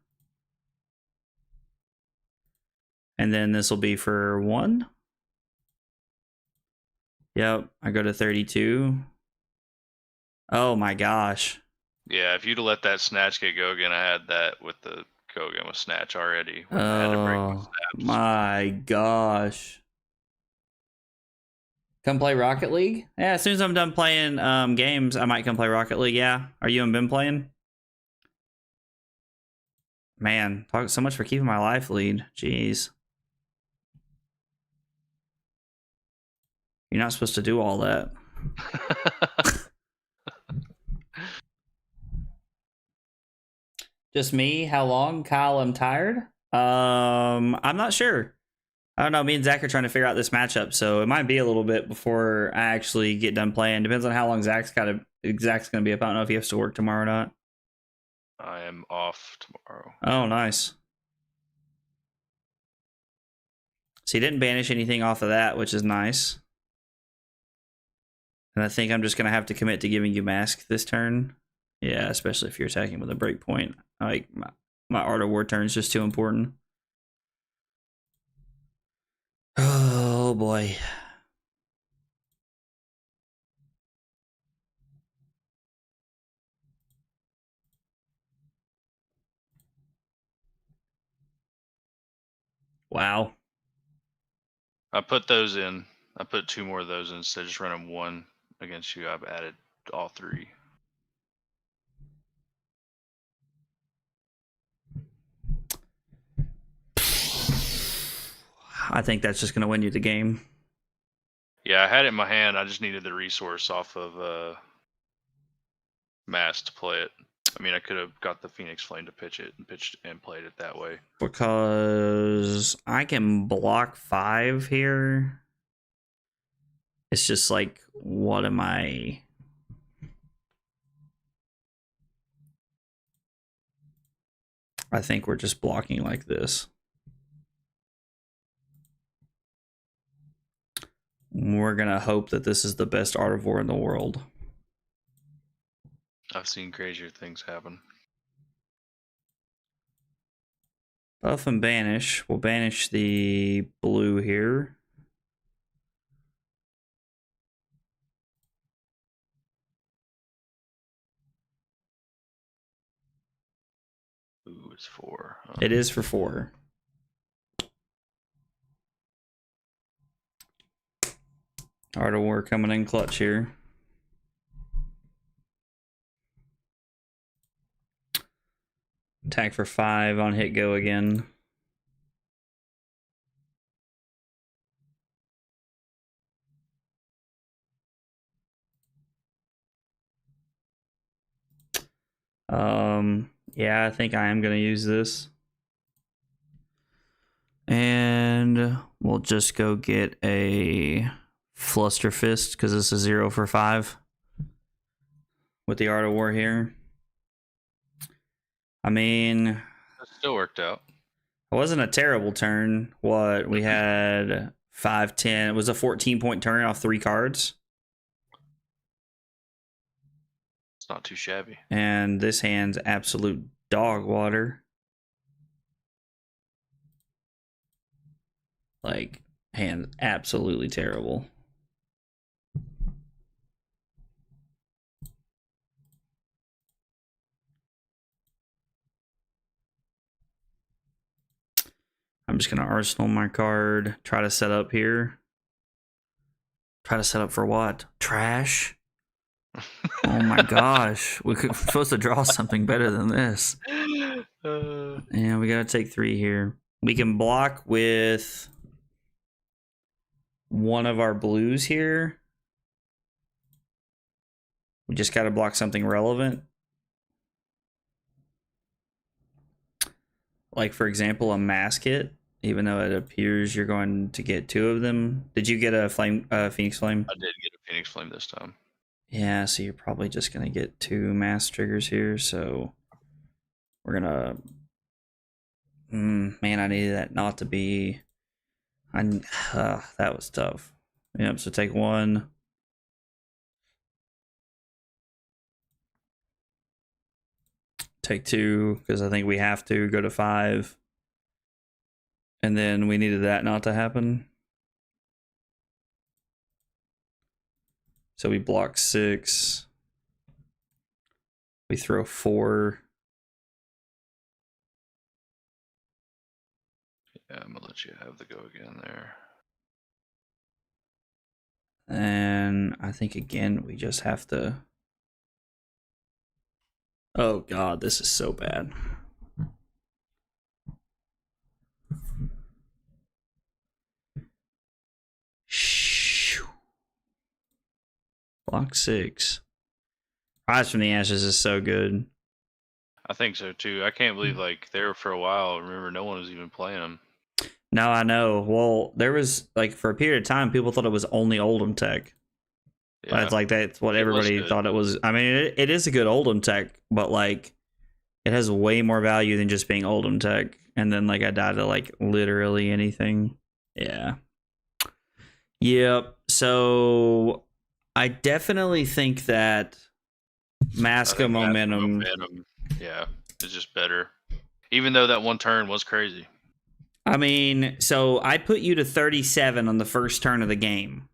And then this will be for 1. Yep, I go to 32. Oh my gosh. Yeah, if you'd have let that snatch get go again, I had that with the go again with snatch already. When I had to break my snaps. My gosh. Come play Rocket League? Yeah, as soon as I'm done playing games, I might come play Rocket League. Yeah. Are you and Ben playing? Man, talk so much for keeping my life lead. Jeez. You're not supposed to do all that. Just me? How long? Kyle, I'm tired. I'm not sure. I don't know. Me and Zach are trying to figure out this matchup, so it might be a little bit before I actually get done playing. Depends on how long Zach's going to be up. I don't know if he has to work tomorrow or not. I am off tomorrow. Oh, nice. So he didn't banish anything off of that, which is nice. And I think I'm just going to have to commit to giving you Mask this turn. Yeah, especially if you're attacking with a breakpoint. Like, my Art of War turn is just too important. Oh, boy. Wow. I put those in. I put 2 more of those in instead of just running 1 against you. I've added all 3. I think that's just going to win you the game. Yeah, I had it in my hand. I just needed the resource off of Mass to play it. I mean, I could have got the Phoenix Flame to pitch it and pitched and played it that way. Because I can block 5 here. It's just like, what am I... I think we're just blocking like this. We're going to hope that this is the best Art of War in the world. I've seen crazier things happen. Buff and banish. We'll banish the blue here. Ooh, it's 4. It is for 4. Art of War coming in clutch here. Attack for 5 on hit go again. Yeah, I think I am going to use this. And we'll just go get a Fluster Fist because this is 0 for 5 with the Art of War here. I mean, It still worked out. it wasn't a terrible turn. What we had 5-10. It was a 14-point turn off 3 cards. It's not too shabby. And this hand's absolute dog water. Like, hand absolutely terrible. I'm just going to arsenal my card. Try to set up here. Try to set up for what? Trash? Oh my gosh. We're supposed to draw something better than this. Yeah, we got to take 3 here. We can block with one of our blues here. We just got to block something relevant. Like, for example, a mask hit. Even though it appears you're going to get 2 of them. Did you get a Phoenix Flame? I did get a Phoenix Flame this time. Yeah, so you're probably just going to get 2 mass triggers here. So we're going to... man, I needed that not to be... that was tough. Yep, so take 1. Take 2, because I think we have to go to 5. And then we needed that not to happen. So we block 6. We throw 4. Yeah, I'm gonna let you have the go again there. And I think again we just have to. Oh god, this is so bad. Shoo. Block 6. Rise from the Ashes is so good. I think so too. I can't believe like there for a while. Remember, no one was even playing them. No, I know. Well, there was like for a period of time, people thought it was only Oldham tech. Yeah, It's like that's what it was everybody good. thought it was. I mean, it is a good Oldham tech, but like it has way more value than just being Oldham tech. And then like I died to like literally anything. Yeah. Yep. So I definitely think that Mask of Momentum. Yeah, it's just better. Even though that one turn was crazy. I mean, so I put you to 37 on the first turn of the game.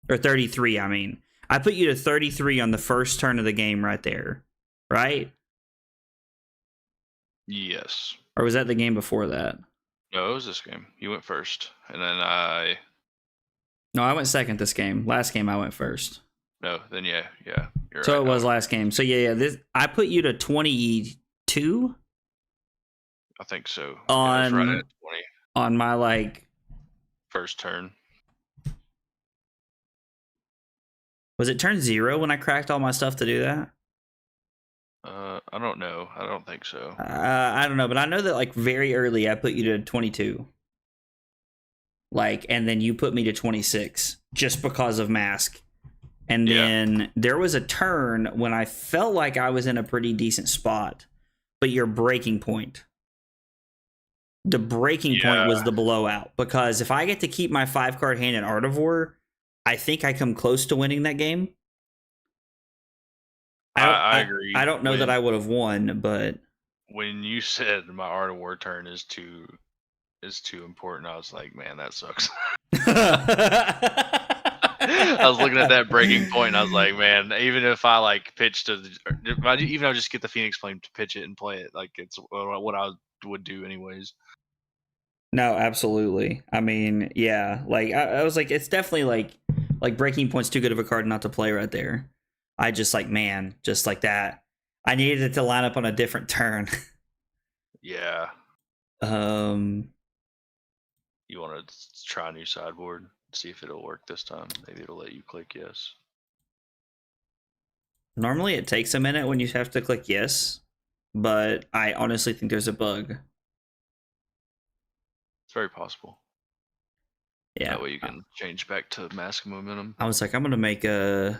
Or 33, I mean. I put you to 33 on the first turn of the game right there. Right? Yes. Or was that the game before that? No, it was this game. You went first, and then No, I went second this game. Last game I went first. No, then yeah. You're So right. it was last game. So yeah, this I put you to 22 I think so. Yeah, it was right on at 20. on my like First turn. was it turn 0 when I cracked all my stuff to do that? I don't know. I don't think so. I don't know, but I know that like very early I put you to 22. Like, and then you put me to 26 just because of Mask. And then there was a turn when I felt like I was in a pretty decent spot, but your breaking point. The breaking point was the blowout, because if I get to keep my 5-card hand in Artivore, I think I come close to winning that game. I agree. I don't know that I would have won, but when you said my Art of War turn is too important, I was like, man, that sucks. I was looking at that breaking point, and I was like, man, even if I like pitch to, even if I just get the Phoenix Flame to pitch it and play it, like it's what I would do anyways. No, absolutely. I mean, yeah, like I was like, it's definitely like breaking point's too good of a card not to play right there. I just like, man, just like that. I needed it to line up on a different turn. Yeah. Um, You want to try a new sideboard, see if it'll work this time. Maybe it'll let you click yes. Normally it takes a minute when you have to click yes, but I honestly think there's a bug. It's very possible. Yeah. That way you can change back to Mask of Momentum. I was like, I'm gonna make a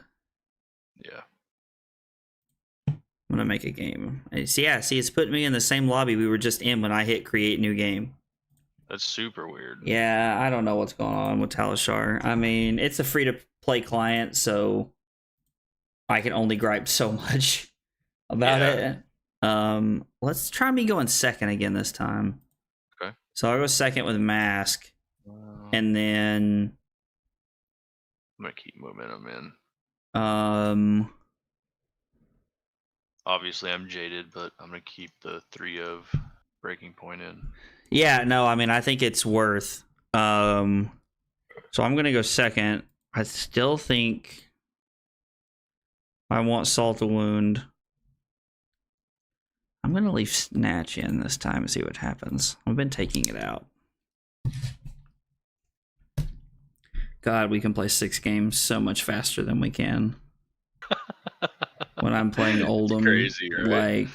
game. See, it's putting me in the same lobby we were just in when I hit create new game. That's super weird. Yeah, I don't know what's going on with Talishar. I mean, it's a free to play client, so I can only gripe so much about it. Let's try me going second again this time. Okay. So I'll go second with Mask, and then I'm gonna keep Momentum in. Obviously I'm jaded, but I'm gonna keep the 3 of breaking point in. Yeah, no, I mean I think it's worth. So I'm gonna go second. I still think I want Salt a Wound. I'm gonna leave Snatch in this time and see what happens. I've been taking it out. God, we can play 6 games so much faster than we can when I'm playing Oldham. It's crazy, right? Like,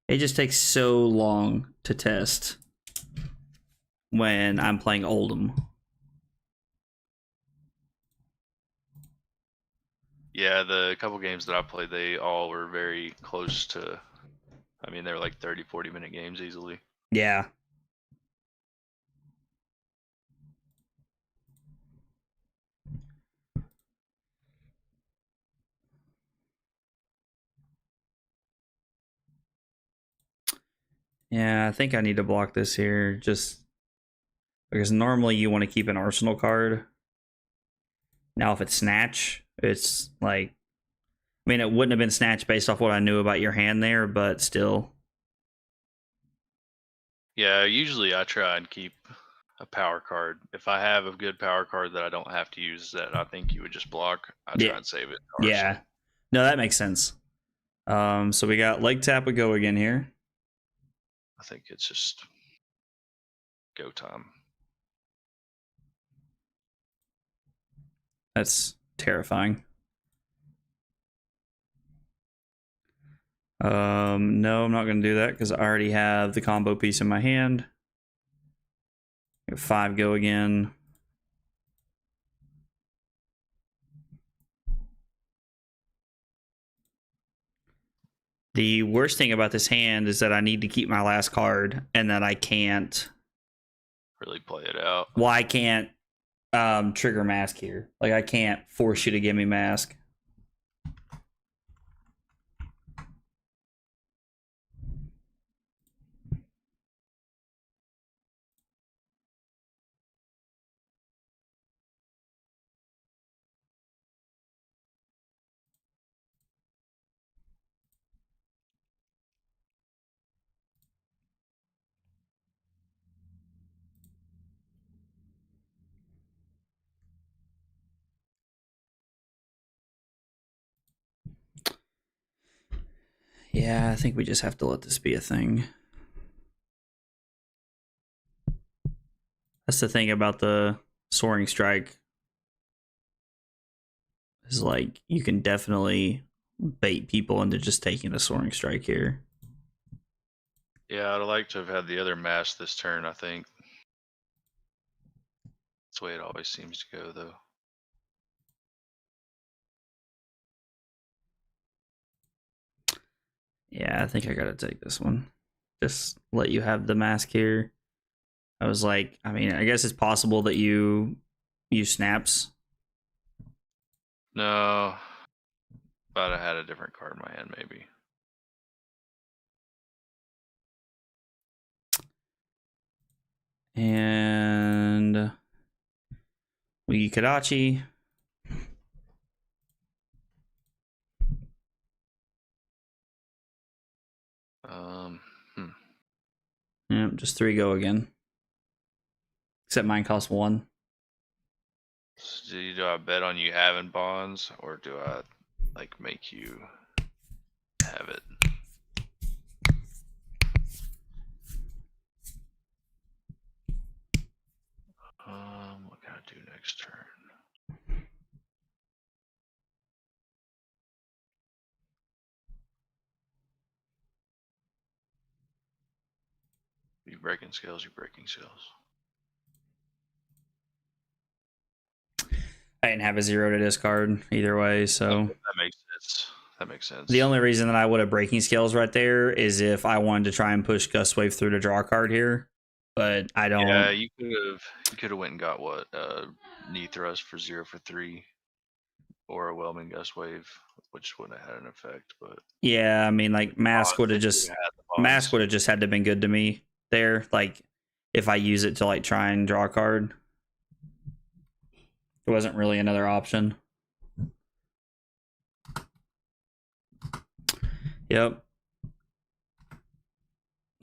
it just takes so long to test when I'm playing Oldham. Yeah, the couple games that I played, they all were very close to, I mean, they were like 30, 40-minute games easily. Yeah. Yeah, I think I need to block this here just because normally you want to keep an arsenal card. Now, if it's snatch, it's like, I mean, it wouldn't have been snatch based off what I knew about your hand there, but still. Yeah, usually I try and keep a power card. If I have a good power card that I don't have to use that I think you would just block, I try Yeah. and save it. Yeah. No, that makes sense. So we got leg tap a go again here. I think it's just go time. That's terrifying. No, I'm not going to do that because I already have the combo piece in my hand. 5 go again. The worst thing about this hand is that I need to keep my last card and that I can't Really play it out. well, I can't trigger mask here. Like, I can't force you to give me mask. Yeah, I think we just have to let this be a thing. That's the thing about the soaring strike. Is like you can definitely bait people into just taking the soaring strike here. Yeah, I'd like to have had the other mask this turn, I think. That's the way it always seems to go, though. Yeah, I think I gotta take this one. Just let you have the mask here. I was like, I mean, I guess it's possible that you use snaps. No, but I had a different card in my hand, maybe. And we Kadachi. Hmm. Yep, just 3 go again. Except mine costs 1. So do I bet on you having bonds, or do I like make you have it? What can I do next turn? You breaking scales, you breaking scales. I didn't have a 0 to discard either way, so That makes sense. That makes sense. the only reason that I would have breaking scales right there is if I wanted to try and push Gust Wave through to draw a card here. But I don't. Yeah, you could have went and got what knee thrust for 0 for 3, or a whelming gust wave, which would have had an effect. But Yeah, I mean, like mask would have if you just had the bonds. mask would have just had to been good to me there. Like if I use it to like try and draw a card, there wasn't really another option. Yep.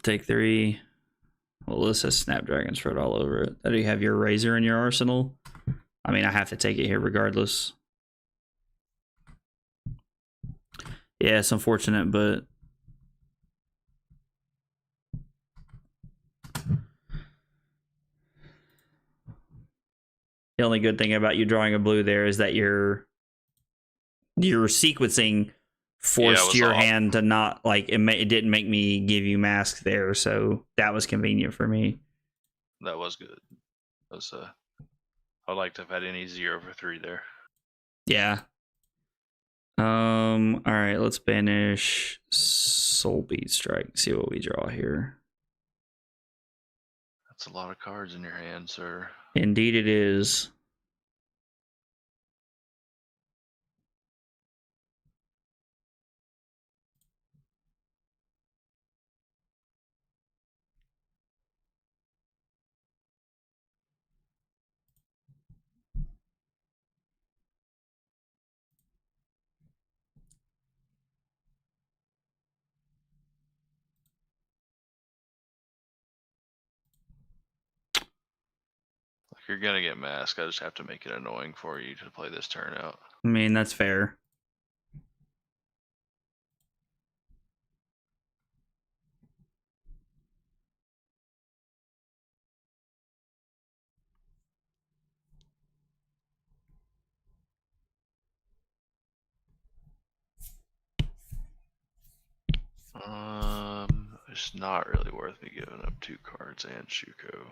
Take 3. Well, this has Snapdragon spread all over it. Do you have your Razor in your arsenal? I mean, I have to take it here regardless. Yeah, it's unfortunate, but the only good thing about you drawing a blue there is that your sequencing forced your hand to not like it didn't make me give you mask there, so that was convenient for me. That was good. That was I'd like to have had any 0 for 3 there. Yeah. All right, let's banish Soul Beat Strike. See what we draw here. That's a lot of cards in your hand, sir. Indeed it is. you're gonna get masked, I just have to make it annoying for you to play this turn out. I mean, that's fair. It's not really worth me giving up 2 cards and Shuko.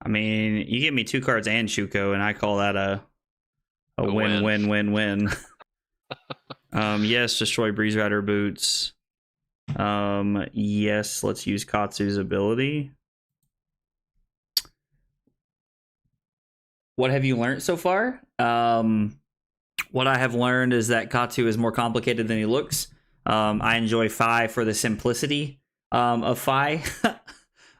I mean, you give me 2 cards and Shuko, and I call that a win. win. Yes, destroy Breeze Rider boots. Yes, let's use Katsu's ability. What have you learned so far? What I have learned is that Katsu is more complicated than he looks. I enjoy Phi for the simplicity of Phi.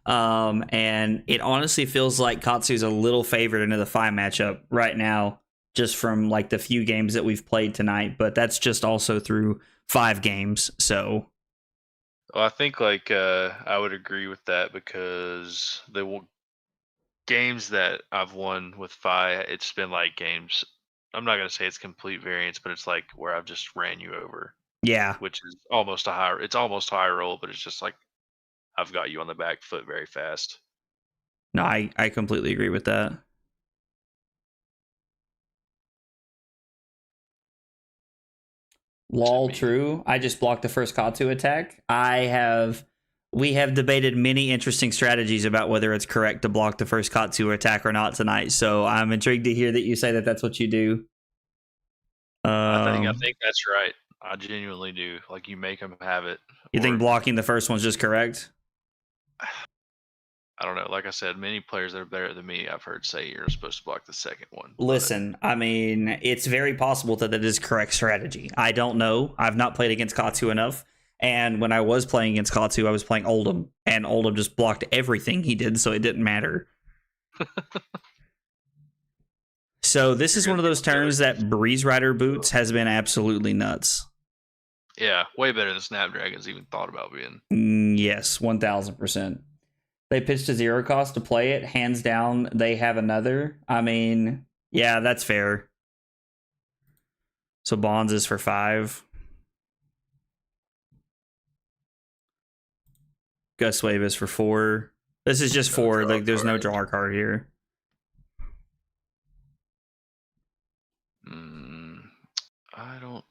And it honestly feels like Katsu's a little favored into the Phi matchup right now, just from like the few games that we've played tonight. But that's just also through 5 games. So, well, I think like I would agree with that because the games that I've won with Phi, it's been like games. I'm not gonna say it's complete variance, but it's like where I've just ran you over. yeah. Which is almost a high. It's almost high roll, but it's just like I've got you on the back foot very fast. No, I completely agree with that. Lol, true. I just blocked the first Katsu attack. We have debated many interesting strategies about whether it's correct to block the first Katsu attack or not tonight. So I'm intrigued to hear that you say that that's what you do. I think that's right. I genuinely do. Like you make them have it. You think blocking the first one's just correct? I don't know. Like I said, many players that are better than me, I've heard say you're supposed to block the second one. Listen, I mean, it's very possible that that is correct strategy. I don't know. I've not played against Katsu enough. And when I was playing against Katsu, I was playing Oldham. And Oldham just blocked everything he did, so it didn't matter. So this is one of those turns that Breeze Rider Boots has been absolutely nuts. Yeah, way better than Snapdragon's even thought about being. Yes, 1000%. They pitched a 0 cost to play it. Hands down, they have another. I mean, yeah, that's fair. So Bonds is for 5. Gus Wave is for 4. This is just 4. Like, there's no draw card here. I don't.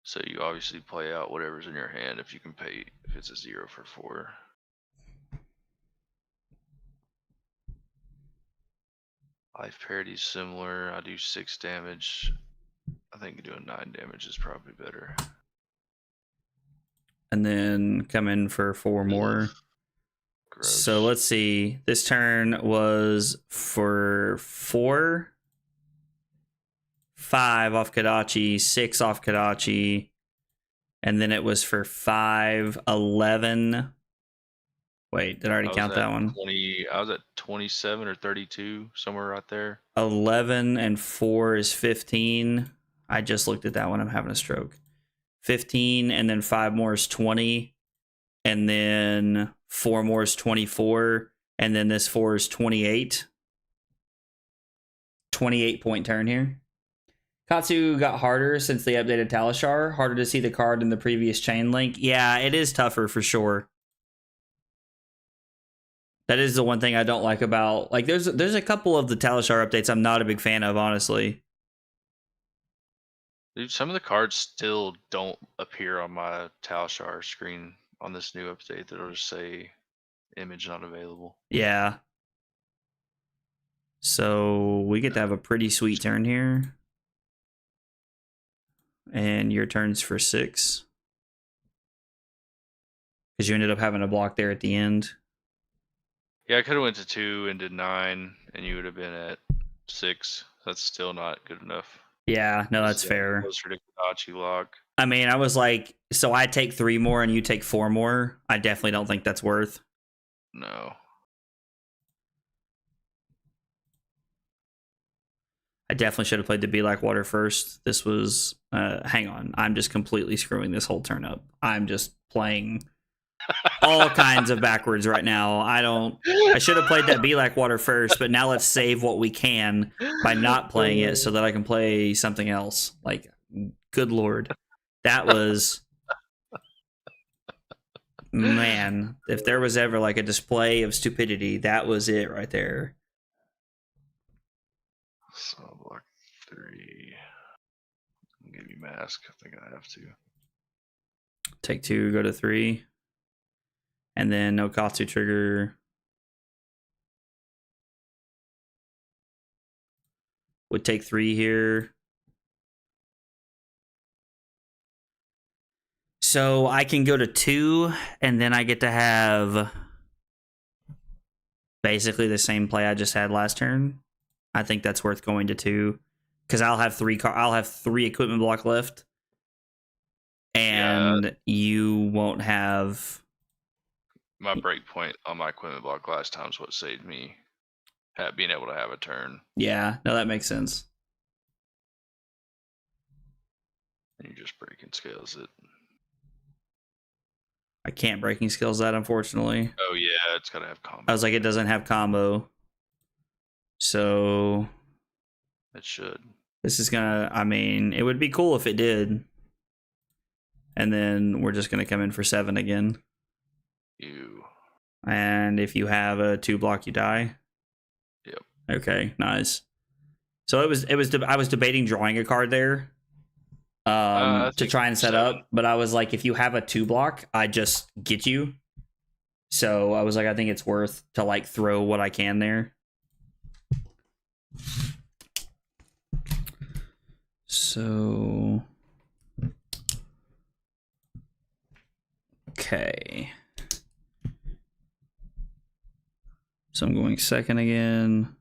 So you obviously play out whatever's in your hand if you can pay. If it's a 0 for 4. Life parity is similar. I do 6 damage. I think doing 9 damage is probably better. And then come in for 4 more. Gross. So let's see. This turn was for 4, 5 off Kadachi, 6 off Kadachi, and then it was for 5, 11. Wait, did I already count that one? 20, I was at 27 or 32, somewhere right there. 11 and 4 is 15. I just looked at that one. I'm having a stroke. 15, and then 5 more is 20, and then 4 more is 24, and then this 4 is 28. 28-point turn here. Katsu got harder since they updated Talishar. Harder to see the card in the previous chain link. Yeah, it is tougher for sure. That is the one thing I don't like about... Like, there's a couple of the Talishar updates I'm not a big fan of, honestly. Dude, some of the cards still don't appear on my Talishar screen on this new update. That'll just say image not available. Yeah. So we get to have a pretty sweet turn here. And your turn's for 6. Because you ended up having a block there at the end. Yeah, I could have went to 2 and did 9, and you would have been at 6. That's still not good enough. Yeah, no, that's fair. Closer to Kadachi lock. I mean, I was like, so I take 3 more and you take 4 more. I definitely don't think that's worth. No. I definitely should have played the Be Like Water first. This was, hang on. I'm just completely screwing this whole turn up. I'm just playing all kinds of backwards right now. I should have played that Be Like Water first, but now let's save what we can by not playing it so that I can play something else. Like, good lord. That was, man, if there was ever like a display of stupidity, that was it right there. So block 3. Give you mask. I think I have to. Take 2, go to 3. And then no Katsu trigger. Would take 3 here. So I can go to 2, and then I get to have basically the same play I just had last turn. I think that's worth going to 2 because I'll have 3 equipment block left, and you won't have. My break point on my equipment block last time is what saved me being able to have a turn. Yeah, no, that makes sense. And you just breaking scales it. I can't breaking skills that, unfortunately. Oh yeah, it's gotta have combo. I was like, it doesn't have combo, so it should. This is gonna. I mean, it would be cool if it did. And then we're just gonna come in for 7 again. And if you have a 2 block, you die. Yep. Okay, nice. So I was debating drawing a card there, to try and set up, but I was like, if you have a 2 block, I just get you. So I was like, I think it's worth to like throw what I can there. So okay. So I'm going second again.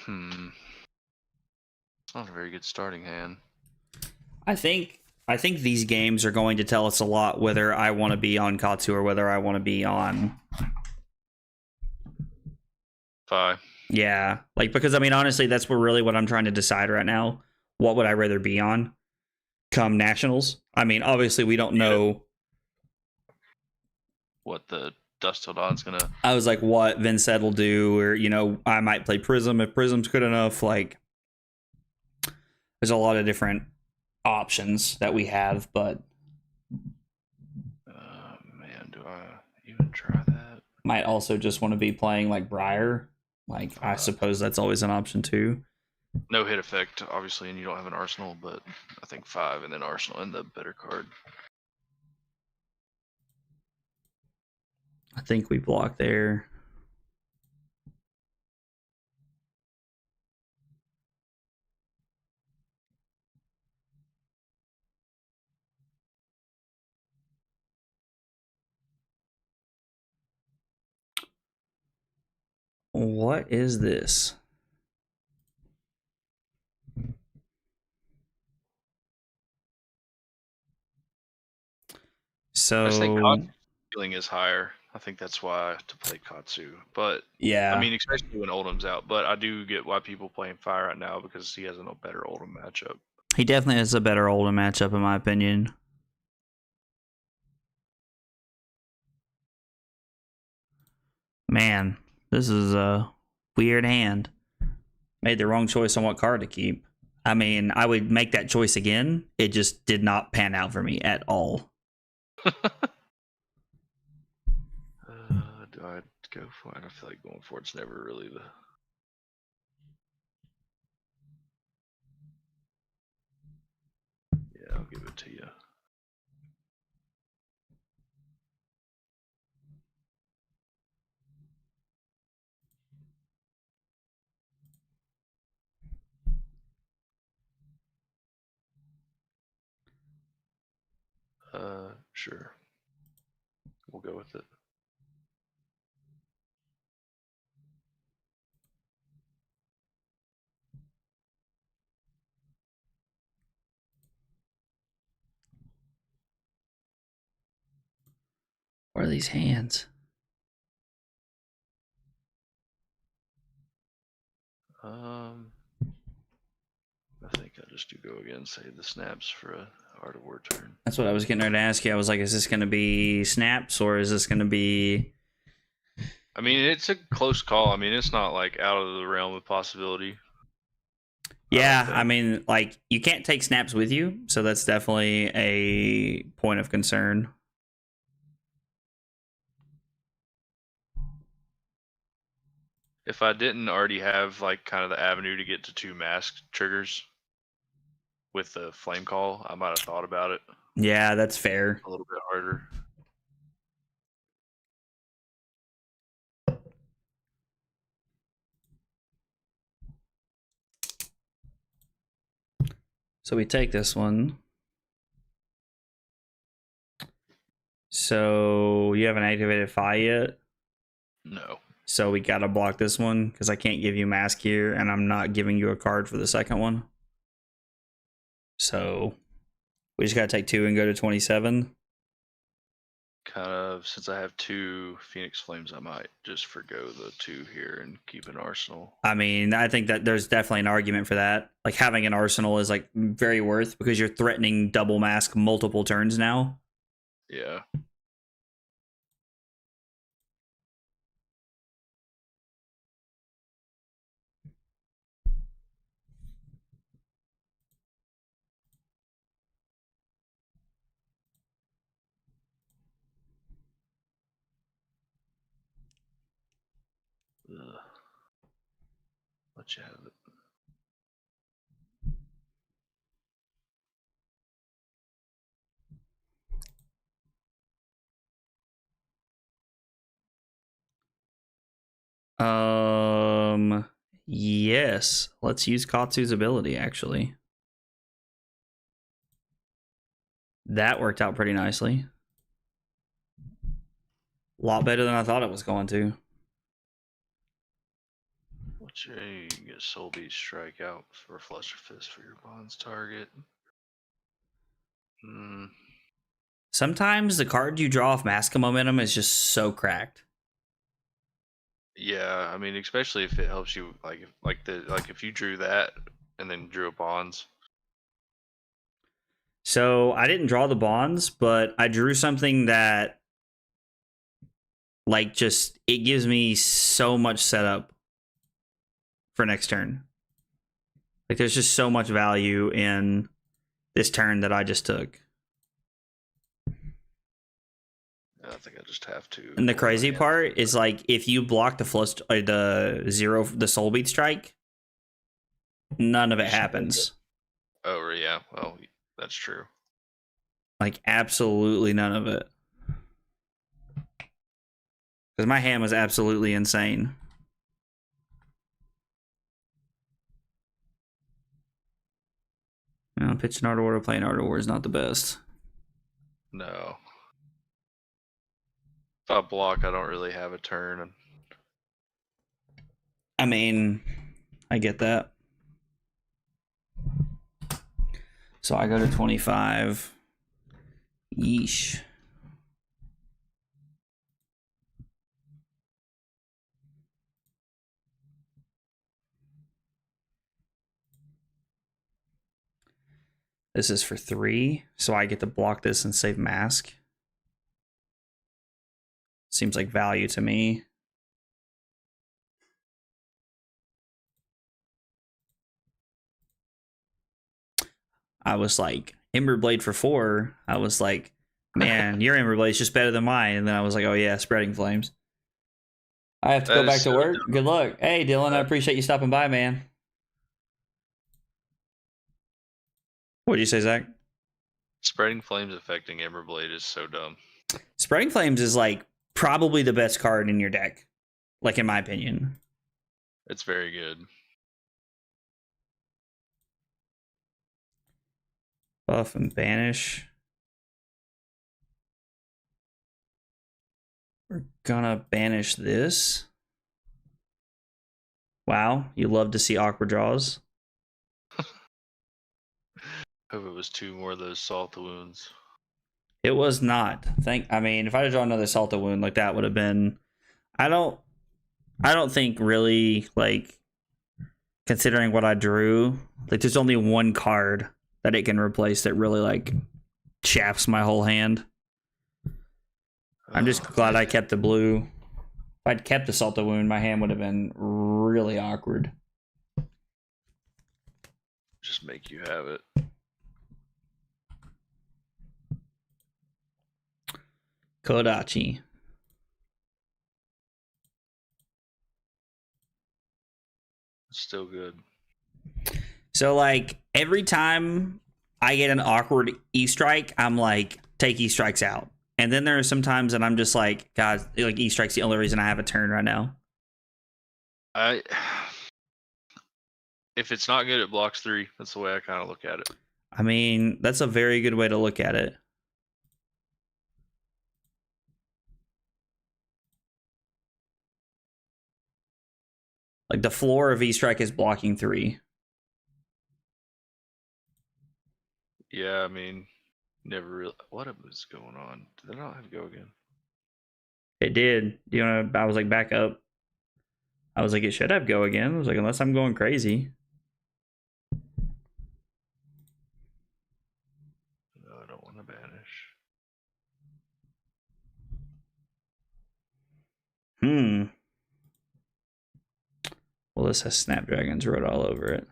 It's not a very good starting hand. I think these games are going to tell us a lot whether I want to be on Katsu or whether I want to be on Fi. Yeah, like, because I mean, honestly, that's what I'm trying to decide right now. What would I rather be on come nationals? I mean, obviously, we don't know what the Dust Till Dawn's gonna. I was like, what Vincent will do, or I might play Prism if Prism's good enough. Like, there's a lot of different options that we have, but man, do I even try that? Might also just want to be playing like Briar. Like, I suppose that's always an option too. No hit effect, obviously, and you don't have an Arsenal, but I think 5 and then Arsenal and the better card. I think we block there. What is this? So I think Katsu's feeling is higher. I think that's why to play Katsu. But yeah, I mean, especially when Oldham's out. But I do get why people playing Fire right now because he has a better Oldham matchup. He definitely has a better Oldham matchup, in my opinion. Man, this is a weird hand. Made the wrong choice on what card to keep. I mean, I would make that choice again. It just did not pan out for me at all. Do I go for it? I feel like going for it's never really the. Yeah, I'll give it to you. Sure. We'll go with it. What are these hands? I I think I just do go again, save the snaps for a Art of War turn. That's what I was getting ready to ask you. I was like, is this going to be snaps or is this going to be... I mean, it's a close call. I mean, it's not like out of the realm of possibility. Yeah, I mean, like, you can't take snaps with you, so that's definitely a point of concern. If I didn't already have like kind of the avenue to get to 2 mask triggers with the flame call, I might have thought about it Yeah, that's fair. a little bit harder. So we take this one. So you haven't activated Fi yet? No. So we gotta block this one because I can't give you mask here, and I'm not giving you a card for the second one. So we just gotta take 2 and go to 27. Kind of, since I have 2 Phoenix Flames, I might just forgo the 2 here and keep an arsenal. I mean, I think that there's definitely an argument for that. Like, having an arsenal is like very worth because you're threatening double mask multiple turns now. Yeah. Ugh. Let you have it. Yes. Let's use Katsu's ability, actually. That worked out pretty nicely. A lot better than I thought it was going to. What's your, you can get Soul Beat Strike out for Fluster Fist for your bonds target. Sometimes the card you draw off Mask of Momentum is just so cracked. Yeah, I mean, especially if it helps you, like if you drew that and then drew a bonds. So I didn't draw the bonds, but I drew something that, like, just it gives me so much setup for next turn. Like, there's just so much value in this turn that I just took. I think I just have to. And the crazy part is, like, if you block the the Soul Beat Strike, none of it happens. Oh yeah, well, that's true. Like, absolutely none of it. Because my hand was absolutely insane. Pitching Art of War, playing Art of War is not the best. No. If I block, I don't really have a turn. I mean, I get that. So I go to 25. Yeesh. This is for 3, so I get to block this and save mask. Seems like value to me. I was like, Ember Blade for 4. I was like, man, your Ember Blade's just better than mine. And then I was like, oh yeah, Spreading Flames. I have to go back to work. Good luck. Hey, Dylan, I appreciate you stopping by, man. What'd you say, Zach? Spreading Flames affecting Ember Blade is so dumb. Spreading Flames is like probably the best card in your deck, like in my opinion. It's very good. Buff and banish. We're gonna banish this. Wow, you love to see awkward draws. Hope it was 2 more of those Salt Wounds. It was not. I mean, if I had drawn another Salta Wound, like that would have been. I don't think really, like, considering what I drew. Like, there's only one card that it can replace that really, like, shafts my whole hand. I'm just glad I kept the blue. If I'd kept the Salt of Wound, my hand would have been really awkward. Just make you have it. Kodachi. Still good. So, like, every time I get an awkward E-Strike, I'm like, take E-Strikes out. And then there are some times that I'm just like, God, like, E-Strike's the only reason I have a turn right now. If it's not good, it blocks 3. That's the way I kind of look at it. I mean, that's a very good way to look at it. Like, the floor of E-Strike is blocking 3. Yeah, I mean, never really. What was going on? Did they not have go again? It did. You know, I was like, back up. I was like, it should have go again. I was like, unless I'm going crazy. No, I don't want to banish. Well, this has Snapdragons wrote all over it.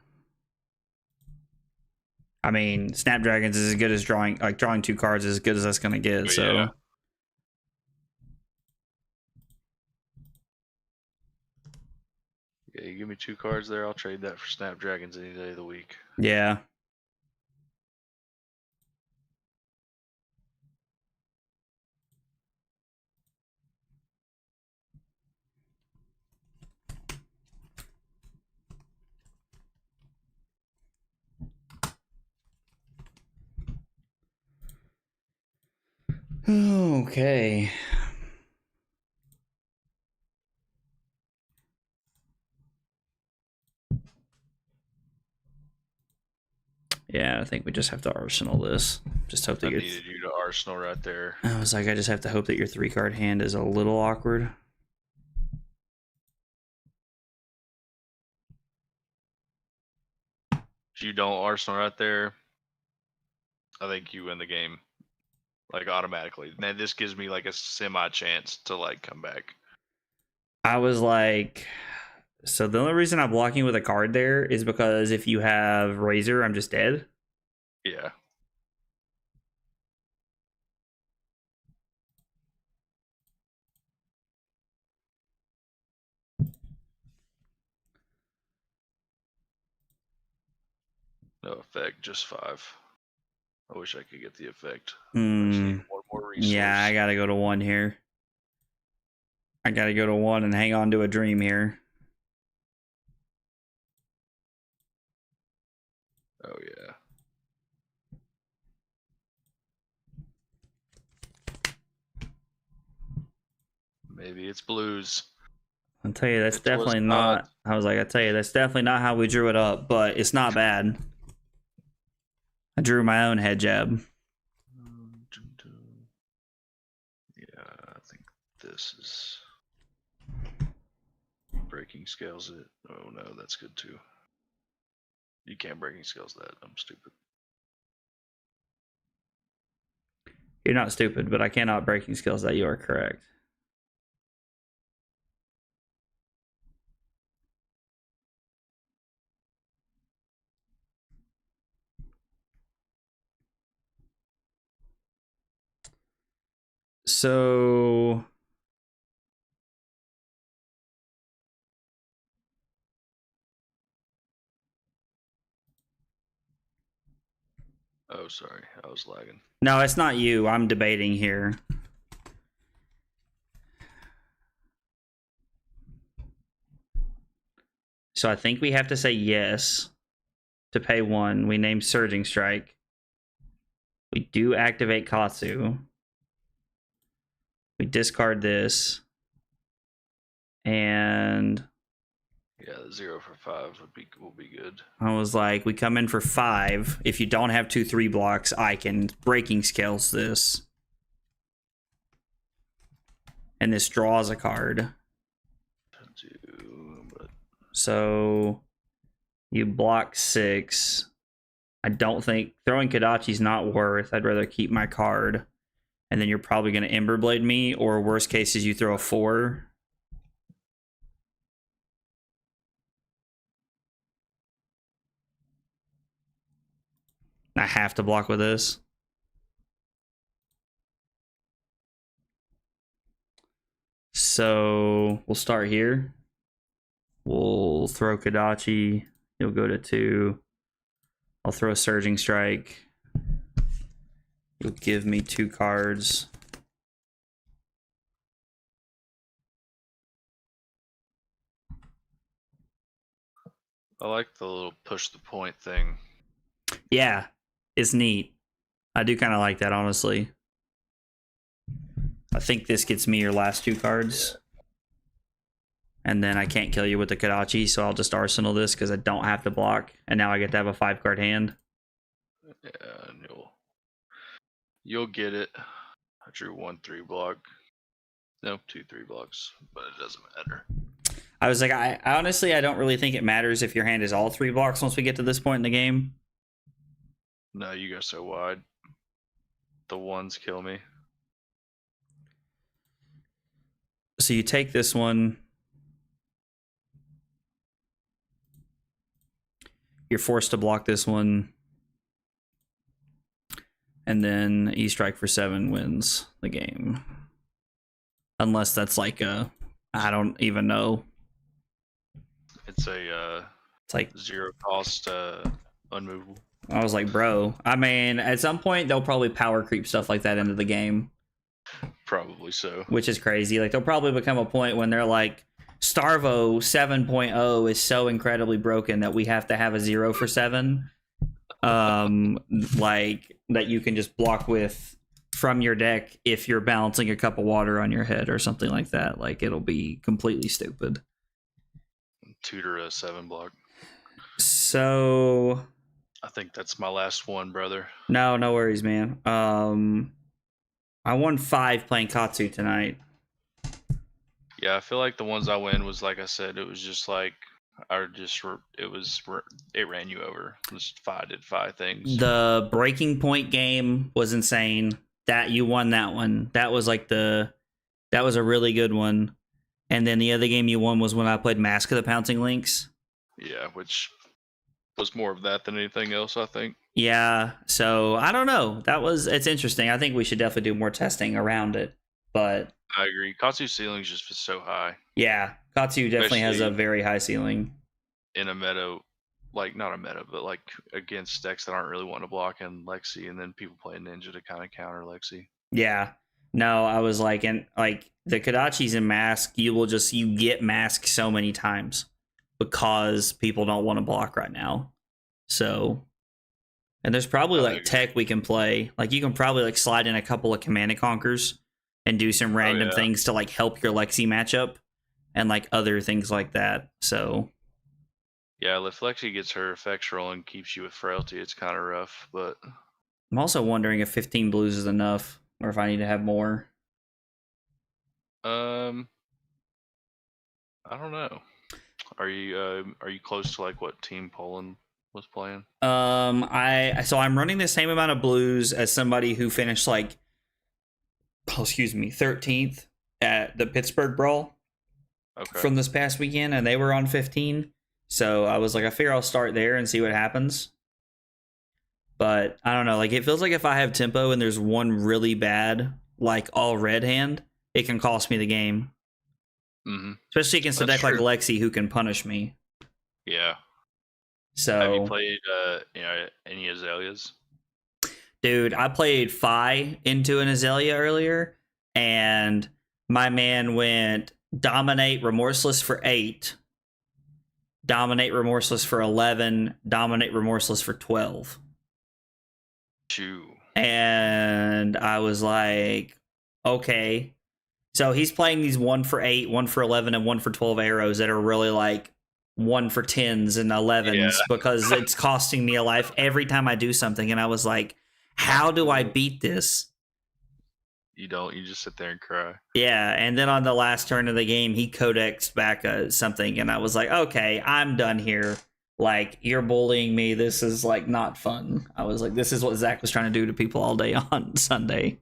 I mean, Snapdragons is as good as drawing 2 cards is as good as that's gonna get. But so yeah. Yeah, you give me 2 cards there, I'll trade that for Snapdragons any day of the week. yeah. Okay. Yeah, I think we just have to arsenal this. Just hope that I needed you to arsenal right there. I was like, I just have to hope that your 3-card hand is a little awkward. If you don't arsenal right there, I think you win the game. Like, automatically. Man, this gives me like a semi chance to like come back. I was like, so the only reason I'm blocking with a card there is because if you have Razor, I'm just dead. Yeah. No effect, just 5. I wish I could get the effect. I just need one more resource. Yeah, I gotta go to 1 here. I gotta go to 1 and hang on to a dream here. Oh yeah. Maybe it's blues. I'll tell you, that's It was definitely not. not. I was like, I tell you, that's definitely not how we drew it up, but it's not bad. I drew my own head jab. Yeah, I think this is breaking scales it. Oh no, that's good too. You can't breaking scales that. I'm stupid. You're not stupid, but I cannot breaking skills that. You are correct. So Oh, sorry, I was lagging. no, it's not you. I'm debating here. So I think we have to say yes to pay 1. We name Surging Strike. We do activate Katsu. We discard this. And Yeah, the 0 for 5 will be good. I was like, we come in for 5. If you don't have 2/3 blocks, I can breaking scales this. And this draws a card. So You block 6. I don't think throwing Kodachi's not worth. I'd rather keep my card. And then you're probably going to Emberblade me, or worst case is you throw a 4. I have to block with this. So we'll start here. We'll throw Kodachi. You'll go to 2. I'll throw a Surging Strike. You'll give me 2 cards. I like the little push the point thing. Yeah, it's neat. I do kind of like that, honestly. I think this gets me your last 2 cards. And then I can't kill you with the Kodachi, so I'll just Arsenal this because I don't have to block. And now I get to have a 5-card hand. Yeah, and you'll get it. I drew 1-3 block. Nope, 2-3 blocks, but it doesn't matter. I was like, I honestly, I don't really think it matters if your hand is all 3 blocks once we get to this point in the game. No, you go so wide. The 1s kill me. So you take this one. You're forced to block this one. And then you strike for 7 wins the game. Unless that's like a, I don't even know. It's a It's like 0 cost unmovable. I was like, bro. I mean, at some point they'll probably power creep stuff like that into the game, Probably so. which is crazy. Like there'll probably become a point when they're like, Starvo 7.0 is so incredibly broken that we have to have a 0 for 7. Like that you can just block with from your deck if you're balancing a cup of water on your head or something like that. Like it'll be completely stupid. Tutor a 7 block. So I think that's my last one, brother. no worries, man. I won 5 playing Katsu tonight. Yeah, I feel like the ones I win was like I said, it was just like it ran you over. Just did 5 things. The breaking point game was insane. That you won that one. That was like that was a really good one. And then the other game you won was when I played Mask of the Pouncing Lynx. Yeah, which was more of that than anything else, I think. Yeah, so I don't know. It's interesting. I think we should definitely do more testing around it. But I agree. Katsu's ceiling is just so high. yeah, Katsu definitely has a Especially very high ceiling. In a meta, like not a meta, but like against decks that aren't really wanting to block in Lexi, and then people play Ninja to kind of counter Lexi. Yeah. No, I was like, and like the Kodachis in Mask, you get Mask so many times because people don't want to block right now. So, and there's probably like tech we can play. Like you can probably like slide in a couple of Command and Conquers and do some random things to like help your Lexi matchup and like other things like that. So yeah, if Lexi gets her effects rolling, keeps you with frailty, it's kind of rough. But I'm also wondering if 15 blues is enough or if I need to have more. I don't know. Are you close to like what Team Poland was playing? I'm running the same amount of blues as somebody who finished like 13th at the Pittsburgh Brawl from this past weekend, and they were on 15. So I was like, I figure I'll start there and see what happens. But I don't know, like it feels like if I have tempo and there's one really bad, like all red hand, it can cost me the game. Mm-hmm. Especially against a deck like Lexi who can punish me. Yeah. So have you played any Azaleas? Dude, I played Phi into an Azalea earlier, and my man went Dominate Remorseless for 8, Dominate Remorseless for 11, Dominate Remorseless for 12. Chew. And I was like, okay. So he's playing these 1 for 8, 1 for 11, and 1 for 12 arrows that are really like 1 for 10s and 11s because it's costing me a life every time I do something. And I was like, how do I beat this? You don't. You just sit there and cry. Yeah, and then on the last turn of the game, he codexed back something, and I was like, okay, I'm done here. like, you're bullying me. This is like not fun. I was like, this is what Zach was trying to do to people all day on Sunday.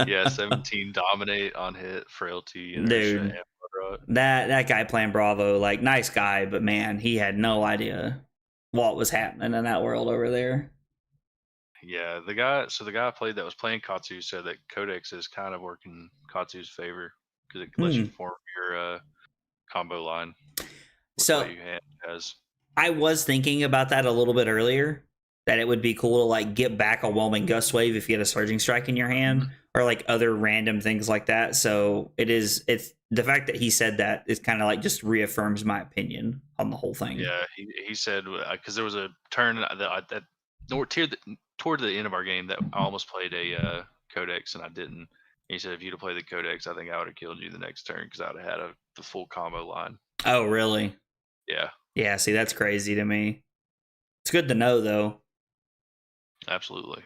Yeah, 17 dominate on hit, frailty, inertia, Dude, and blood rot. that guy playing Bravo, like, nice guy, but man, he had no idea what was happening in that world over there. Yeah, the guy I played that was playing Katsu said that Codex is kind of working Katsu's favor because it lets you form your combo line with So what you has. I was thinking about that a little bit earlier, that it would be cool to like get back a Whelming Gust Wave if you had a Surging Strike in your hand, or like other random things like that. So it's the fact that he said that is kind of like just reaffirms my opinion on the whole thing. Yeah, he said because there was a turn that toward the end of our game that I almost played a Codex and I didn't. He said if you'd have played the Codex, I think I would have killed you the next turn because I would have had the full combo line. Oh, really? Yeah. Yeah, see, that's crazy to me. It's good to know, though. Absolutely.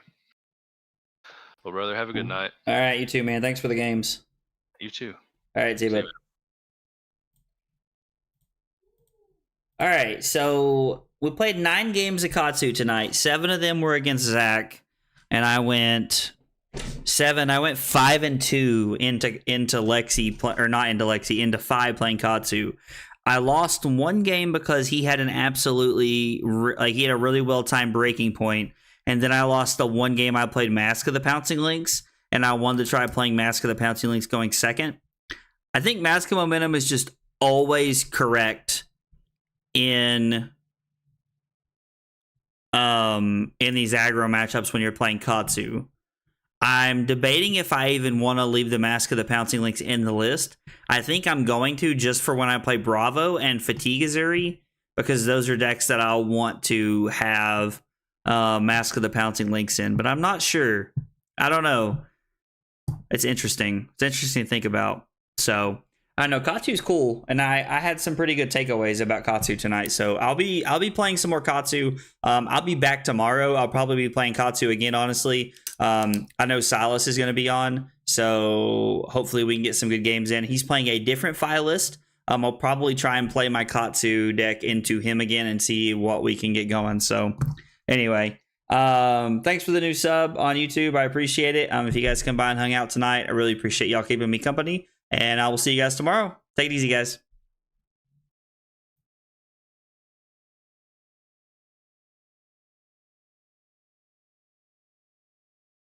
Well, brother, have a good night. All right, you too, man. Thanks for the games. You too. All right, see you, bud. All right, so we played 9 games of Katsu tonight. 7 of them were against Zach, and I went 5-2 into Lexi, or not into Lexi, into 5 playing Katsu. I lost 1 game because he had an absolutely he had a really well timed breaking point, and then I lost the 1 game I played Mask of the Pouncing Lynx, and I wanted to try playing Mask of the Pouncing Lynx going second. I think Mask of Momentum is just always correct in these aggro matchups when you're playing Katsu. I'm debating if I even want to leave the Mask of the Pouncing Lynx in the list. I think I'm going to, just for when I play Bravo and Fatigue Azuri, because those are decks that I'll want to have Mask of the Pouncing Lynx in, but I'm not sure. I don't know. It's interesting. It's interesting to think about. So I know Katsu's cool, and I had some pretty good takeaways about Katsu tonight. So I'll be playing some more Katsu. I'll be back tomorrow. I'll probably be playing Katsu again, honestly. I know Silas is going to be on, so hopefully we can get some good games in. He's playing a different file list. I'll probably try and play my Katsu deck into him again and see what we can get going. So anyway, thanks for the new sub on YouTube. I appreciate it. If you guys come by and hung out tonight, I really appreciate y'all keeping me company. And I will see you guys tomorrow. Take it easy, guys.